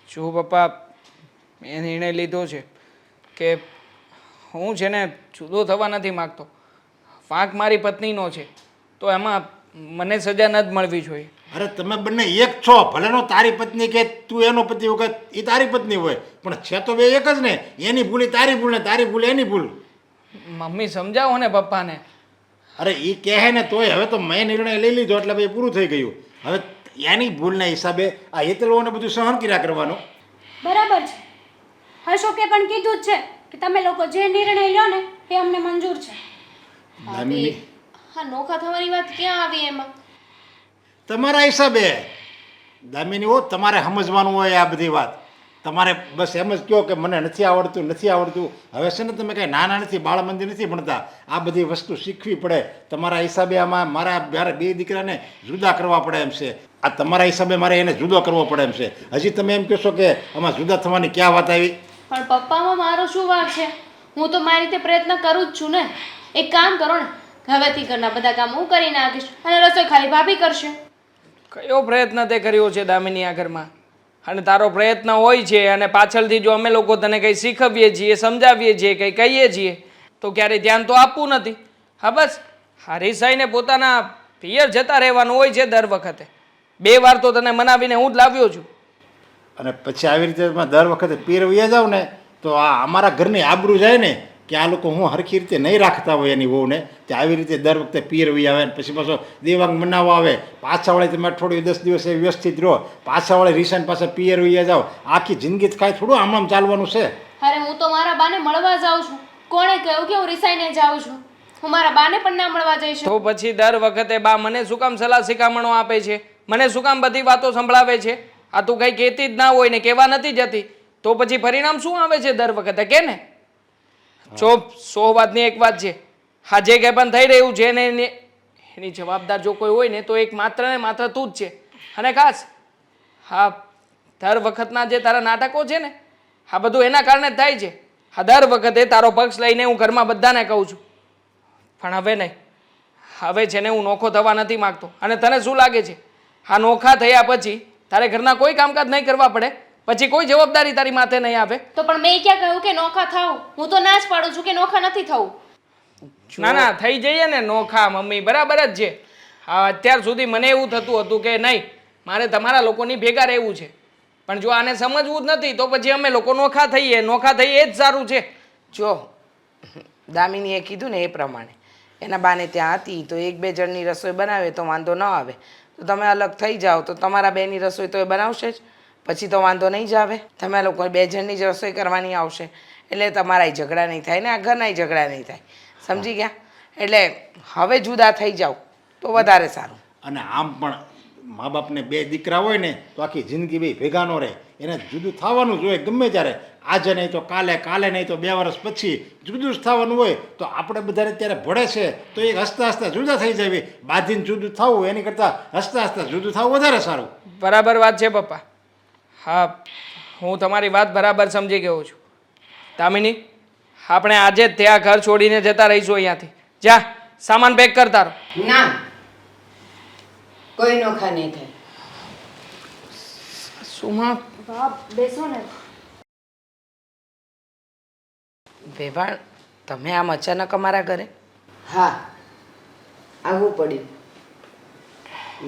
જો પપ્પા, મેં નિર્ણય લીધો છે કે હું છે ને જુદો થવા નથી માગતો. વાંક મારી પત્નીનો છે તો એમાં મને સજા ન જ મળવી જોઈએ. અરે તમે બંને એક છો, ભલેનો તારી પત્ની કે તું એનો પતિ વખત એ તારી પત્ની હોય પણ છે તો બે એક જ ને. એની ભૂલ એ તારી ભૂલ ને તારી ભૂલ એની ભૂલ. મમ્મી સમજાવો ને પપ્પાને. અરે એ કહે ને તોય હવે તો મેં નિર્ણય લઈ લીધો એટલે ભાઈ પૂરું થઈ ગયું. હવે એની ભૂલના હિસાબે આ હેતલોને બધું સહન કર્યા કરવાનું. બરાબર છે. અશોકે પણ કીધું જ છે કે તમે લોકો જે નિર્ણય લો ને એ અમને મંજૂર છે. દામિની, હા, નોખા થવાની વાત ક્યાં આવી એમાં? તમારા હિસાબે દામિની હો, તમારે સમજવાનું હોય આ બધી વાત. તમારે બસ એમ જ કહો કે મને નથી આવડતું. હવે છે ને તમે કાંઈ નાના નથી, બાળ મંદિર નથી ભણતા. આ બધી વસ્તુ શીખવી પડે. તમારા હિસાબે આમાં મારા બે દીકરાને જુદા કરવા પડે એમ છે. આ તમારા હિસાબે મારે એને જુદો કરવો પડે એમ છે. હજી તમે એમ કહેશો કે આમાં જુદા થવાની ક્યાં વાત આવી? પણ પપ્પામાં મારો શું વાંક છે? હું તો મારી રીતે પ્રયત્ન કરું જ છું ને. એક કામ કરો ને, હવેથી ઘરના બધા કામ હું કરી નાખીશ અને રસોઈ ખાલી ભાભી કરશે. કયો પ્રયત્ન તે કર્યો છે દામિની આ ઘરમાં? અને તારો પ્રયત્ન હોય છે અને પાછળથી જો અમે લોકો તને કંઈ શીખવીએ છીએ, સમજાવીએ છીએ, કંઈ કહીએ છીએ તો ક્યારેય ધ્યાન તો આપવું નથી. હા, બસ હા રિસાઈને પોતાના પિયર જતા રહેવાનું હોય છે દર વખતે. 2 વાર તો તને મનાવીને હું જ લાવ્યો છું. અને પછી આવી રીતે તમે દર વખતે પીર વયા જાવ ને તો આ અમારા ઘરની આબરૂ જાય ને કે આ લોકો હું હરખી રીતે નહીં રાખતા હોય એની વહુને, તે આવી રીતે દર વખતે પીર વહી આવે ને પછી પાછો દેવાંગ મનાવવા આવે. પાછા વળે તમે અઠવાડિયું 10 દિવસ વ્યવસ્થિત રહો, પાછા વળે રિસાઈને પાછા પિયર વયા જાઓ. આખી જિંદગી કાંઈ થોડું આમ ચાલવાનું છે. અરે હું તો મારા બાને મળવા જાઉં છું. કોણે કહ્યું કે હું રિસાઈને જાઉં છું? હું મારા બાને પણ ના મળવા જઈ શકું. તો પછી દર વખતે બા મને શું કામ સલાહ શિખામણો આપે છે, મને શું કામ બધી વાતો સંભળાવે છે? આ તું કંઈ કહેતી જ ના હોય ને કહેવા નથી જતી, તો પછી પરિણામ શું આવે છે દર વખતે? કે ને જો 100 વાતની એક વાત છે, હા જે કંઈ પણ થઈ રહ્યું છે ને એની જવાબદાર જો કોઈ હોય ને તો એક માત્ર ને માત્ર તું જ છે. અને ખાસ હા દર વખતના જે તારા નાટકો છે ને આ બધું એના કારણે જ થાય છે. હા દર વખતે તારો પક્ષ લઈને હું ઘરમાં બધાને કહું છું, પણ હવે નહીં. હવે છે ને હું નોખો થવા નથી માગતો. અને તને શું લાગે છે આ નોખા થયા પછી તારે ઘરના કોઈ કામકાજ નહીં કરવા પડે, પછી કોઈ જવાબદારી તારી માથે નહીં આવે? તો પણ મેં ક્યાં કહ્યું કે નોખા થાવ? હું તો ના જ પાડું છું કે નોખા નથી થવું. ના ના થઈ જઈએ ને નોખા મમ્મી, બરાબર જ છે. હા અત્યાર સુધી મને એવું થતું હતું કે નહીં મારે તમારા લોકોની ભેગા રહેવું છે, પણ જો આને સમજવું જ નથી તો પછી અમે લોકો નોખા થઈએ એ જ સારું છે. જો દામિનીએ કીધું ને એ પ્રમાણે એના બાને ત્યાં હતી તો 1-2 જણની રસોઈ બનાવે તો વાંધો ન આવે. તો તમે અલગ થઈ જાઓ તો તમારા બેની રસોઈ તો એ બનાવશે જ, પછી તો વાંધો નહીં જ આવે. તમે લોકો 2 જણની જ રસોઈ કરવાની આવશે એટલે તમારાય ઝઘડા નહીં થાય ને આ ઘરનાય ઝઘડા નહીં થાય. સમજી ગયા? એટલે હવે જુદા થઈ જાઓ તો વધારે સારું. અને આમ પણ મા બાપને 2 દીકરા હોય ને તો આખી જિંદગી બે ભેગા ન રહે, એને જુદું થવાનું જોઈએ ગમે ત્યારે. આજે નહીં તો કાલે, કાલે નહીં તો 2 વર્ષ પછી જુદું જ થવાનું હોય. તો આપણે બધાને ત્યારે ભળે છે તો એક હસતા હસતા જુદા થઈ જાય. બાંધીને જુદું થવું એની કરતાં હસતા હસતા જુદું થવું વધારે સારું. બરાબર વાત છે પપ્પા. હા હું તમારી વાત બરાબર સમજી ગયો છું. દામિની આપણે આજે જ ત્યાં ઘર છોડીને જતા રહીશું અહીંયાથી. જા સામાન પેક કરતા રહો. ના, કોઈ નોખા નહીં થાય. સુમા બાપ બેસો ને. વેવાણ તમે આમ અચાનક અમારા ઘરે? હા, આવવું પડ્યું.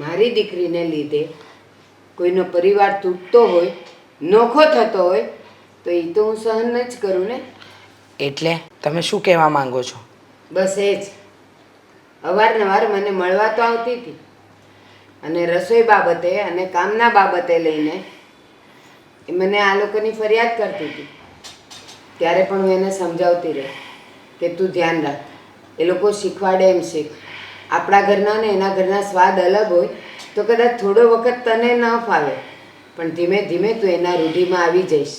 મારી દીકરીને લીધે કોઈનો પરિવાર તૂટતો હોય, નોખો થતો હોય તો એ તો હું સહન જ કરું ને. એટલે તમે શું કહેવા માંગો છો? બસ એ જ. અવારનવાર મને મળવા તો આવતી હતી અને રસોઈ બાબતે અને કામના બાબતે લઈને એ મને આ લોકોની ફરિયાદ કરતી હતી. ત્યારે પણ હું એને સમજાવતી રહી કે તું ધ્યાન રાખ, એ લોકો શીખવાડે એમ શીખ. આપણા ઘરના ને એના ઘરના સ્વાદ અલગ હોય તો કદાચ થોડો વખત તને ન ફાવે, પણ ધીમે ધીમે તું એના રૂઢિમાં આવી જઈશ.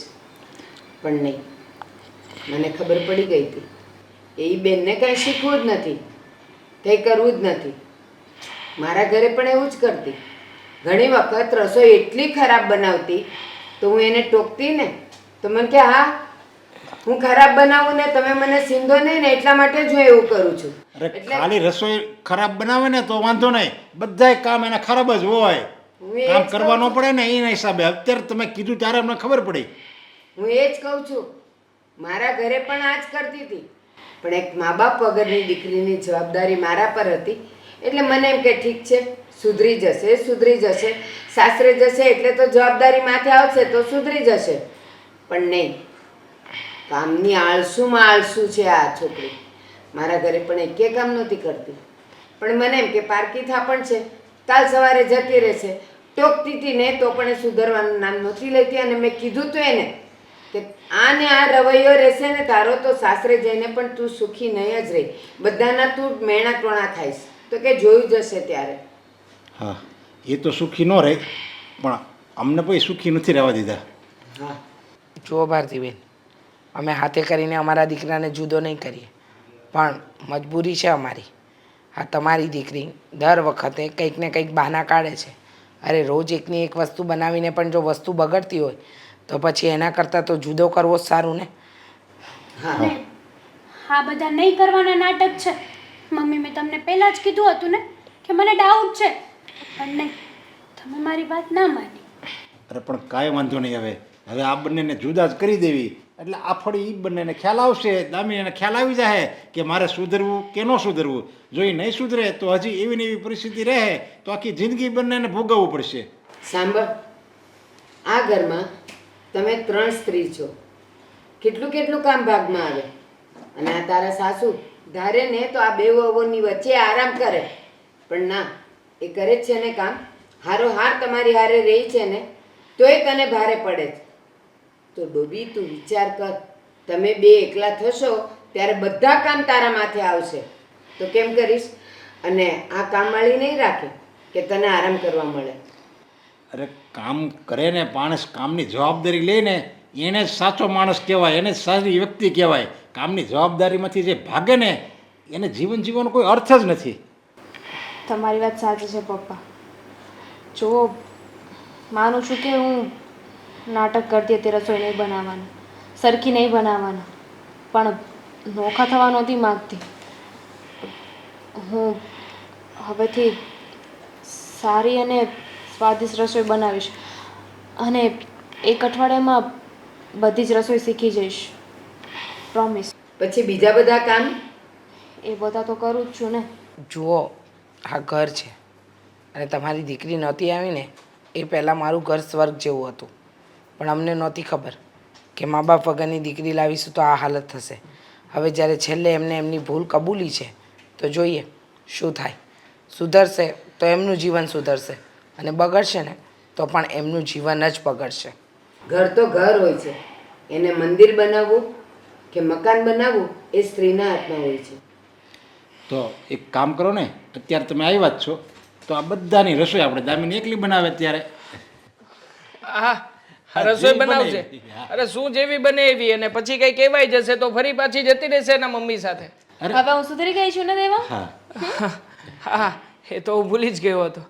પણ નહીં, મને ખબર પડી ગઈ હતી એ બેનને કંઈ શીખવું જ નથી, કંઈ કરવું જ નથી. મારા ઘરે પણ એવું જ કરતી. ઘણી વખત રસોઈ એટલી ખરાબ બનાવતી તો હું એને ટોકતી ને તો મને કે હા હું ખરાબ બનાવું ને તમે મને સીંધો નહીં ને એટલા માટે જ હું એવું કરું છું. અરે ખાલી રસોઈ ખરાબ બનાવે ને તો વાંધો નહીં, બધાય કામ એના ખરાબ જ હોય. હું એ કામ જ કરવા કહું ન પડે ને એના હિસાબે. અત્યારે તમે કીધું ત્યારે અમને ખબર પડી. હું એ જ કહું છું. મારા ઘરે પણ આ જ કરતી હતી, પણ એક મા બાપ વગરની દીકરીની જવાબદારી મારા પર હતી એટલે મને એમ કે ઠીક છે સુધરી જશે, સુધરી જશે, સાસરે જશે એટલે તો જવાબદારી માથે આવશે તો સુધરી જશે. પણ નહીં, કામની આળસુમાં આળસુ છે આ છોકરી. મારા ઘરે પણ એકે કામ નહોતી કરતી, પણ મને એમ કે પારકી થાપણ છે, કાલ સવારે જતી રહેશે. ટોકતી હતી ને તો પણ એ સુધરવાનું નામ નહોતી લેતી. અને મેં કીધું તો એને કે આ ને આ રવૈયો રહેશે ને તારો તો સાસરે જઈને પણ તું સુખી નહીં જ રહી, બધાના તું મેણા ટોણા થાઈશ. તો કે જોયું જશે ત્યારે. હા એ તો સુખી ન રહે, પણ અમને પછી સુખી નથી રહેવા દીધા. હા, જુઓ ભારતીબેન, અમે હાથે કરીને અમારા દીકરાને જુદો નહીં કરીએ, પણ મજબૂરી છે અમારી. આ તમારી દીકરી દર વખતે કંઈક ને કંઈક બહાના કાઢે છે. અરે રોજ એકની એક વસ્તુ બનાવીને પણ જો વસ્તુ બગડતી હોય તો પછી એના કરતાં તો જુદો કરવો જ સારું ને. હા, આ બધા નહીં કરવાના નાટક છે. મમ્મી મેં તમને પહેલાં જ કીધું હતું ને કે મને ડાઉટ છે, પણ નહીં, તમે મારી વાત ના માની. અરે પણ કાંઈ વાંધો નહીં. હવે આ બંનેને જુદા જ કરી દેવી એટલે આ ફળી એ બંનેને ખ્યાલ આવશે, દામિનીને ખ્યાલ આવી જાય કે મારે સુધરવું કે ન સુધરવું. જો એ નહીં સુધરે તો હજી એવી ને એવી પરિસ્થિતિ રહે તો આખી જિંદગી બંનેને ભોગવવું પડશે. સાંભળ, આ ઘરમાં તમે 3 સ્ત્રી છો, કેટલું કેટલું કામ ભાગમાં આવે. અને આ તારા સાસુ ધારે ને તો આ 2 વહુઓની વચ્ચે આરામ કરે, પણ ના, એ કરે જ છે ને કામ. હારો હાર તમારી હારે રહી છે ને તોય તને ભારે પડે છે. તો ડોબી તું વિચાર કર, તમે 2 એકલા થશો ત્યારે બધા કામ તારા માથે આવશે. તો કેમ કરીશ? અને આ કામવાળી નહીં રાખે કે તને આરામ કરવા મળે. અરે કામ કરે ને માણસ, કામની જવાબદારી લે ને એને જ સાચો માણસ કહેવાય, એને જ સારી વ્યક્તિ કહેવાય. કામની જવાબદારીમાંથી જે ભાગે ને એને જીવન જીવવાનો કોઈ અર્થ જ નથી. તમારી વાત સાચી છે પપ્પા. જો માનું છું કે હું નાટક કરતી હતી રસોઈ નહીં બનાવવાનું, સરખી નહીં બનાવવાનું, પણ નોખા થવા નહોતી માગતી. હું હવેથી સારી અને સ્વાદિષ્ટ રસોઈ બનાવીશ અને એક અઠવાડિયામાં બધી જ રસોઈ શીખી જઈશ. પ્રોમિસ. પછી બીજા બધા કામ એ બધા તો કરું જ છું ને. જુઓ, આ ઘર છે અને તમારી દીકરી નહોતી આવીને એ પહેલાં મારું ઘર સ્વર્ગ જેવું હતું. પણ અમને નહોતી ખબર કે મા બાપ વગરની દીકરી લાવીશું તો આ હાલત થશે. હવે જ્યારે છેલ્લે એમને એમની ભૂલ કબૂલી છે તો જોઈએ શું થાય. સુધરશે તો એમનું જીવન સુધરશે અને બગડશે ને તો પણ એમનું જીવન જ બગડશે. ઘર તો ઘર હોય છે, એને મંદિર બનાવવું કે મકાન બનાવવું એ સ્ત્રીના હાથમાં હોય છે. તો એક કામ કરો ને, અત્યારે તમે આવ્યા જ છો તો આ બધાની રસોઈ આપણે દામીને એકલી બનાવે ત્યારે. હા રસોઈ બનાવશે. અરે શું જેવી બને એવી, અને પછી કઈ કહેવાય જશે તો ફરી પાછી જતી રહેશે એના મમ્મી સાથે. હવે હું સુધરી ગઈ છું ને દેવા. હા હા એ તો હું ભૂલી જ ગયો હતો.